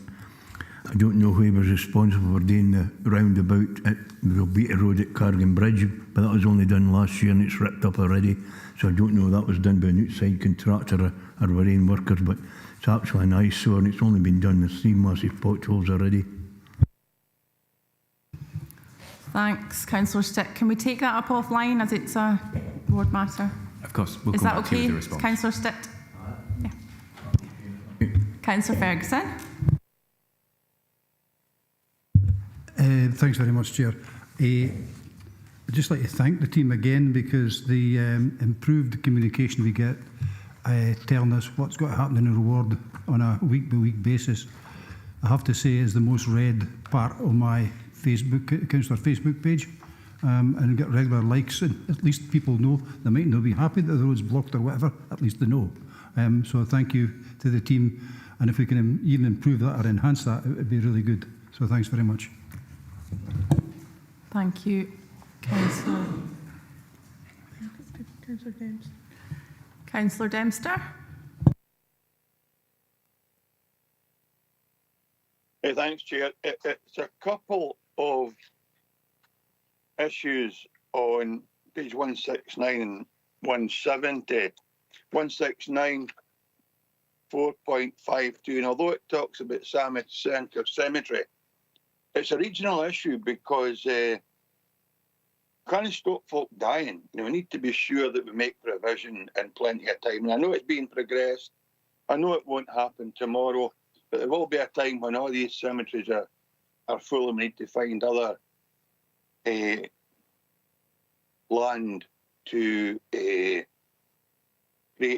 I don't know who was responsible for doing the roundabout at Wilbeta Road at Cargan Bridge, but that was only done last year and it's ripped up already. So I don't know if that was done by an outside contractor or our own workers, but it's actually an eyesore and it's only been done. There's 3 massive potholes already. Thanks, Councillor Stitt. Can we take that up offline as it's a ward matter? Of course, we'll Is come that back to you okay, with the response. Councillor Stitt? Yeah. Councillor Ferguson. Thanks very much, Chair. I'd just like to thank the team again because the improved communication we get telling us what's got to happen in the ward on a week-by-week basis I have to say, is the most read part of my councillor Facebook page, and get regular likes. And at least people know. They might not be happy that the road's blocked or whatever. At least they know. So thank you to the team. And if we can even improve that or enhance that, it would be really good. So thanks very much. Thank you, Councillor. Councillor Dempster. Hey, thanks, Chair. It's a couple of issues on page 169 and 170. 169, 4.52, and although it talks about Samet Centre Cemetery, it's a regional issue because can't stop folk dying. We need to be sure that we make provision in plenty of time. And I know it's being progressed. I know it won't happen tomorrow, but there will be a time when all these cemeteries are full and we need to find other land to create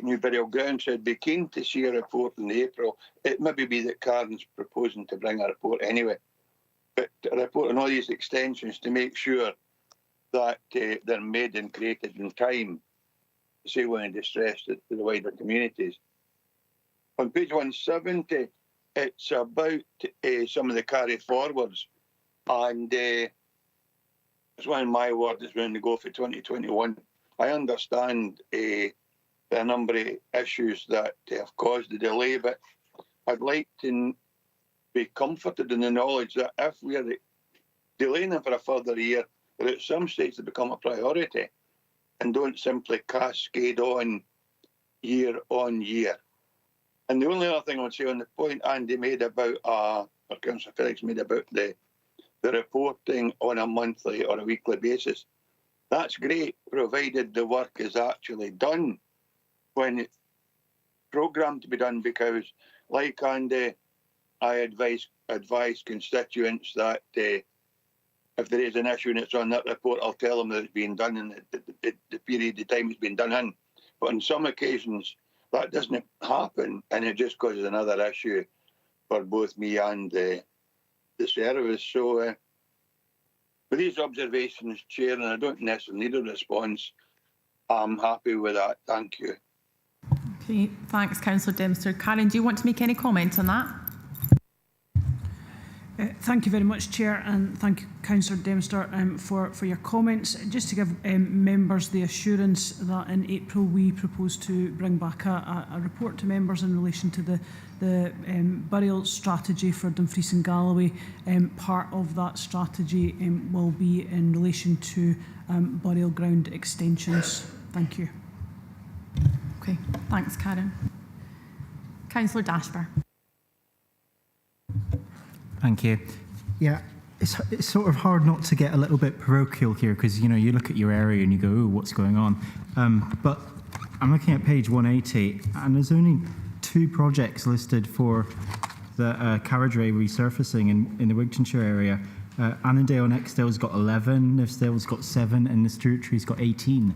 new burial grounds. So I'd be keen to see a report in April. It may be that Karen's proposing to bring a report anyway, but a report on all these extensions to make sure that they're made and created in time to save any distress to the wider communities. On page 170, it's about some of the carry forwards, and it's one of my words is when they go for 2021. I understand the number of issues that have caused the delay, but I'd like to be comforted in the knowledge that if we're delaying them for a further year, that at some stage they become a priority and don't simply cascade on year. And the only other thing I would say on the point Andy made about, or Councillor Felix made about the reporting on a monthly or a weekly basis, that's great, provided the work is actually done when it's programmed to be done, because, like Andy, I advise constituents that if there is an issue and it's on that report, I'll tell them that it's been done in the period of time it's been done in. But on some occasions, that doesn't happen, and it just causes another issue for both me and the service. So, with these observations, Chair, and I don't necessarily need a response, I'm happy with that. Thank you. Okay, thanks, Councillor Dempster. Karen, do you want to make any comment on that? Thank you very much, Chair, and thank you, Councillor Dempster, for your comments. Just to give members the assurance that in April we propose to bring back a report to members in relation to the burial strategy for Dumfries and Galloway. Part of that strategy will be in relation to burial ground extensions. Thank you. Okay, thanks, Karen. Councillor Dashper. Thank you. Yeah, it's sort of hard not to get a little bit parochial here because, you know, you look at your area and you go, oh, what's going on? But I'm looking at page 180 and there's only 2 projects listed for the carriageway resurfacing in the Wigtonshire area. Annandale and Exdale's got 11, Nifsdale's got 7 and the Stewardtree's got 18.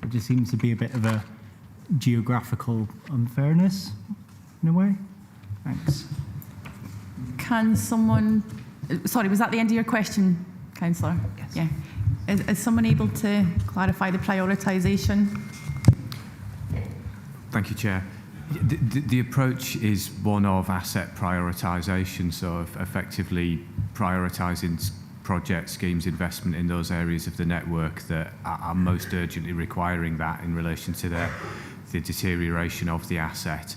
It just seems to be a bit of a geographical unfairness in a way. Thanks. Can someone, sorry, was that the end of your question, Councillor? Yes. Yeah. Is someone able to clarify the prioritisation? Thank you, Chair. The approach is one of asset prioritisation, so effectively prioritising project schemes, investment in those areas of the network that are most urgently requiring that in relation to the deterioration of the asset.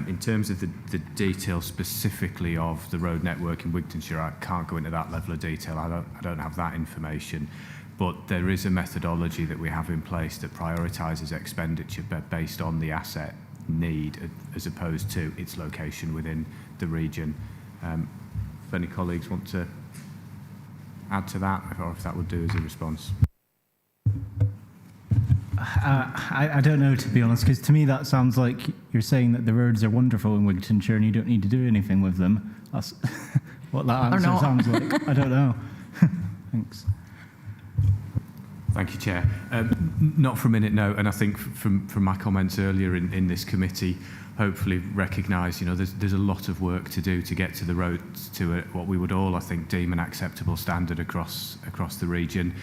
In terms of the detail specifically of the road network in Wigtonshire, I can't go into that level of detail. I don't have that information. But there is a methodology that we have in place that prioritises expenditure based on the asset need as opposed to its location within the region. If any colleagues want to add to that, or if that would do as a response. I don't know, to be honest, because to me that sounds like you're saying that the roads are wonderful in Wigtonshire and you don't need to do anything with them. That's what that answer sounds like. I don't know. Thanks. Thank you, Chair. Not for a minute, no. And I think from my comments earlier in this committee, hopefully recognise, there's a lot of work to do to get to the roads to what we would all, I think, deem an acceptable standard across the region.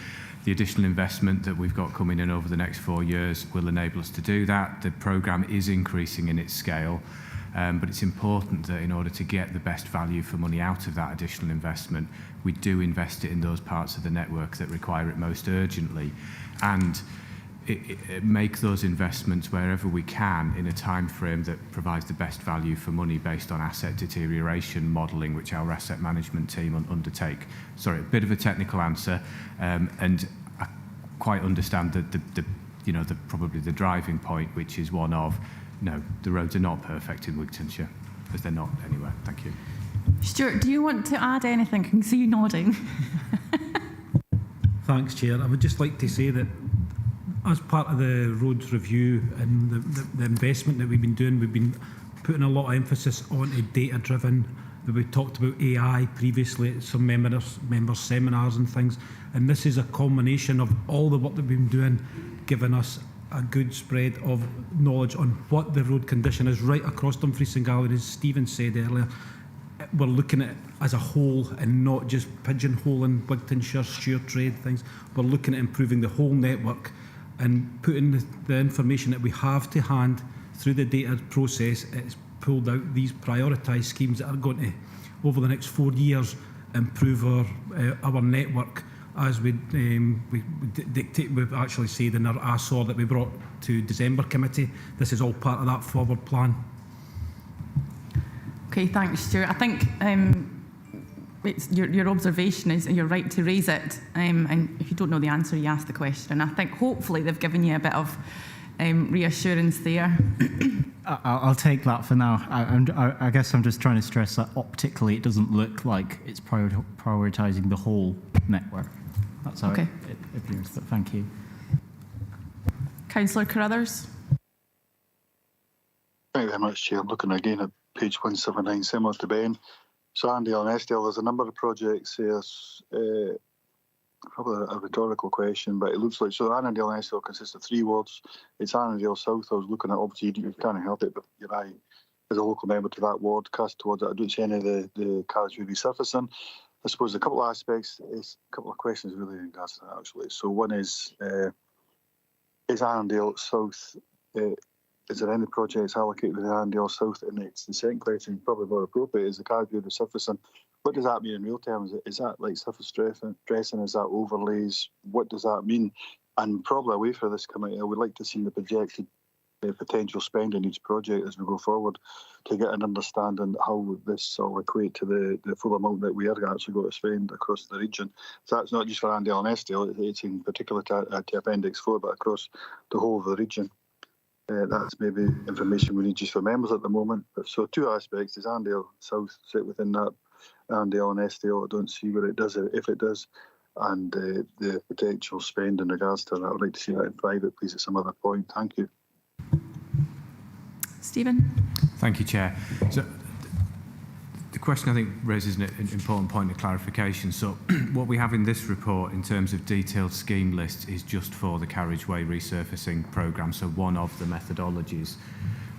The additional investment that we've got coming in over the next 4 years will enable us to do that. The programme is increasing in its scale, but it's important that in order to get the best value for money out of that additional investment, we do invest it in those parts of the network that require it most urgently, and make those investments wherever we can in a time frame that provides the best value for money based on asset deterioration modelling, which our asset management team undertake. Sorry, a bit of a technical answer, and I quite understand probably the driving point, which is one of, no, the roads are not perfect in Wigtonshire, because they're not anywhere. Thank you. Stuart, do you want to add anything? I can see you nodding. Thanks, Chair. I would just like to say that as part of the roads review and the investment that we've been doing, we've been putting a lot of emphasis on a data-driven. We talked about AI previously at some members' seminars and things, and this is a culmination of all the work that we've been doing, giving us a good spread of knowledge on what the road condition is right across Dumfries and Galloway. As Stephen said earlier, we're looking at it as a whole and not just pigeonholing Wigtonshire, sheer trade things. We're looking at improving the whole network and putting the information that we have to hand through the data process. It's pulled out these prioritised schemes that are going to, over the next 4 years, improve our network. As we dictate, we've actually said in our ASOR that we brought to December committee, this is all part of that forward plan. Okay, thanks, Stuart. I think it's your observation is you're right to raise it, and if you don't know the answer, you ask the question. And I think hopefully they've given you a bit of reassurance there. I'll take that for now. I guess I'm just trying to stress that optically it doesn't look like it's prioritising the whole network. That's how it appears, but thank you. Councillor Carruthers. Thank you very much, Chair. I'm looking again at page 179, similar to Ben. So Annandale and Eskdale, there's a number of projects here. Probably a rhetorical question, but it looks like, so Annandale and Eskdale consists of 3 wards. It's Annandale South. I was looking at, obviously you can't help it, but your eye as a local member to that ward cast towards it. I don't see any of the carriageway resurfacing. I suppose a couple of aspects, a couple of questions really in regards to that actually. So one is Annandale South, is there any projects allocated with Annandale South? And it's the second question, probably more appropriate, is the carriageway resurfacing. What does that mean in real terms? Is that like surface dressing? Is that overlays? What does that mean? And probably away from this committee, I would like to see the projected potential spend in each project as we go forward to get an understanding how this will equate to the full amount that we are actually going to spend across the region. So that's not just for Annandale and Eskdale, it's in particular to Appendix 4, but across the whole of the region. That's maybe information we need just for members at the moment. So 2 aspects. Does Annandale South sit within that? Annandale and Eskdale, I don't see where it does, if it does, and the potential spend in regards to that. I would like to see that in private, please, at some other point. Thank you. Stephen? Thank you, Chair. So the question, I think, raises an important point of clarification. So what we have in this report in terms of detailed scheme lists is just for the carriageway resurfacing programme, so one of the methodologies.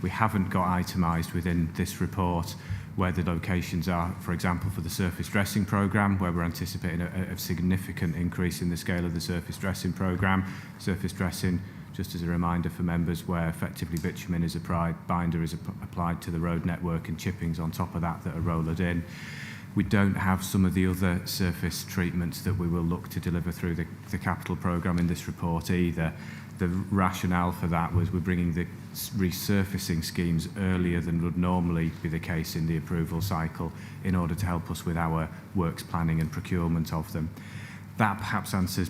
We haven't got itemised within this report where the locations are, for example, for the surface dressing programme, where we're anticipating a significant increase in the scale of the surface dressing programme. Surface dressing, just as a reminder for members, where effectively bitumen is applied, binder is applied to the road network, and chippings on top of that are rollered in. We don't have some of the other surface treatments that we will look to deliver through the capital programme in this report either. The rationale for that was we're bringing the resurfacing schemes earlier than would normally be the case in the approval cycle in order to help us with our works planning and procurement of them. That perhaps answers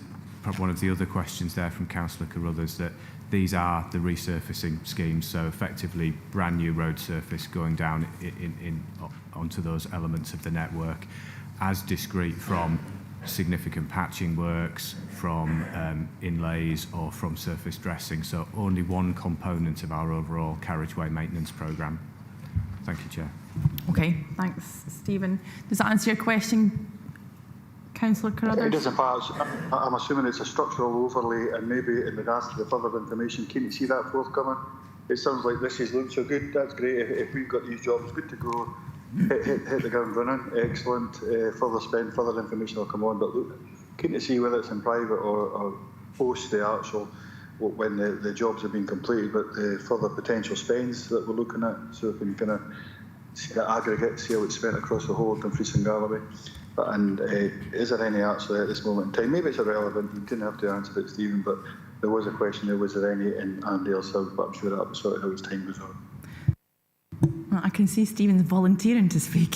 one of the other questions there from Councillor Carruthers, that these are the resurfacing schemes, so effectively brand new road surface going down onto those elements of the network, as discrete from significant patching works, from inlays or from surface dressing. So only one component of our overall carriageway maintenance programme. Thank you, Chair. Okay, thanks, Stephen. Does that answer your question, Councillor Carruthers? It does, in fact. I'm assuming it's a structural overlay, and maybe in regards to the further information, can you see that forthcoming? It sounds like this is looking so good. That's great. If we've got these jobs good to go, hit the ground running. Excellent. Further spend, further information will come on. But look, keen to see whether it's in private or post the actual when the jobs have been completed, but the further potential spends that we're looking at, so we can kind of see that aggregate, see how it's spent across the whole of Dumfries and Galloway. And is there any actually at this moment in time? Maybe it's irrelevant, you didn't have to answer it, Stephen, but there was a question there, was there any in Andale South, but I'm sure that was sorted out as time goes on. I can see Stephen's volunteering to speak.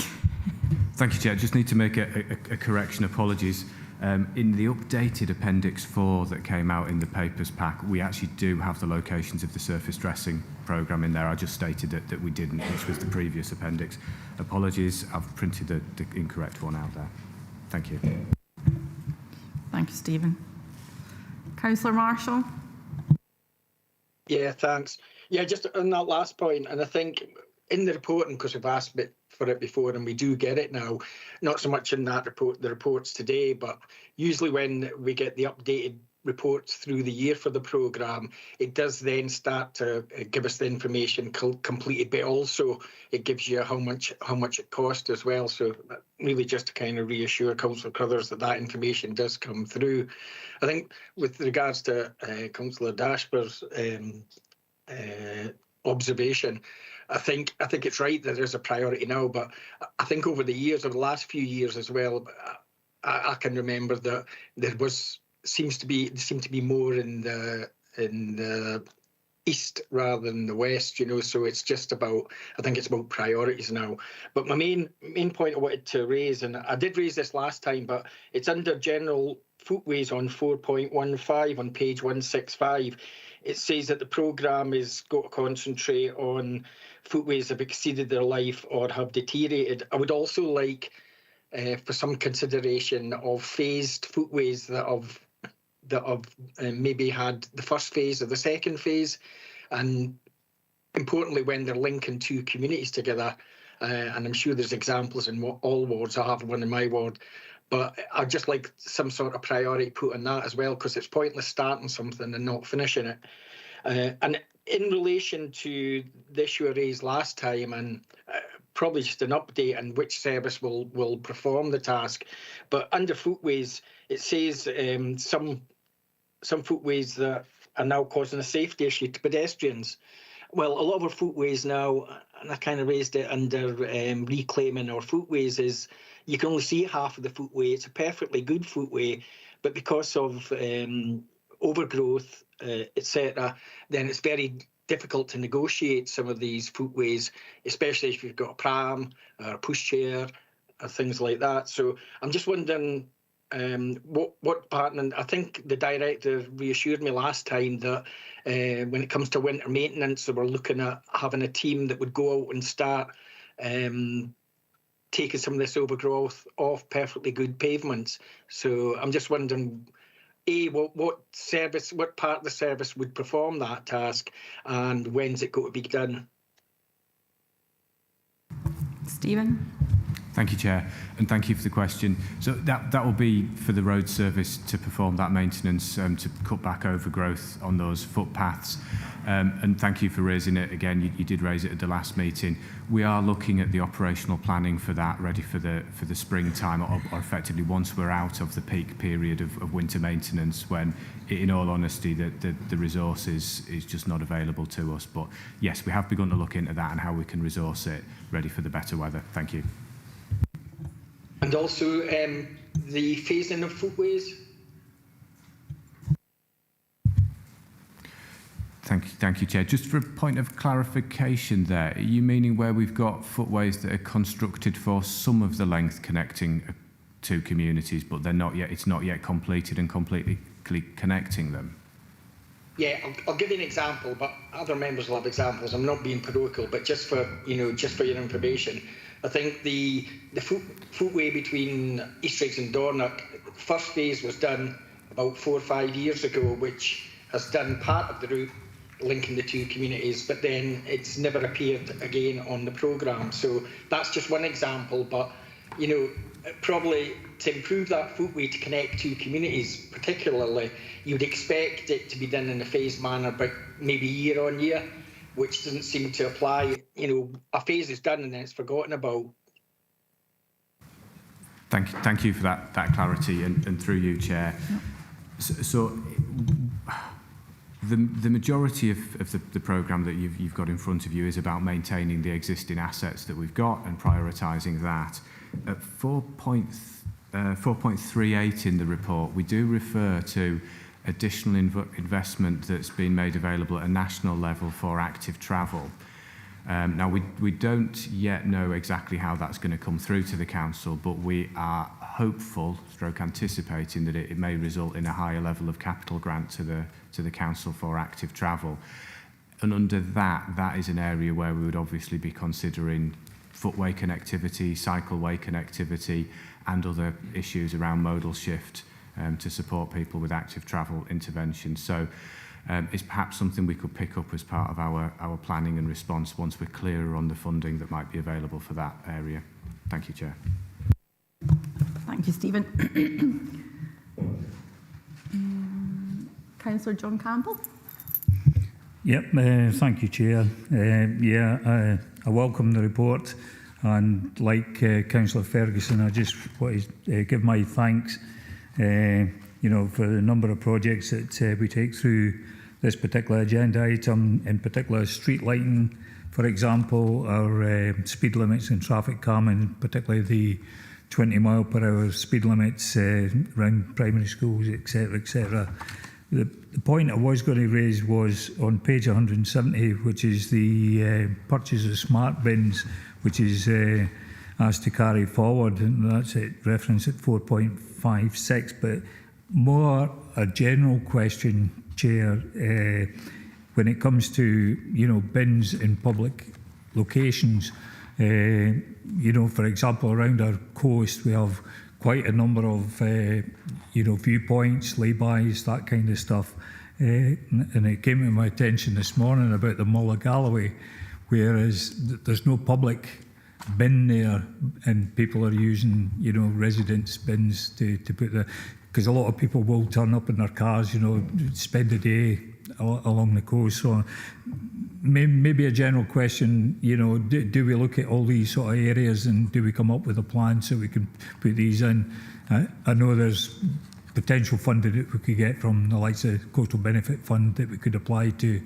Thank you, Chair. I just need to make a correction. Apologies. In the updated Appendix 4 that came out in the papers pack, we actually do have the locations of the surface dressing programme in there. I just stated that we didn't, which was the previous appendix. Apologies, I've printed the incorrect one out there. Thank you. Thank you, Stephen. Councillor Marshall? Yeah, thanks. Yeah, just on that last point, and I think in the reporting, because we've asked for it before and we do get it now, not so much in that report, the reports today, but usually when we get the updated reports through the year for the programme, it does then start to give us the information completed, but also it gives you how much it cost as well. So really just to kind of reassure Councillor Carruthers that information does come through. I think with regards to Councillor Dashper's observation, I think it's right that there's a priority now, but I think over the last few years as well, I can remember that there seemed to be more in the east rather than the west, so it's just about, I think it's about priorities now. But my main point I wanted to raise, and I did raise this last time, but it's under general footways on 4.15 on page 165. It says that the programme is going to concentrate on footways that have exceeded their life or have deteriorated. I would also like for some consideration of phased footways that have maybe had the first phase or the second phase, and importantly when they're linking two communities together. And I'm sure there's examples in all wards. I have one in my ward. But I'd just like some sort of priority put on that as well, because it's pointless starting something and not finishing it. And in relation to the issue I raised last time, and probably just an update on which service will perform the task, but under footways, it says some footways that are now causing a safety issue to pedestrians. Well, a lot of our footways now, and I kind of raised it under reclaiming our footways, is you can only see half of the footway. It's a perfectly good footway, but because of overgrowth, etc., then it's very difficult to negotiate some of these footways, especially if you've got a pram or a pushchair or things like that. So I'm just wondering what part, and I think the director reassured me last time that when it comes to winter maintenance, that we're looking at having a team that would go out and start taking some of this overgrowth off perfectly good pavements. So I'm just wondering, what part of the service would perform that task, and when's it going to be done? Stephen? Thank you, Chair, and thank you for the question. So that will be for the road service to perform that maintenance, to cut back overgrowth on those footpaths. And thank you for raising it again. You did raise it at the last meeting. We are looking at the operational planning for that, ready for the springtime, or effectively once we're out of the peak period of winter maintenance, when, in all honesty, the resource is just not available to us. But yes, we have begun to look into that and how we can resource it, ready for the better weather. Thank you. And also the phasing of footways. Thank you, Chair. Just for a point of clarification there, are you meaning where we've got footways that are constructed for some of the length connecting two communities, but it's not yet completed and completely connecting them? Yeah, I'll give you an example, but other members will have examples. I'm not being parochial, but just for your information, I think the footway between Eastriggs and Dornoch, first phase was done about 4 or 5 years ago, which has done part of the route linking the two communities, but then it's never appeared again on the programme. So that's just one example, but probably to improve that footway to connect two communities, particularly, you would expect it to be done in a phased manner, but maybe year on year, which doesn't seem to apply. A phase is done and then it's forgotten about. Thank you for that clarity, and through you, Chair. So the majority of the programme that you've got in front of you is about maintaining the existing assets that we've got and prioritising that. At 4.38 in the report, we do refer to additional investment that's been made available at a national level for active travel. Now, we don't yet know exactly how that's going to come through to the council, but we are hopeful, stroke anticipating, that it may result in a higher level of capital grant to the council for active travel. And under that is an area where we would obviously be considering footway connectivity, cycleway connectivity, and other issues around modal shift to support people with active travel intervention. So it's perhaps something we could pick up as part of our planning and response once we're clearer on the funding that might be available for that area. Thank you, Chair. Thank you, Stephen. Councillor John Campbell. Yep, thank you, Chair. I welcome the report, and like Councillor Ferguson, I just want to give my thanks for the number of projects that we take through this particular agenda item, in particular street lighting, for example, our speed limits and traffic calming, particularly the 20 mile per hour speed limits around primary schools, etc., etc. The point I was going to raise was on page 170, which is the purchase of smart bins, which is asked to carry forward, and that's it, reference at 4.56. But more a general question, Chair, when it comes to bins in public locations. For example, around our coast, we have quite a number of viewpoints, laybys, that kind of stuff. And it came to my attention this morning about the Mull of Galloway, whereas there's no public bin there, and people are using residents' bins to put the, because a lot of people will turn up in their cars, spend a day along the coast. So maybe a general question, do we look at all these sort of areas, and do we come up with a plan so we can put these in? I know there's potential funding that we could get from the likes of Coastal Benefit Fund that we could apply to,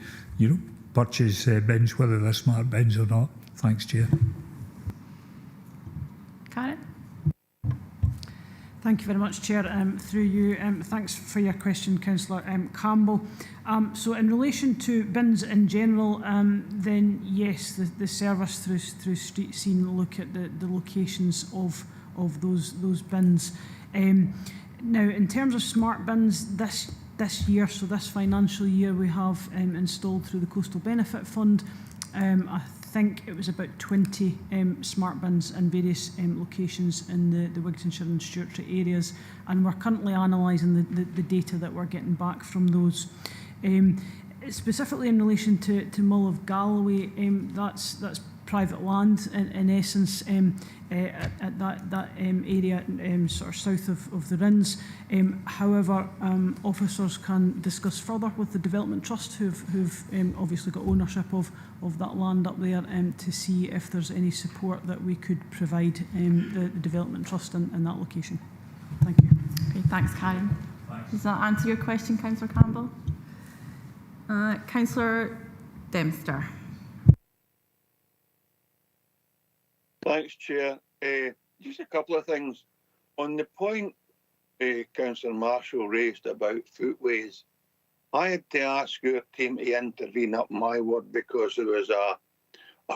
purchase bins, whether they're smart bins or not. Thanks, Chair. Karen? Thank you very much, Chair. Through you, thanks for your question, Councillor Campbell. So in relation to bins in general, then yes, the service through Street Scene look at the locations of those bins. Now, in terms of smart bins, this year, so this financial year, we have installed through the Coastal Benefit Fund, I think it was about 20 smart bins in various locations in the Wigtonshire and Stewartry areas, and we're currently analysing the data that we're getting back from those. Specifically in relation to Mull of Galloway, that's private land in essence at that area sort of south of the Rins. However, officers can discuss further with the Development Trust, who've obviously got ownership of that land up there, to see if there's any support that we could provide the Development Trust in that location. Thank you. Okay, thanks, Karen. Does that answer your question, Councillor Campbell? Councillor Dempster. Thanks, Chair. Just a couple of things. On the point Councillor Marshall raised about footways, I had to ask your team to intervene up my ward because there was a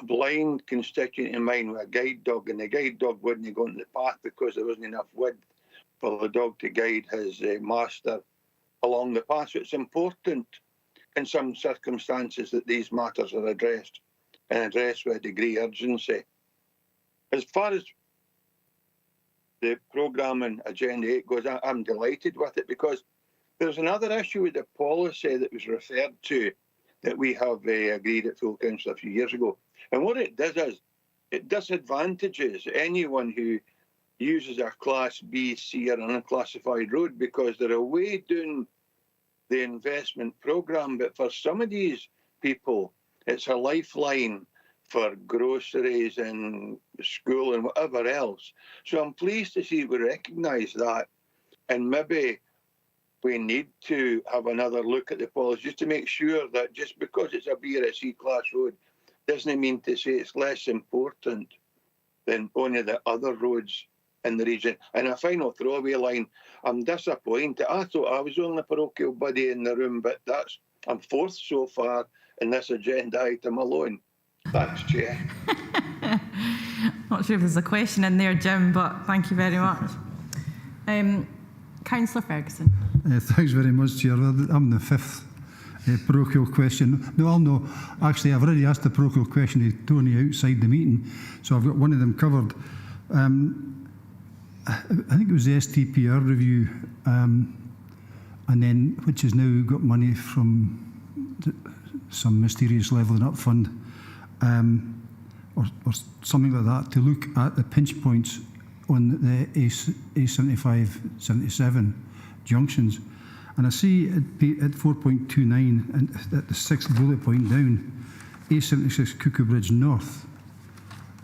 blind constituent of mine with a guide dog, and the guide dog wouldn't go into the path because there wasn't enough width for the dog to guide his master along the path. So it's important in some circumstances that these matters are addressed, and addressed with a degree of urgency. As far as the programme and Agenda 8 goes, I'm delighted with it, because there's another issue with the policy that was referred to that we have agreed at full council a few years ago. And what it does is it disadvantages anyone who used as a Class B, C or an unclassified road because they're away doing the investment programme. But for some of these people, it's a lifeline for groceries and school and whatever else. So I'm pleased to see we recognise that, and maybe we need to have another look at the policy just to make sure that just because it's a B or a C class road doesn't mean to say it's less important than any of the other roads in the region. And a final throwaway line, I'm disappointed. I thought I was the only parochial buddy in the room, but I'm fourth so far in this agenda item alone. Thanks, Chair. Not sure if there's a question in there, Jim, but thank you very much. Councillor Ferguson. Thanks very much, Chair. I'm the fifth parochial question. No, actually, I've already asked the parochial question to Tony outside the meeting, so I've got one of them covered. I think it was the STPR review, and then which has now got money from some mysterious levelling up fund, or something like that, to look at the pinch points on the A75, 77 junctions. And I see at 4.29, and at the sixth bullet point down, A76 Cuckoo Bridge North.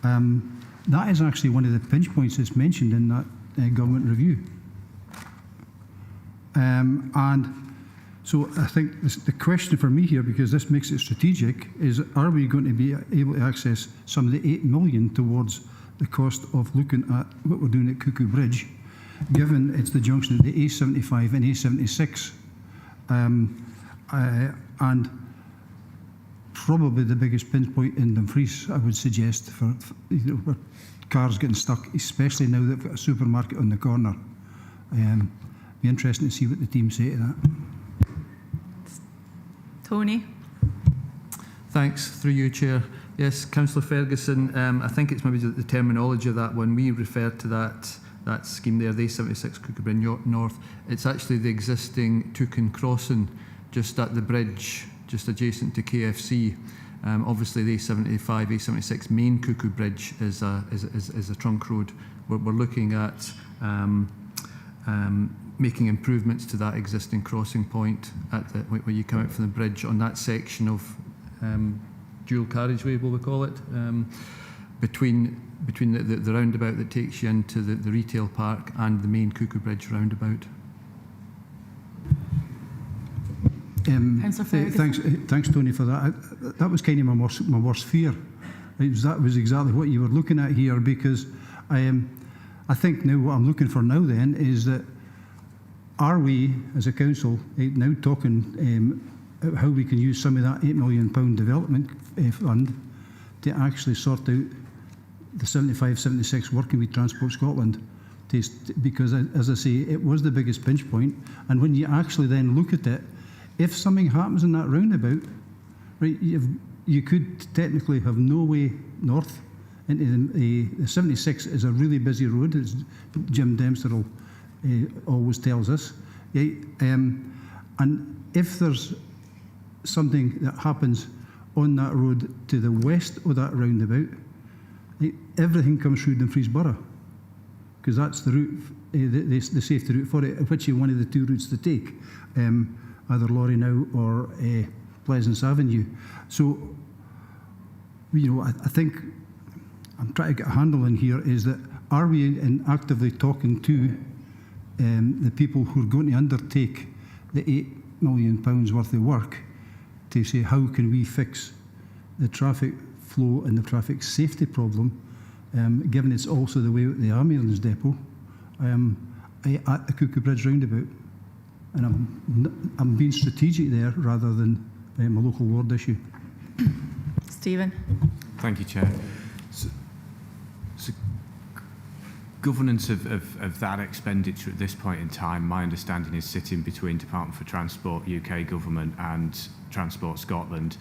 That is actually one of the pinch points that's mentioned in that government review. And so I think the question for me here, because this makes it strategic, is are we going to be able to access some of the 8 million towards the cost of looking at what we're doing at Cuckoo Bridge, given it's the junction of the A75 and A76, and probably the biggest pinch point in Dumfries, I would suggest, for where cars getting stuck, especially now that we've got a supermarket on the corner. Be interesting to see what the team say to that. Tony. Thanks, through you, Chair. Yes, Councillor Ferguson, I think it's maybe the terminology of that when we refer to that scheme there, the A76 Cuckoo Bridge North, it's actually the existing Tooken crossing just at the bridge, just adjacent to KFC. Obviously, the A75, A76 main Cuckoo Bridge is a trunk road. We're looking at making improvements to that existing crossing point at where you come out from the bridge on that section of dual carriageway, will we call it, between the roundabout that takes you into the retail park and the main Cuckoo Bridge roundabout. Thanks, Tony, for that. That was kind of my worst fear. That was exactly what you were looking at here, because I think now what I'm looking for now then is that are we, as a council, now talking how we can use some of that £8 million development fund to actually sort out the 75, 76 working with Transport Scotland, because as I say, it was the biggest pinch point. And when you actually then look at it, if something happens in that roundabout, right, you could technically have no way north into the 76 is a really busy road, as Jim Dempster always tells us. And if there's something that happens on that road to the west of that roundabout, everything comes through Dumfries Borough, because that's the route, the safety route for it, which is one of the two routes to take, either Laurie Now or Pleasance Avenue. So, I think I'm trying to get a handle in here is that are we actively talking to the people who are going to undertake the £8 million worth of work to say how can we fix the traffic flow and the traffic safety problem, given it's also the way at the ambulance depot at the Cuckoo Bridge roundabout. And I'm being strategic there rather than a local ward issue. Stephen. Thank you, Chair. So governance of that expenditure at this point in time, my understanding is sitting between Department for Transport, UK Government and Transport Scotland.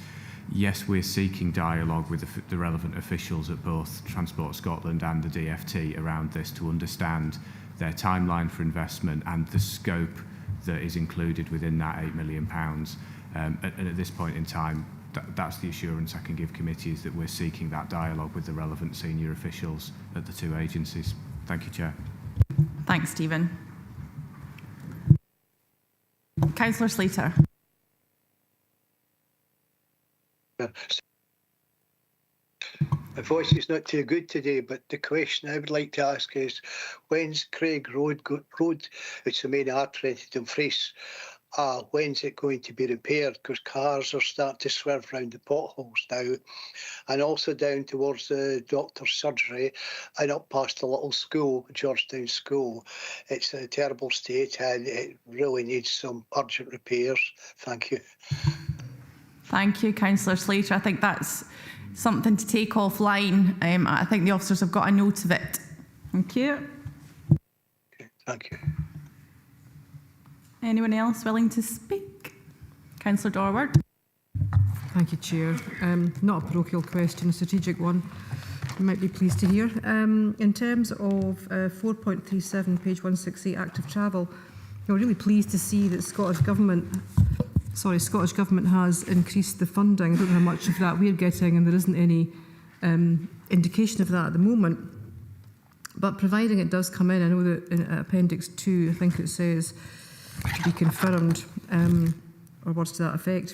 Yes, we're seeking dialogue with the relevant officials at both Transport Scotland and the DFT around this to understand their timeline for investment and the scope that is included within that £8 million. And at this point in time, that's the assurance I can give committees that we're seeking that dialogue with the relevant senior officials at the two agencies. Thank you, Chair. Thanks, Stephen. Councillor Slater. My voice is not too good today, but the question I would like to ask is, when's Craig Road, it's the main artery to Dumfries, when's it going to be repaired? Because cars are starting to swerve around the potholes now. And also down towards the doctor's surgery and up past the little school, Georgetown School. It's in a terrible state and it really needs some urgent repairs. Thank you. Thank you, Councillor Slater. I think that's something to take offline. I think the officers have got a note of it. Thank you. Okay, thank you. Anyone else willing to speak? Councillor Dorward. Thank you, Chair. Not a parochial question, a strategic one. You might be pleased to hear. In terms of 4.37, page 168, active travel, we're really pleased to see that Scottish Government has increased the funding. I don't know how much of that we're getting, and there isn't any indication of that at the moment. But providing it does come in, I know that in Appendix 2, I think it says to be confirmed, or words to that effect.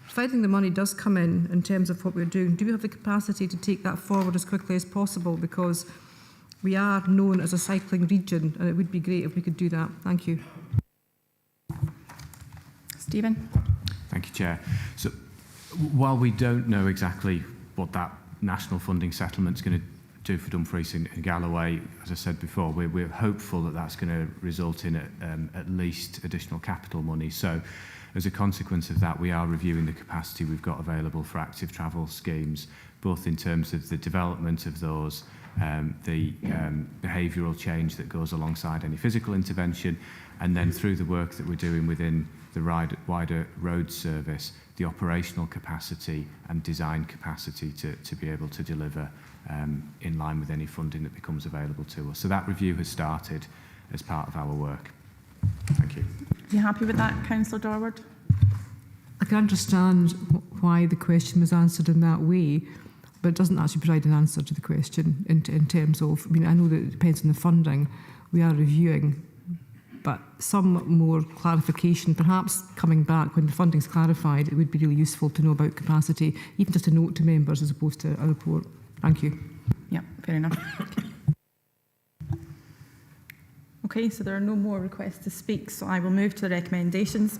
Providing the money does come in terms of what we're doing, do we have the capacity to take that forward as quickly as possible? Because we are known as a cycling region, and it would be great if we could do that. Thank you. Stephen. Thank you, Chair. So while we don't know exactly what that national funding settlement's going to do for Dumfries and Galloway, as I said before, we're hopeful that that's going to result in at least additional capital money. So as a consequence of that, we are reviewing the capacity we've got available for active travel schemes, both in terms of the development of those, the behavioural change that goes alongside any physical intervention, and then through the work that we're doing within the wider road service, the operational capacity and design capacity to be able to deliver in line with any funding that becomes available to us. So that review has started as part of our work. Thank you. You happy with that, Councillor Dorward? I can understand why the question was answered in that way, but it doesn't actually provide an answer to the question in terms of, I mean, I know that it depends on the funding we are reviewing, but some more clarification, perhaps coming back when the funding's clarified, it would be really useful to know about capacity, even just a note to members as opposed to a report. Thank you. Yeah, fair enough. Okay, so there are no more requests to speak, so I will move to the recommendations.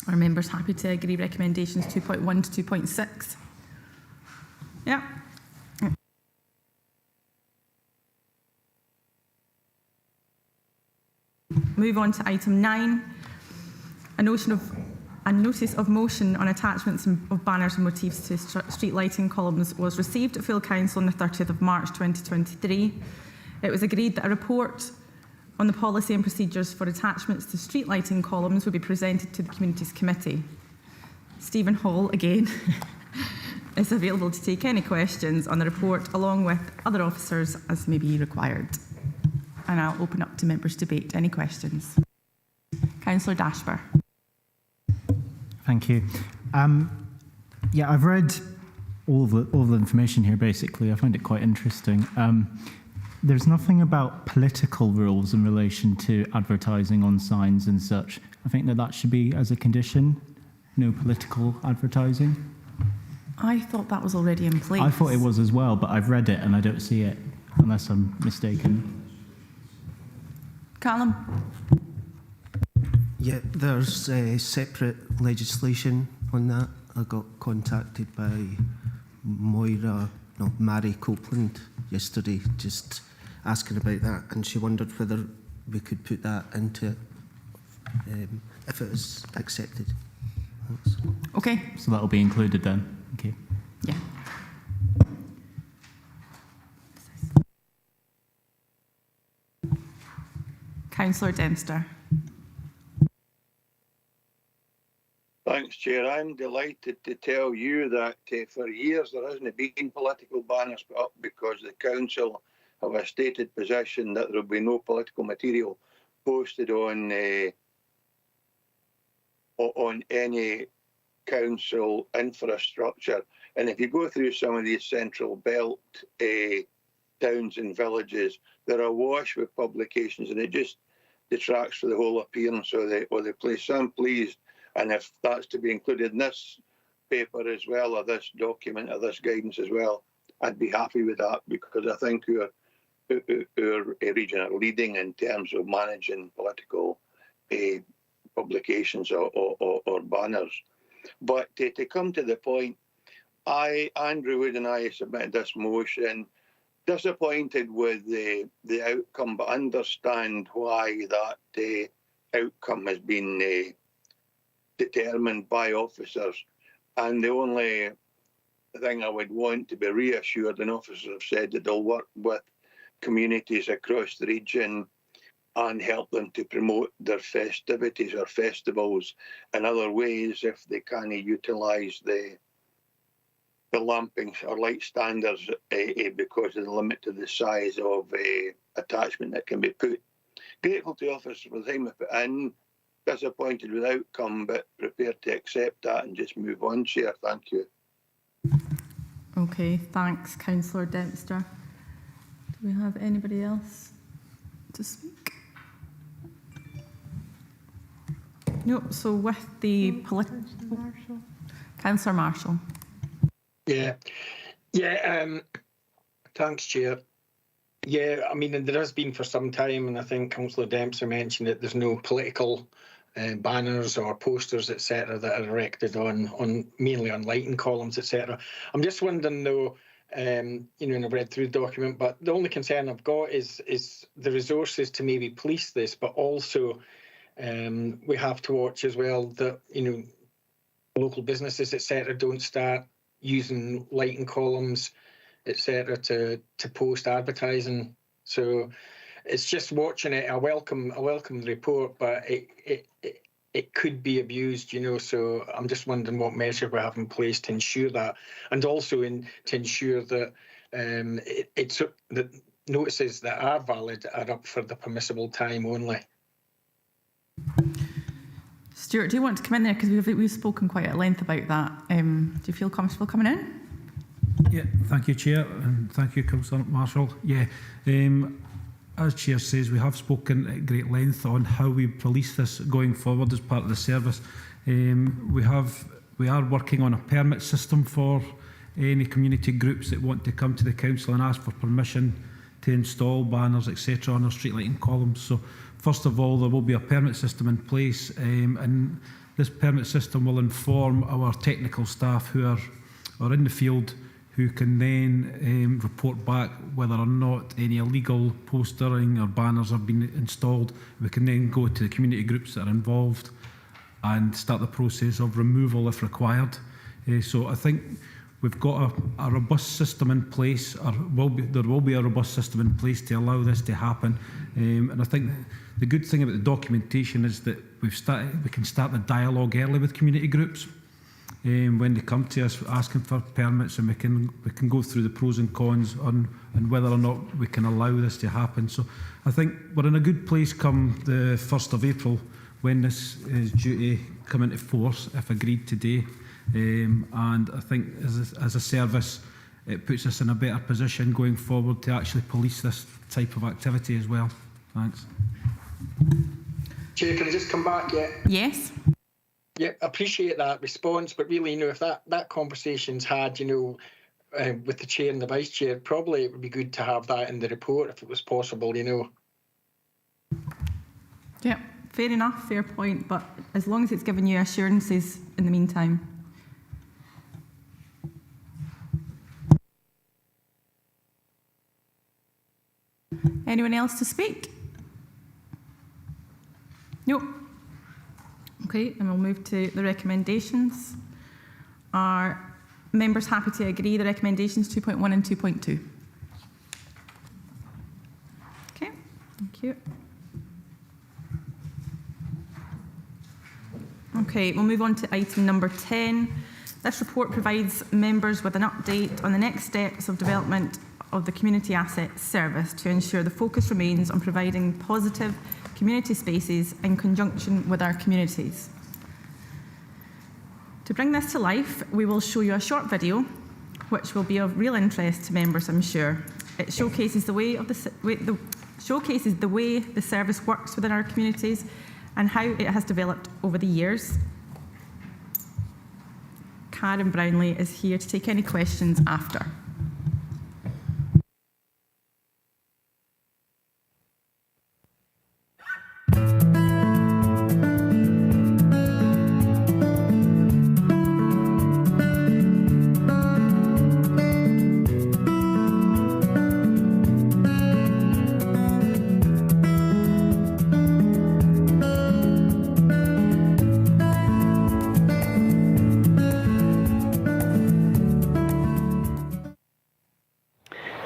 Are members happy to agree recommendations 2.1 to 2.6? Yeah. Move on to item 9. A notice of motion on attachments of banners and motifs to street lighting columns was received at full council on the 30th of March 2023. It was agreed that a report on the policy and procedures for attachments to street lighting columns would be presented to the Communities Committee. Stephen Hall, again, is available to take any questions on the report along with other officers as may be required. And I'll open up to members' debate. Any questions? Councillor Dashper. Thank you. Yeah, I've read all the information here, basically. I find it quite interesting. There's nothing about political rules in relation to advertising on signs and such. I think that should be as a condition, no political advertising. I thought that was already in place. I thought it was as well, but I've read it and I don't see it, unless I'm mistaken. Callum? Yeah, there's separate legislation on that. I got contacted by Mary Copeland yesterday, just asking about that, and she wondered whether we could put that into it if it was accepted. Thanks. Okay. So that'll be included then. Okay. Yeah. Councillor Dempster. Thanks, Chair. I'm delighted to tell you that for years there hasn't been political banners put up because the council have a stated position that there will be no political material posted on any council infrastructure. And if you go through some of these central belt towns and villages. They're awash with publications, and it just detracts for the whole appearance of the place. So I'm pleased, and if that's to be included in this paper as well, or this document, or this guidance as well, I'd be happy with that, because I think our region are leading in terms of managing political publications or banners. But to come to the point, Andrew Wood and I submitted this motion, disappointed with the outcome, but understand why that outcome has been determined by officers. And the only thing I would want to be reassured, and officers have said that they'll work with communities across the region and help them to promote their festivities or festivals in other ways if they can utilise the lamping or light standards because of the limit to the size of attachment that can be put. Grateful to officers for the time they put in, disappointed with the outcome, but prepared to accept that and just move on, Chair. Thank you. Okay, thanks, Councillor Dempster. Do we have anybody else to speak? No, so with the Councillor Marshall. Yeah, thanks, Chair. Yeah, I mean, there has been for some time, and I think Councillor Dempster mentioned it, there's no political banners or posters, etc., that are erected on mainly on lighting columns, etc. I'm just wondering though, and I've read through the document, but the only concern I've got is the resources to maybe police this, but also we have to watch as well that local businesses, etc., don't start using lighting columns, etc., to post advertising. So it's just watching it. I welcome the report, but it could be abused, So I'm just wondering what measure we have in place to ensure that, and also to ensure that that notices that are valid are up for the permissible time only. Stuart, do you want to come in there, because we've spoken quite at length about that? Do you feel comfortable coming in? Yeah, thank you, Chair, and thank you, Councillor Marshall. Yeah, as Chair says, we have spoken at great length on how we police this going forward as part of the service. We are working on a permit system for any community groups that want to come to the council and ask for permission to install banners, etc., on our street lighting columns. So first of all, there will be a permit system in place, and this permit system will inform our technical staff who are in the field, who can then report back whether or not any illegal postering or banners have been installed. We can then go to the community groups that are involved and start the process of removal if required. So I think we've got a robust system in place, or there will be a robust system in place to allow this to happen. And I think the good thing about the documentation is that we can start the dialogue early with community groups. When they come to us asking for permits, and we can go through the pros and cons on whether or not we can allow this to happen. So I think we're in a good place come the 1st of April when this is due to come into force, if agreed today. And I think as a service, it puts us in a better position going forward to actually police this type of activity as well. Thanks. Chair, can I just come back yet? Yes. Yeah, appreciate that response, but really, if that conversation's had, with the chair and the vice chair, probably it would be good to have that in the report if it was possible, Yeah, fair enough, fair point, but as long as it's given you assurances in the meantime. Anyone else to speak? Nope. Okay, and we'll move to the recommendations. Are members happy to agree the recommendations 2.1 and 2.2? Okay, thank you. Okay, we'll move on to item number 10. This report provides members with an update on the next steps of development of the Community Asset Service to ensure the focus remains on providing positive community spaces in conjunction with our communities. To bring this to life, we will show you a short video which will be of real interest to members, I'm sure. It showcases the way the service works within our communities and how it has developed over the years. Karen Brownlee is here to take any questions after.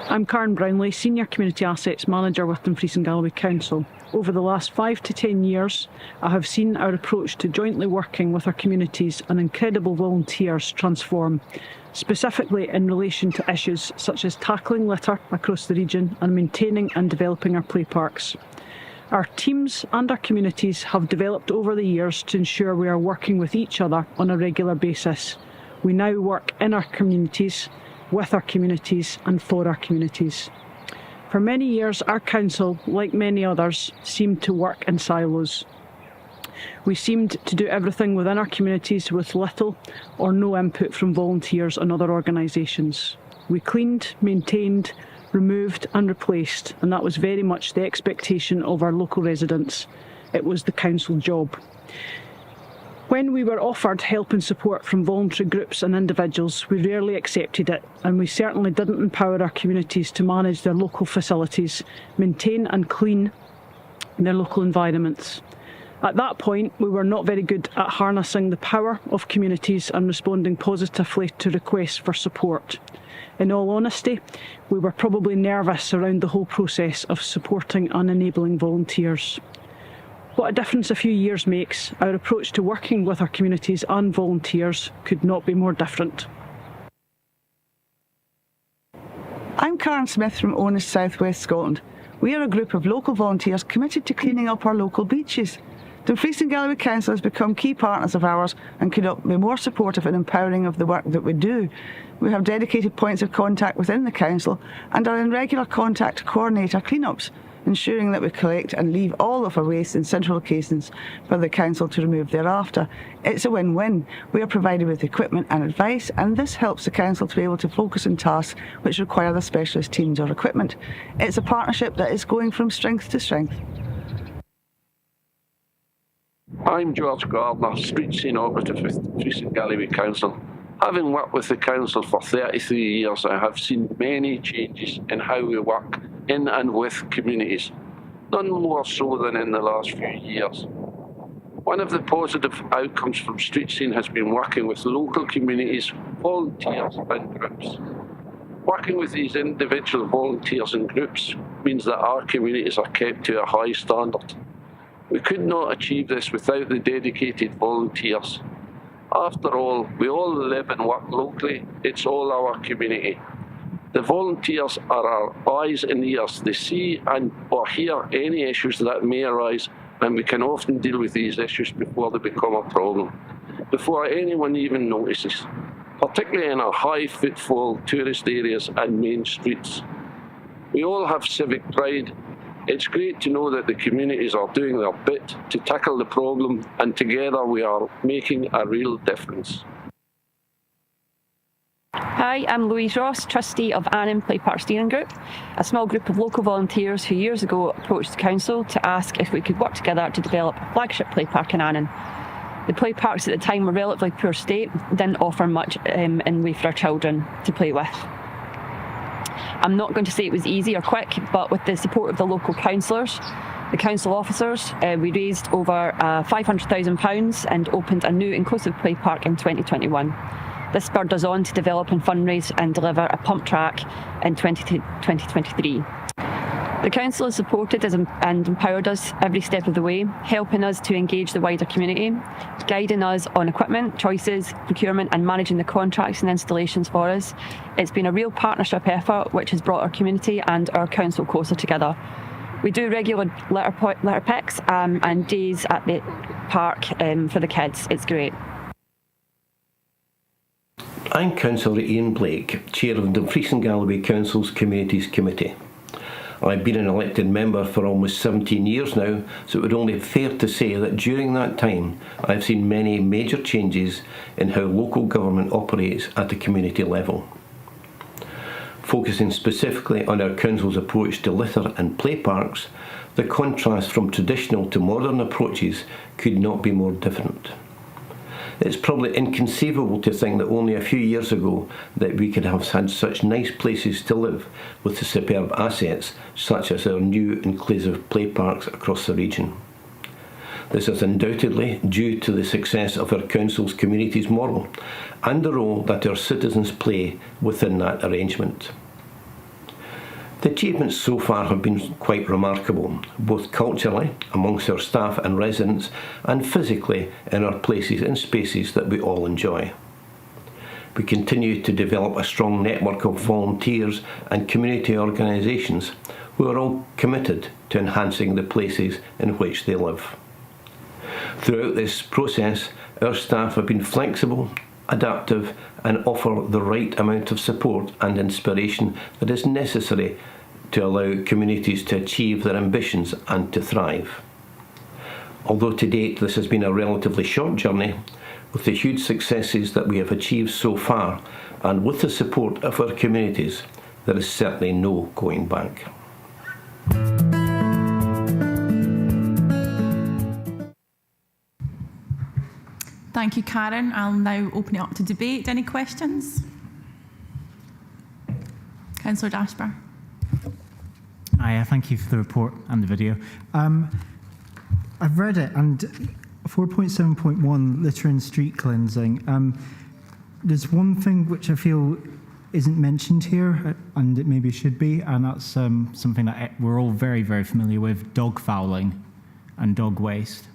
I'm Karen Brownlee, Senior Community Assets Manager with Dumfries and Galloway Council. Over the last 5 to 10 years, I have seen our approach to jointly working with our communities and incredible volunteers transform, specifically in relation to issues such as tackling litter across the region and maintaining and developing our play parks. Our teams and our communities have developed over the years to ensure we are working with each other on a regular basis. We now work in our communities, with our communities and for our communities. For many years, our council, like many others, seemed to work in silos. We seemed to do everything within our communities with little or no input from volunteers and other organisations. We cleaned, maintained, removed and replaced, and that was very much the expectation of our local residents. It was the council job. When we were offered help and support from voluntary groups and individuals, we rarely accepted it, and we certainly didn't empower our communities to manage their local facilities, maintain and clean their local environments. At that point, we were not very good at harnessing the power of communities and responding positively to requests for support. In all honesty, we were probably nervous around the whole process of supporting and enabling volunteers. What a difference a few years makes. Our approach to working with our communities and volunteers could not be more different. I'm Karen Smith from Owners South West Scotland. We are a group of local volunteers committed to cleaning up our local beaches. Dumfries and Galloway Council has become key partners of ours and could not be more supportive and empowering of the work that we do. We have dedicated points of contact within the council and are in regular contact to coordinate our clean-ups, ensuring that we collect and leave all of our waste in central locations for the council to remove thereafter. It's a win-win. We are provided with equipment and advice, and this helps the council to be able to focus on tasks which require the specialist teams or equipment. It's a partnership that is going from strength to strength. I'm George Gardner, Street Scene Operative with Dumfries and Galloway Council. Having worked with the council for 33 years, I have seen many changes in how we work in and with communities, none more so than in the last few years. One of the positive outcomes from Street Scene has been working with local communities, volunteers and groups. Working with these individual volunteers and groups means that our communities are kept to a high standard. We could not achieve this without the dedicated volunteers. After all, we all live and work locally. It's all our community. The volunteers are our eyes and ears. They see and or hear any issues that may arise, and we can often deal with these issues before they become a problem, before anyone even notices, particularly in our high footfall tourist areas and main streets. We all have civic pride. It's great to know that the communities are doing their bit to tackle the problem, and together we are making a real difference. Hi, I'm Louise Ross, trustee of Annan Play Park Steering Group, a small group of local volunteers who years ago approached the council to ask if we could work together to develop a flagship play park in Annan. The play parks at the time were relatively poor state, didn't offer much in way for our children to play with. I'm not going to say it was easy or quick, but with the support of the local councillors, the council officers, we raised over £500,000 and opened a new inclusive play park in 2021. This spurred us on to develop and fundraise and deliver a pump track in 2023. The council has supported us and empowered us every step of the way, helping us to engage the wider community, guiding us on equipment, choices, procurement and managing the contracts and installations for us. It's been a real partnership effort which has brought our community and our council closer together. We do regular litter picks and days at the park for the kids. It's great. I'm Councillor Ian Blake, Chair of the Dumfries and Galloway Council's Communities Committee. I've been an elected member for almost 17 years now, so it would only be fair to say that during that time I've seen many major changes in how local government operates at the community level. Focusing specifically on our council's approach to litter and play parks, the contrast from traditional to modern approaches could not be more different. It's probably inconceivable to think that only a few years ago that we could have had such nice places to live with the superb assets such as our new inclusive play parks across the region. This is undoubtedly due to the success of our council's communities model and the role that our citizens play within that arrangement. The achievements so far have been quite remarkable, both culturally, amongst our staff and residents, and physically in our places and spaces that we all enjoy. We continue to develop a strong network of volunteers and community organisations who are all committed to enhancing the places in which they live. Throughout this process, our staff have been flexible, adaptive, and offer the right amount of support and inspiration that is necessary to allow communities to achieve their ambitions and to thrive. Although to date this has been a relatively short journey, with the huge successes that we have achieved so far, and with the support of our communities, there is certainly no going back. Thank you, Karen. I'll now open it up to debate. Any questions? Councillor Dashbar. Hi, thank you for the report and the video. I've read it, and 4.7.1, litter and street cleansing. There's one thing which I feel isn't mentioned here, and it maybe should be, and that's something that we're all very, very familiar with, dog fouling and dog waste.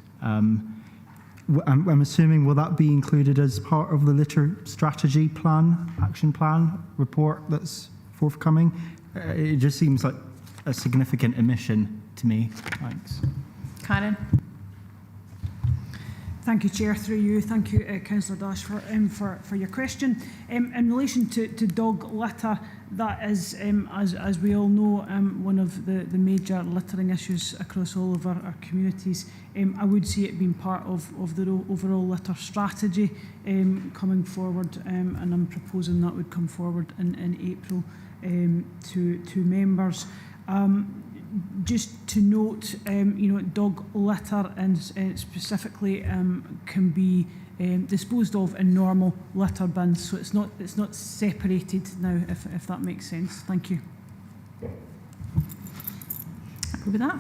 I'm assuming, will that be included as part of the litter strategy plan, action plan report that's forthcoming? It just seems like a significant omission to me. Thanks. Karen. Thank you, Chair. Through you, thank you, Councillor Dash, for your question. In relation to dog litter, that is, as we all know, one of the major littering issues across all of our communities. I would see it being part of the overall litter strategy coming forward, and I'm proposing that would come forward in April to members. Just to note, dog litter and specifically can be disposed of in normal litter bins, so it's not separated now, if that makes sense. Thank you. Happy with that?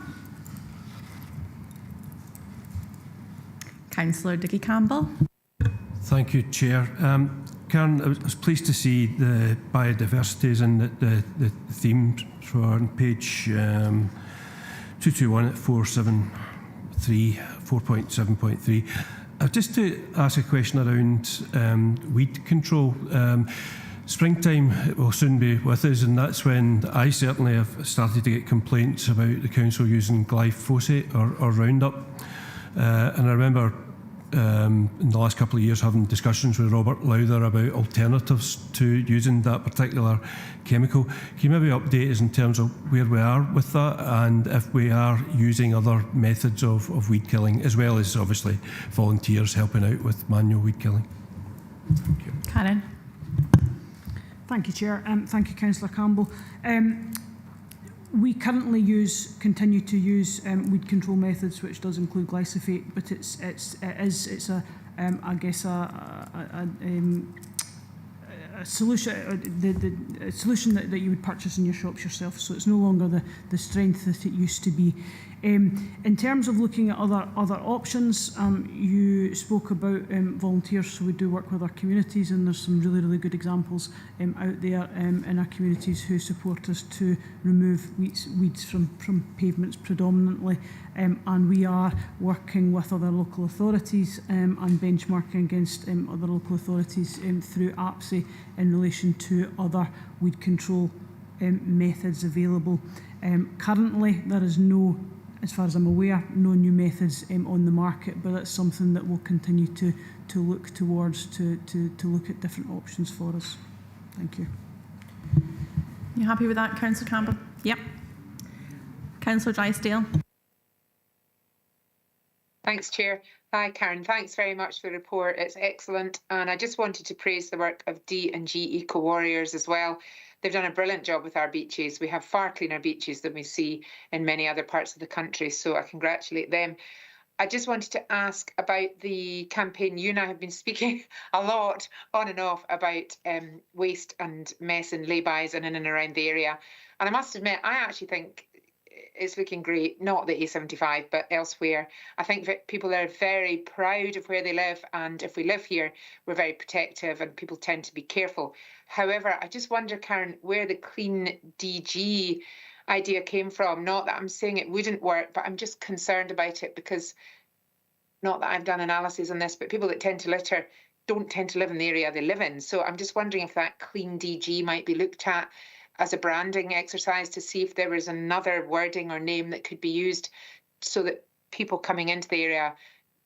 Councillor Dickie Campbell. Thank you, Chair. Karen, I was pleased to see the biodiversity is in the theme for on page 221 at 4.7.3. Just to ask a question around weed control. Springtime will soon be with us, and that's when I certainly have started to get complaints about the council using glyphosate or Roundup. And I remember in the last couple of years having discussions with Robert Lowther about alternatives to using that particular chemical. Can you maybe update us in terms of where we are with that, and if we are using other methods of weed killing, as well as obviously volunteers helping out with manual weed killing? Thank you. Karen. Thank you, Chair. Thank you, Councillor Campbell. We currently continue to use weed control methods, which does include glyphosate, but it's a solution, a solution that you would purchase in your shops yourself. So it's no longer the strength that it used to be. In terms of looking at other options, you spoke about volunteers. So we do work with our communities, and there's some really good examples out there in our communities who support us to remove weeds from pavements predominantly. And we are working with other local authorities and benchmarking against other local authorities through APSI in relation to other weed control methods available. Currently, there is no as far as I'm aware, no new methods on the market, but it's something that we'll continue to look towards to look at different options for us. Thank you. You happy with that, Councillor Campbell? Yep. Councillor Drysdale. Thanks, Chair. Hi, Karen. Thanks very much for the report. It's excellent. And I just wanted to praise the work of D&G Eco Warriors as well. They've done a brilliant job with our beaches. We have far cleaner beaches than we see in many other parts of the country, so I congratulate them. I just wanted to ask about the campaign. You and I have been speaking a lot on and off about waste and mess and lay-bys in and around the area. And I must admit, I actually think it's looking great, not the A75, but elsewhere. I think that people are very proud of where they live, and if we live here, we're very protective and people tend to be careful. However, I just wonder, Karen, where the clean DG idea came from. Not that I'm saying it wouldn't work, but I'm just concerned about it because, not that I've done analysis on this, but people that tend to litter don't tend to live in the area they live in. So I'm just wondering if that clean DG might be looked at as a branding exercise to see if there was another wording or name that could be used so that people coming into the area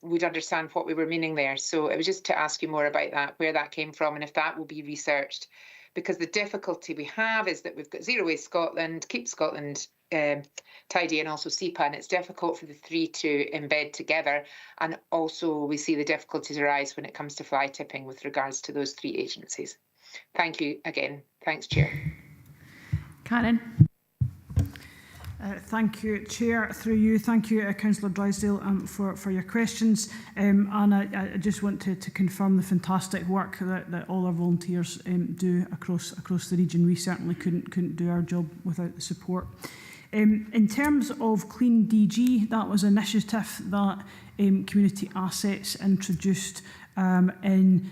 would understand what we were meaning there. So it was just to ask you more about that, where that came from and if that will be researched. Because the difficulty we have is that we've got Zero Waste Scotland, Keep Scotland Tidy, and also SEPA, and it's difficult for the three to embed together. And also we see the difficulties arise when it comes to fly tipping with regards to those three agencies. Thank you again. Thanks, Chair. Karen. Thank you, Chair. Through you, thank you, Councillor Drysdale, for your questions. And I just want to confirm the fantastic work that all our volunteers do across the region. We certainly couldn't do our job without the support. In terms of Clean DG, that was an initiative that Community Assets introduced in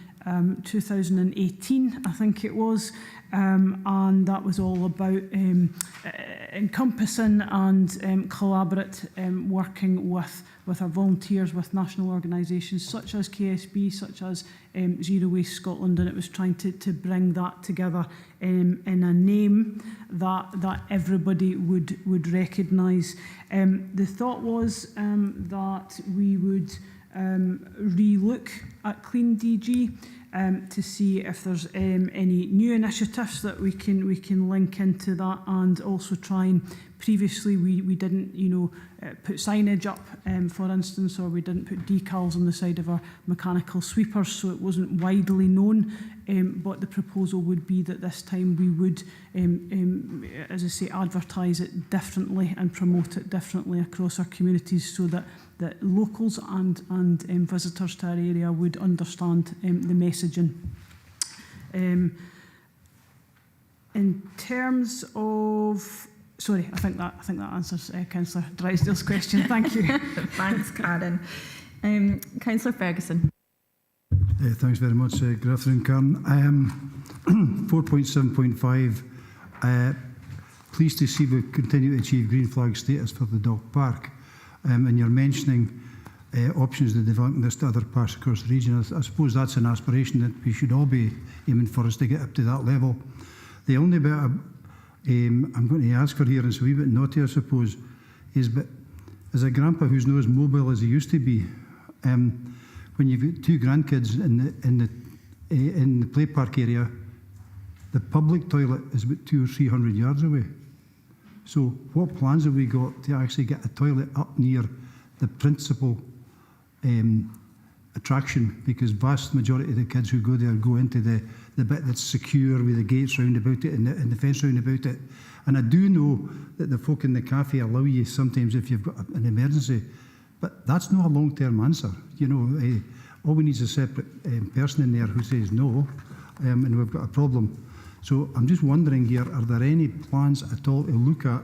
2018, I think it was. And that was all about encompassing and collaborate working with our volunteers, with national organisations such as KSB, such as Zero Waste Scotland, and it was trying to bring that together in a name that everybody would recognise. The thought was that we would re-look at Clean DG to see if there's any new initiatives that we can link into that, and also try and previously we didn't put signage up for instance, or we didn't put decals on the side of our mechanical sweepers, so it wasn't widely known, but the proposal would be that this time we would as I say, advertise it differently and promote it differently across our communities, so that locals and visitors to our area would understand the messaging. In terms of, sorry, I think that answers Councillor Drysdale's question. Thank you. Thanks, Karen. Councillor Ferguson. Thanks very much. Good afternoon, Karen. 4.7.5. Pleased to see we continue to achieve green flag status for the dog park. And you're mentioning options to develop this to other parts across the region. I suppose that's an aspiration that we should all be aiming for, us to get up to that level. The only bit I'm going to ask for here, and it's a wee bit naughty, I suppose, is, but as a grandpa who's not as mobile as he used to be, when you've got two grandkids in the play park area, the public toilet is about 200 or 300 yards away. So what plans have we got to actually get a toilet up near the principal attraction? Because vast majority of the kids who go there go into the bit that's secure with the gates round about it and the fence round about it. And I do know that the folk in the cafe allow you sometimes if you've got an emergency, but that's not a long-term answer. All we need is a separate person in there who says no, and we've got a problem. So I'm just wondering here, are there any plans at all to look at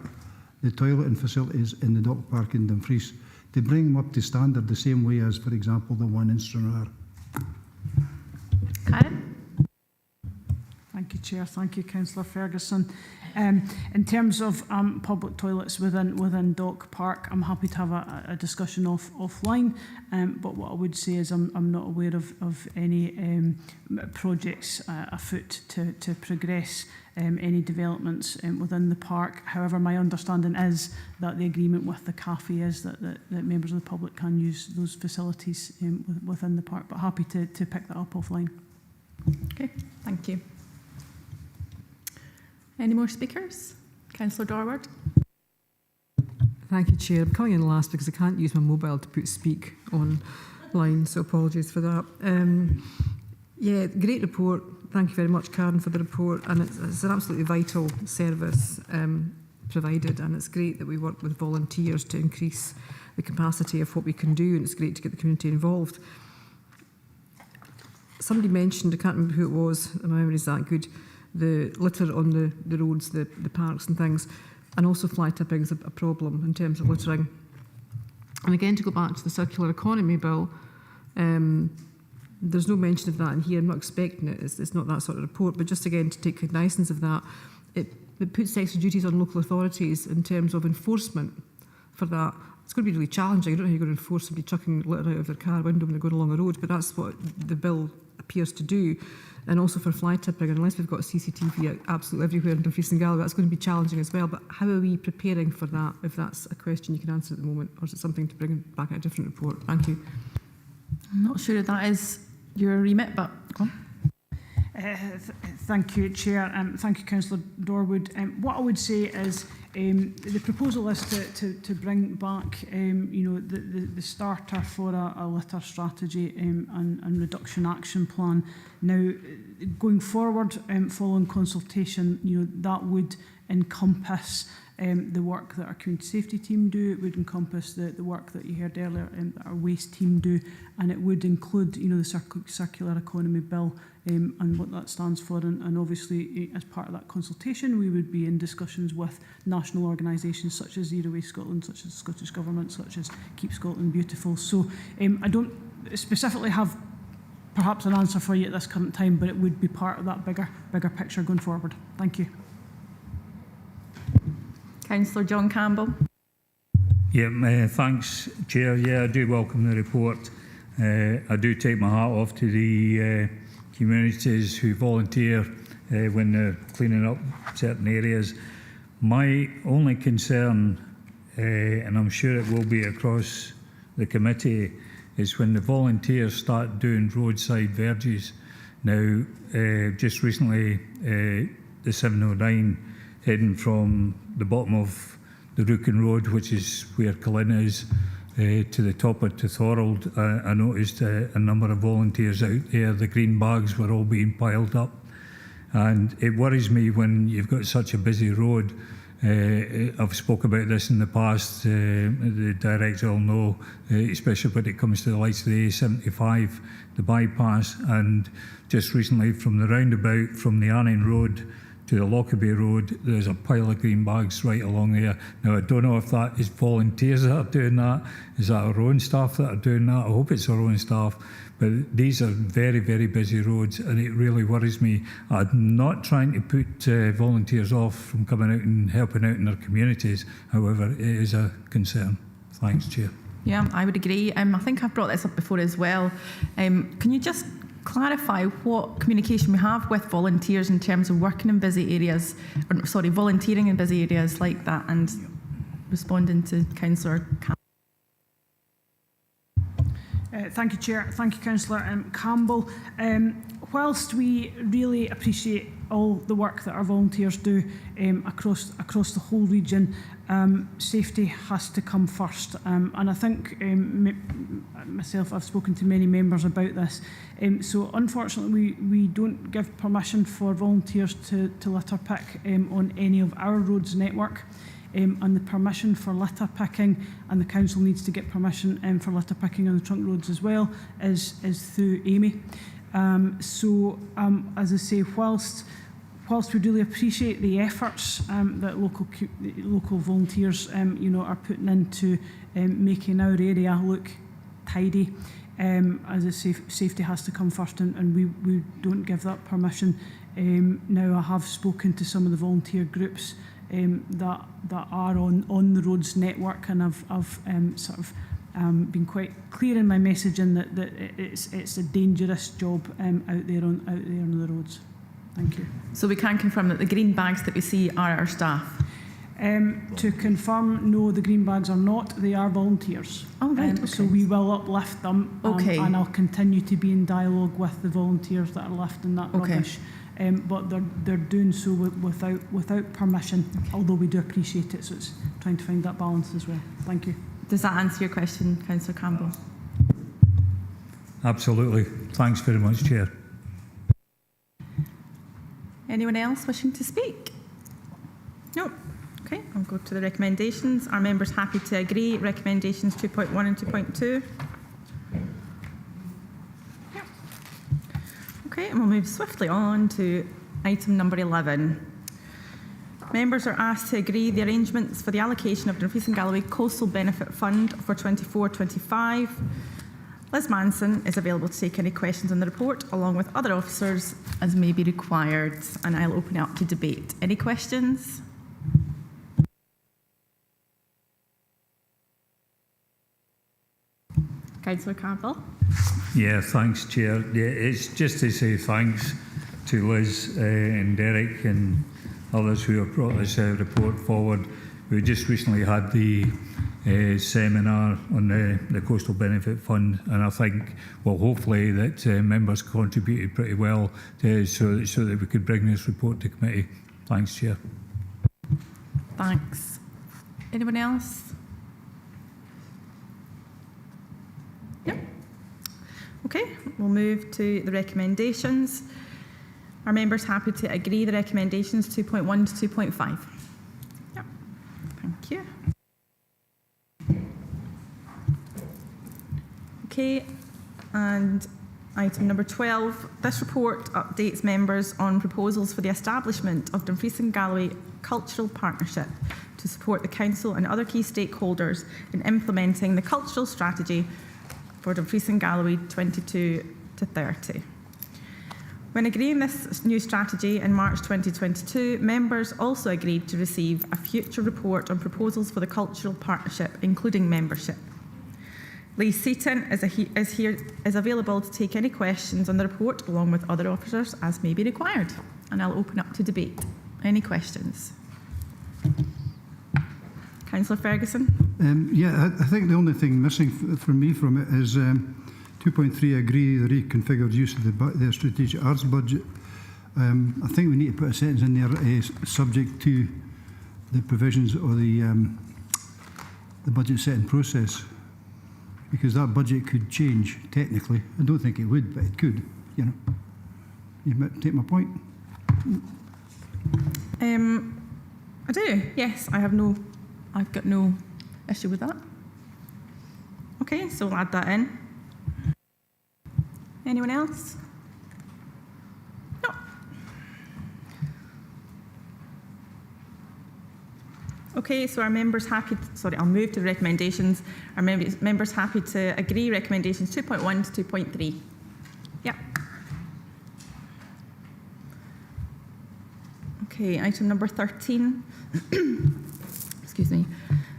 the toilet and facilities in the dog park in Dumfries to bring them up to standard the same way as, for example, the one in Stranraer? Karen? Thank you, Chair. Thank you, Councillor Ferguson. In terms of public toilets within Dock Park, I'm happy to have a discussion offline, but what I would say is I'm not aware of any projects afoot to progress any developments within the park. However, my understanding is that the agreement with the cafe is that members of the public can use those facilities within the park, but happy to pick that up offline. Okay, thank you. Any more speakers? Councillor Dorward. Thank you, Chair. I'm coming in last because I can't use my mobile to put speak online, so apologies for that. Yeah, great report. Thank you very much, Karen, for the report. And it's an absolutely vital service provided, and it's great that we work with volunteers to increase the capacity of what we can do, and it's great to get the community involved. Somebody mentioned, I can't remember who it was, my memory is that good, the litter on the roads, the parks and things, and also fly tipping is a problem in terms of littering. And again, to go back to the circular economy bill, there's no mention of that in here. I'm not expecting it. It's not that sort of report, but just again to take cognizance of that, it puts extra duties on local authorities in terms of enforcement for that. It's going to be really challenging. I don't know how you're going to enforce somebody chucking litter out of their car window when they're going along a road, but that's what the bill appears to do. And also for fly tipping, unless we've got CCTV absolutely everywhere in Dumfries and Galloway, that's going to be challenging as well. But how are we preparing for that, if that's a question you can answer at the moment, or is it something to bring back at a different report? Thank you. I'm not sure if that is your remit, but go on. Thank you, Chair, and thank you, Councillor Dorwood. What I would say is the proposal is to bring back the starter for a litter strategy and reduction action plan. Now, going forward, following consultation, that would encompass the work that our community safety team do. It would encompass the work that you heard earlier that our waste team do, and it would include the circular economy bill and what that stands for. And obviously, as part of that consultation, we would be in discussions with national organisations such as Zero Waste Scotland, such as the Scottish Government, such as Keep Scotland Beautiful. So I don't specifically have perhaps an answer for you at this current time, but it would be part of that bigger picture going forward. Thank you. Councillor John Campbell. Yeah, thanks, Chair. Yeah, I do welcome the report. I do take my hat off to the communities who volunteer when they're cleaning up certain areas. My only concern, and I'm sure it will be across the committee, is when the volunteers start doing roadside verges. Now, just recently, the 709 heading from the bottom of the Rookin Road, which is where Cullen is, to the top of Thorold, I noticed a number of volunteers out there. The green bags were all being piled up, and it worries me when you've got such a busy road. I've spoke about this in the past. The director will know, especially when it comes to the likes of the A75, the bypass, and just recently from the roundabout from the Anning Road to the Lockerbie Road, there's a pile of green bags right along there. Now, I don't know if that is volunteers that are doing that. Is that our own staff that are doing that? I hope it's our own staff. But these are very, very busy roads, and it really worries me. I'm not trying to put volunteers off from coming out and helping out in their communities. However, it is a concern. Thanks, Chair. Yeah, I would agree. I think I've brought this up before as well. Can you just clarify what communication we have with volunteers in terms of working in busy areas, or, sorry, volunteering in busy areas like that, and responding to Councillor Campbell? Thank you, Chair. Thank you, Councillor Campbell. Whilst we really appreciate all the work that our volunteers do across the whole region, safety has to come first. And I think myself, I've spoken to many members about this. So unfortunately, we don't give permission for volunteers to litter pick on any of our roads network. And the permission for litter picking, and the council needs to get permission for litter picking on the trunk roads as well, is through Amy. As I say, whilst we really appreciate the efforts that local volunteers are putting into making our area look tidy, as I say, safety has to come first, and we don't give that permission Now, I have spoken to some of the volunteer groups that are on the roads network, and I've been quite clear in my messaging that it's a dangerous job out there on the roads. Thank you. So we can confirm that the green bags that we see are our staff? To confirm, no, the green bags are not. They are volunteers. Oh, right. Okay. So we will uplift them. Okay. And I'll continue to be in dialogue with the volunteers that are lifting that rubbish. But they're doing so without permission, although we do appreciate it. So it's trying to find that balance as well. Thank you. Does that answer your question, Councillor Campbell? Absolutely. Thanks very much, Chair. Anyone else wishing to speak? No. Okay, I'll go to the recommendations. Are members happy to agree recommendations 2.1 and 2.2? Yeah. Okay, and we'll move swiftly on to item number 11. Members are asked to agree the arrangements for the allocation of the Dumfries and Galloway Coastal Benefit Fund for 24-25. Liz Manson is available to take any questions on the report, along with other officers as may be required, and I'll open it up to debate. Any questions? Councillor Campbell. Yeah, thanks, Chair. Yeah, it's just to say thanks to Liz and Derek and others who have brought this report forward. We just recently had the seminar on the Coastal Benefit Fund, and I think, well, hopefully that members contributed pretty well so that we could bring this report to committee. Thanks, Chair. Thanks. Anyone else? Yep. Okay, we'll move to the recommendations. Are members happy to agree the recommendations 2.1 to 2.5? Yep. Thank you. Okay, and item number 12. This report updates members on proposals for the establishment of Dumfries and Galloway Cultural Partnership to support the Council and other key stakeholders in implementing the cultural strategy for Dumfries and Galloway 22 to 30. When agreeing this new strategy in March 2022, members also agreed to receive a future report on proposals for the cultural partnership, including membership. Lee Seaton is available to take any questions on the report, along with other officers as may be required. And I'll open up to debate. Any questions? Councillor Ferguson. Yeah, I think the only thing missing for me from it is 2.3, agree the reconfigured use of the strategic arts budget. I think we need to put a sentence in there subject to the provisions of the budget setting process, because that budget could change technically. I don't think it would, but it could. You know, you might take my point. I do. Yes, I've got no issue with that. Okay, so we'll add that in. Anyone else? No. Okay, so are members happy I'll move to the recommendations. Are members happy to agree recommendations 2.1 to 2.3? Yep. Okay, item number 13. Excuse me.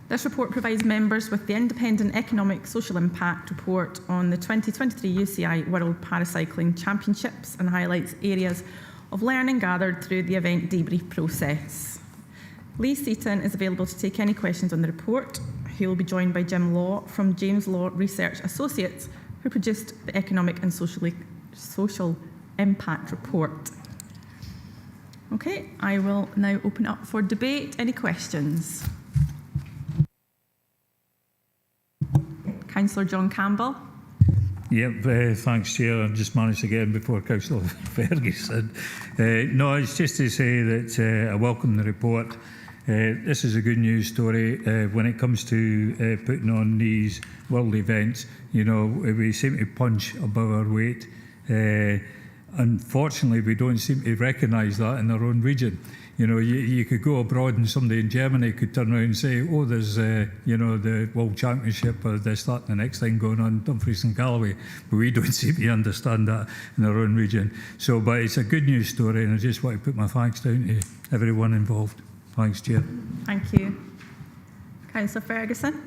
This report provides members with the Independent Economic Social Impact Report on the 2023 UCI World Paracycling Championships and highlights areas of learning gathered through the event debrief process. Lee Seaton is available to take any questions on the report. He will be joined by Jim Law from James Law Research Associates, who produced the Economic and Social Impact Report. Okay, I will now open up for debate. Any questions? Councillor John Campbell. Yep, thanks, Chair. I just managed to get in before Councillor Ferguson. No, it's just to say that I welcome the report. This is a good news story when it comes to putting on these world events. You know, we seem to punch above our weight. Unfortunately, we don't seem to recognise that in our own region. You know, you could go abroad and somebody in Germany could turn around and say, oh, there's, you know, the World Championship or this, that, and the next thing going on, Dumfries and Galloway. But we don't seem to understand that in our own region. So, but it's a good news story, and I just want to put my thanks down to everyone involved. Thanks, Chair. Thank you. Councillor Ferguson.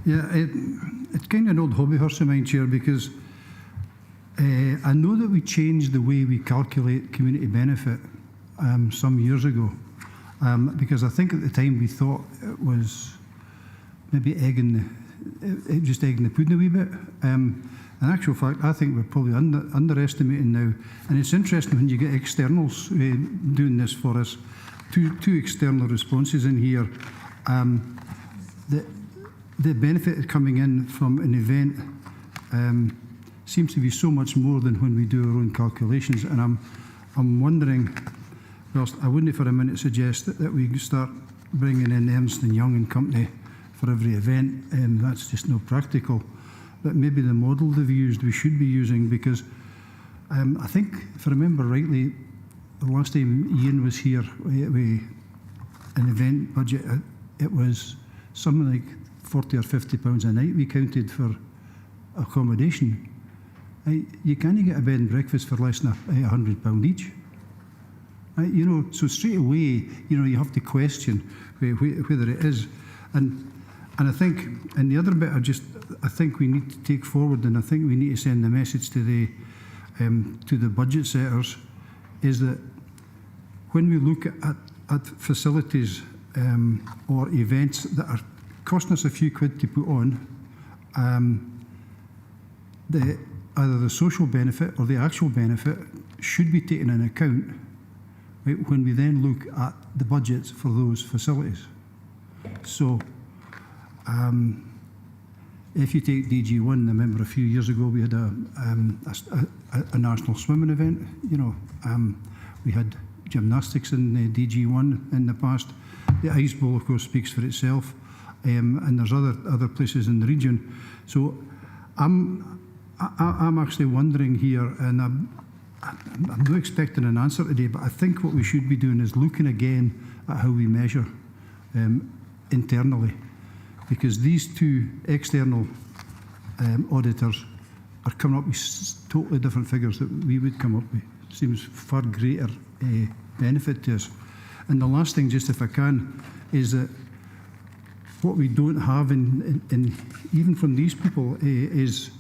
Yeah, it's kind of an old hobby horse of mine, Chair, because I know that we changed the way we calculate community benefit some years ago, because I think at the time we thought it was maybe just egging the pudding a wee bit. In actual fact, I think we're probably underestimating now. And it's interesting when you get externals doing this for us. Two external responses in here. The benefit coming in from an event seems to be so much more than when we do our own calculations. And I'm wondering, whilst I wouldn't for a minute suggest that we start bringing in Ernst & Young and Company for every event, and that's just not practical. But maybe the model they've used we should be using, because I think, if I remember rightly, the last time Ian was here with an event budget, it was something like £40 or £50 a night we counted for accommodation. You can't get a bed and breakfast for less than £100 each. You know, so straight away, you know, you have to question whether it is. And I think, and the other bit, I think we need to take forward, and I think we need to send the message to the budget setters, is that when we look at facilities or events that are costing us a few quid to put on, either the social benefit or the actual benefit should be taken into account, right, when we then look at the budgets for those facilities. So if you take DG1, I remember a few years ago we had a national swimming event. You know, we had gymnastics in DG1 in the past. The Ice Bowl, of course, speaks for itself, and there's other places in the region. So I'm actually wondering here, and I'm not expecting an answer today, but I think what we should be doing is looking again at how we measure internally, because these two external auditors are coming up with totally different figures that we would come up with. It seems far greater benefit to us. And the last thing, just if I can, is that what we don't have in even from these people is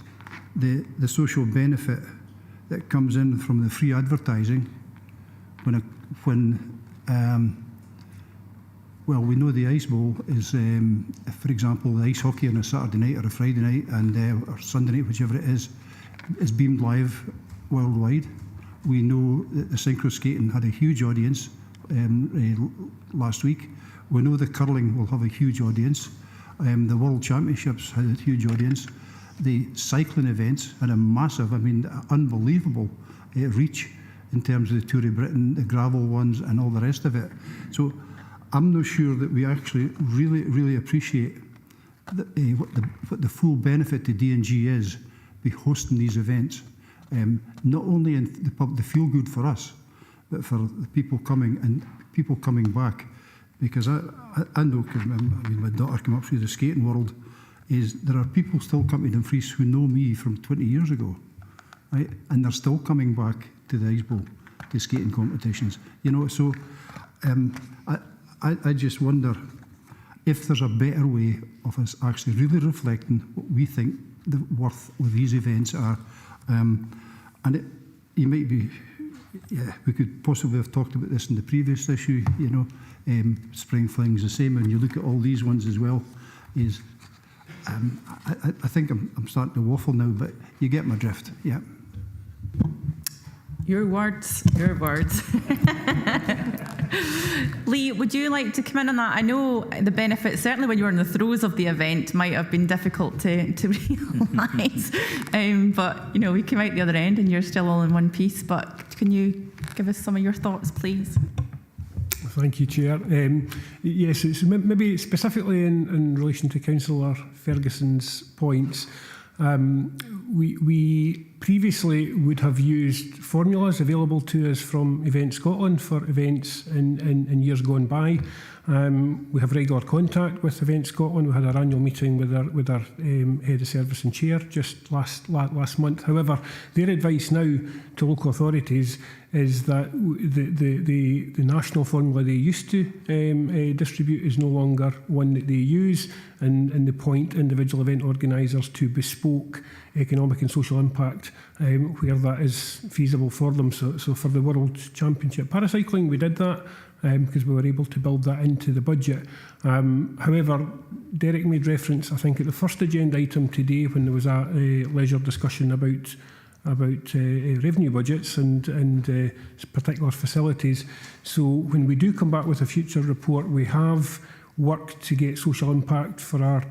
the social benefit that comes in from the free advertising. Well, we know the Ice Bowl is, for example, the ice hockey on a Saturday night or a Friday night and or Sunday night, whichever it is beamed live worldwide. We know that the synchro skating had a huge audience last week. We know the curling will have a huge audience. The World Championships had a huge audience. The cycling events had a massive, unbelievable reach in terms of the Tour of Britain, the gravel ones, and all the rest of it. So I'm not sure that we actually really appreciate what the full benefit to D&G is by hosting these events. Not only in the feel good for us, but for the people coming and people coming back. Because I know, because my daughter came up through the skating world, is there are people still coming to Dumfries who know me from 20 years ago, right? And they're still coming back to the Ice Bowl, to skating competitions. You know, so I just wonder if there's a better way of us actually really reflecting what we think the worth of these events are. You might be, we could possibly have talked about this in the previous issue, you know, Spring Fling's the same, and you look at all these ones as well, is, I think I'm starting to waffle now, but you get my drift, yeah. Your words, your words. Lee, would you like to come in on that? I know the benefits, certainly when you were in the throes of the event, might have been difficult to realise. But, you know, we came out the other end and you're still all in one piece. But can you give us some of your thoughts, please? Thank you, Chair. Yes, it's maybe specifically in relation to Councillor Ferguson's points. We previously would have used formulas available to us from Event Scotland for events in years gone by. We have regular contact with Event Scotland. We had our annual meeting with our head of service and chair just last month. However, their advice now to local authorities is that the national formula they used to distribute is no longer one that they use, and they point individual event organisers to bespoke economic and social impact where that is feasible for them. So for the World Championship Paracycling, we did that because we were able to build that into the budget. However, Derek made reference, I think, at the first agenda item today when there was a leisure discussion about revenue budgets and particular facilities. So when we do come back with a future report, we have worked to get social impact for our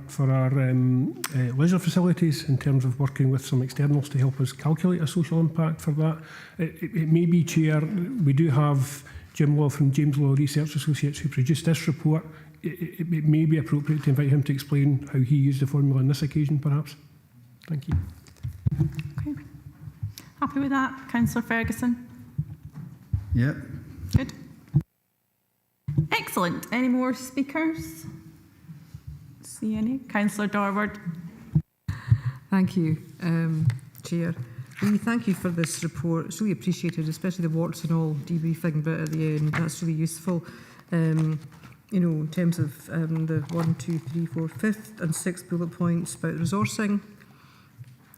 leisure facilities in terms of working with some externals to help us calculate a social impact for that. It may be, Chair, we do have Jim Law from James Law Research Associates who produced this report. It may be appropriate to invite him to explain how he used the formula on this occasion, perhaps. Thank you. Okay. Happy with that, Councillor Ferguson? Yep. Good. Excellent. Any more speakers? See any? Councillor Dorward. Thank you, Chair. Really, thank you for this report. It's really appreciated, especially the warts and all debriefing bit at the end. That's really useful. You know, in terms of the 1, 2, 3, 4, 5th and 6th bullet points about resourcing,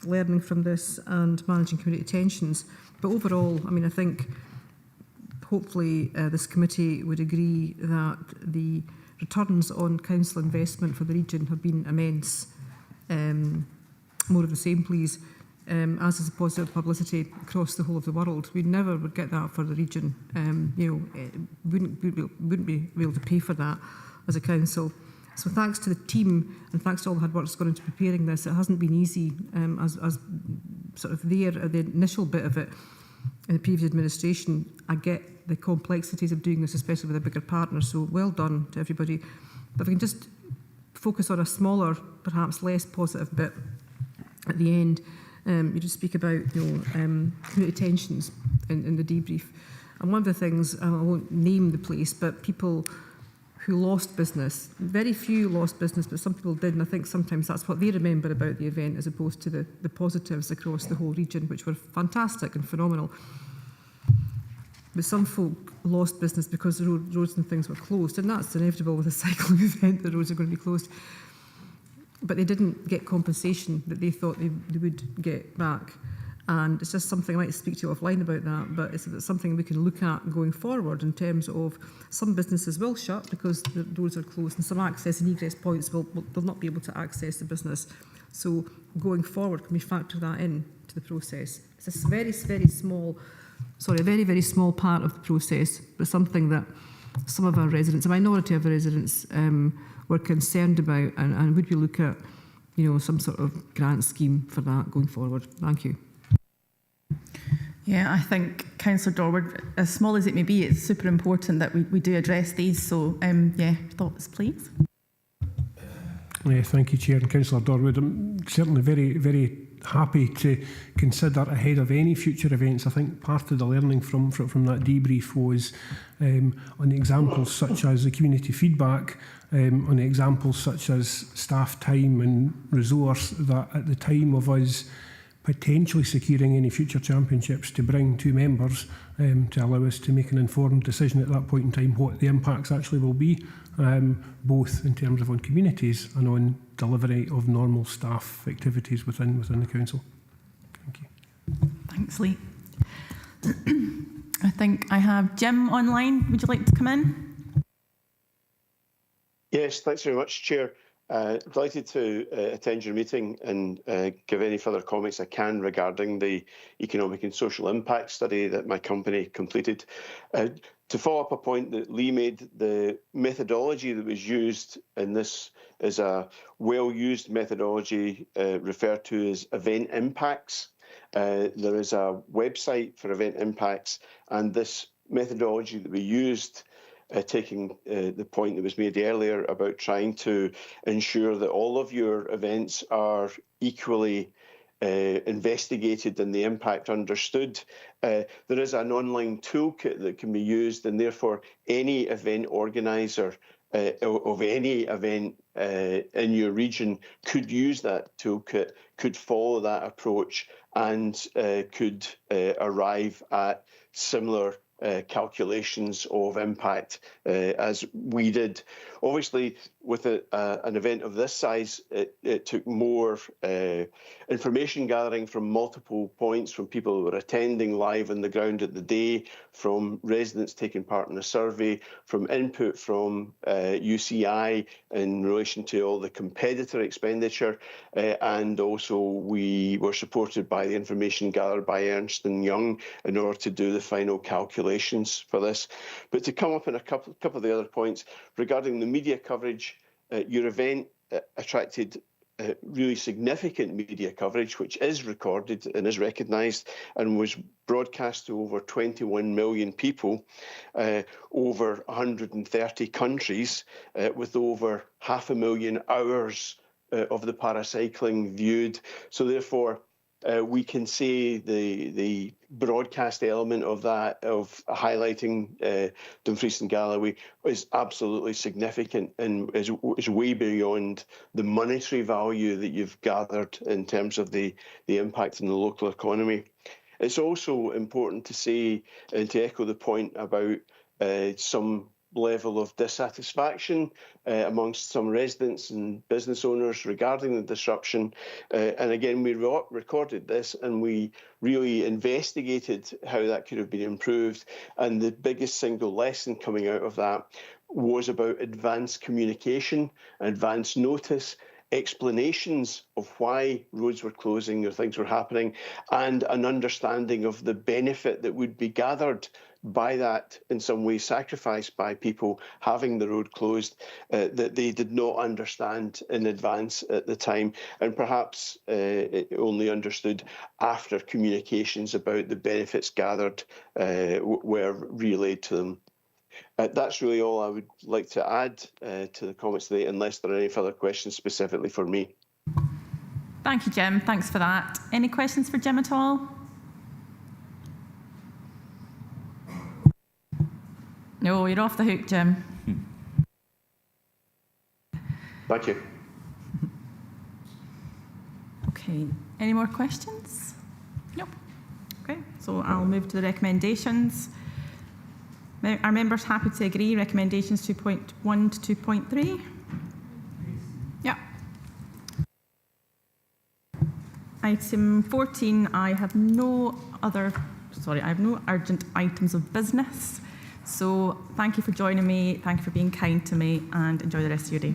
learning from this and managing community tensions. But overall, I mean, I think hopefully this committee would agree that the returns on council investment for the region have been immense. More of the same, please. As is a positive publicity across the whole of the world. We never would get that for the region. You know, wouldn't be able to pay for that as a council. So thanks to the team and thanks to all the hard work that's gone into preparing this. It hasn't been easy as sort of there at the initial bit of it in the previous administration. I get the complexities of doing this, especially with a bigger partner. So well done to everybody. But if we can just focus on a smaller, perhaps less positive bit at the end. You just speak about community tensions in the debrief. And one of the things, I won't name the place, but people who lost business, very few lost business, but some people did, and I think sometimes that's what they remember about the event as opposed to the positives across the whole region, which were fantastic and phenomenal. But some folk lost business because the roads and things were closed, and that's inevitable with a cycling event, the roads are going to be closed. But they didn't get compensation that they thought they would get back. And it's just something, I might speak to you offline about that, but it's something we can look at going forward in terms of some businesses will shut because the roads are closed and some access and egress points will not be able to access the business. So going forward, can we factor that in to the process? It's a very, very small part of the process, but something that some of our residents, a minority of our residents, we're concerned about, and would we look at, some sort of grant scheme for that going forward? Thank you. Yeah, I think, Councillor Dorward, as small as it may be, it's super important that we do address these. So, thoughts, please. Thank you, Chair and Councillor Dorward. I'm certainly very, very happy to consider ahead of any future events. I think part of the learning from that debrief was on examples such as the community feedback, on examples such as staff time and resource, that at the time of us potentially securing any future championships, to bring two members to allow us to make an informed decision at that point in time what the impacts actually will be, both in terms of on communities and on delivery of normal staff activities within the council. Thank you. Thanks, Lee. I think I have Jim online. Would you like to come in? Yes, thanks very much, Chair. Delighted to attend your meeting and give any further comments I can regarding the economic and social impact study that my company completed. To follow up a point that Lee made, the methodology that was used in this is a well-used methodology referred to as event impacts. There is a website for event impacts, and this methodology that we used, taking the point that was made earlier about trying to ensure that all of your events are equally investigated and the impact understood. There is an online toolkit that can be used, and therefore any event organiser of any event in your region could use that toolkit, could follow that approach, and could arrive at similar calculations of impact as we did. Obviously, with an event of this size, it took more information gathering from multiple points, from people who were attending live on the ground at the day, from residents taking part in a survey, from input from UCI in relation to all the competitor expenditure, and also we were supported by the information gathered by Ernst & Young in order to do the final calculations for this. But to come up on a couple of the other points, regarding the media coverage, your event attracted really significant media coverage, which is recorded and is recognised, and was broadcast to over 21 million people, over 130 countries, with over 500,000 hours of the paracycling viewed. So therefore, we can say the broadcast element of that, of highlighting Dumfries and Galloway, is absolutely significant and is way beyond the monetary value that you've gathered in terms of the impact on the local economy. It's also important to say, and to echo the point about some level of dissatisfaction amongst some residents and business owners regarding the disruption. And again, we recorded this and we really investigated how that could have been improved. And the biggest single lesson coming out of that was about advanced communication, advance notice, explanations of why roads were closing or things were happening, and an understanding of the benefit that would be gathered by that, in some way sacrificed by people having the road closed, that they did not understand in advance at the time, and perhaps only understood after communications about the benefits gathered were relayed to them. That's really all I would like to add to the comments today, unless there are any further questions specifically for me. Thank you, Jim. Thanks for that. Any questions for Jim at all? No, you're off the hook, Jim. Thank you. Okay, any more questions? Nope. Okay, so I'll move to the recommendations. Are members happy to agree recommendations 2.1 to 2.3? Yeah. Item 14, I have no urgent items of business. So thank you for joining me, thank you for being kind to me, and enjoy the rest of your day.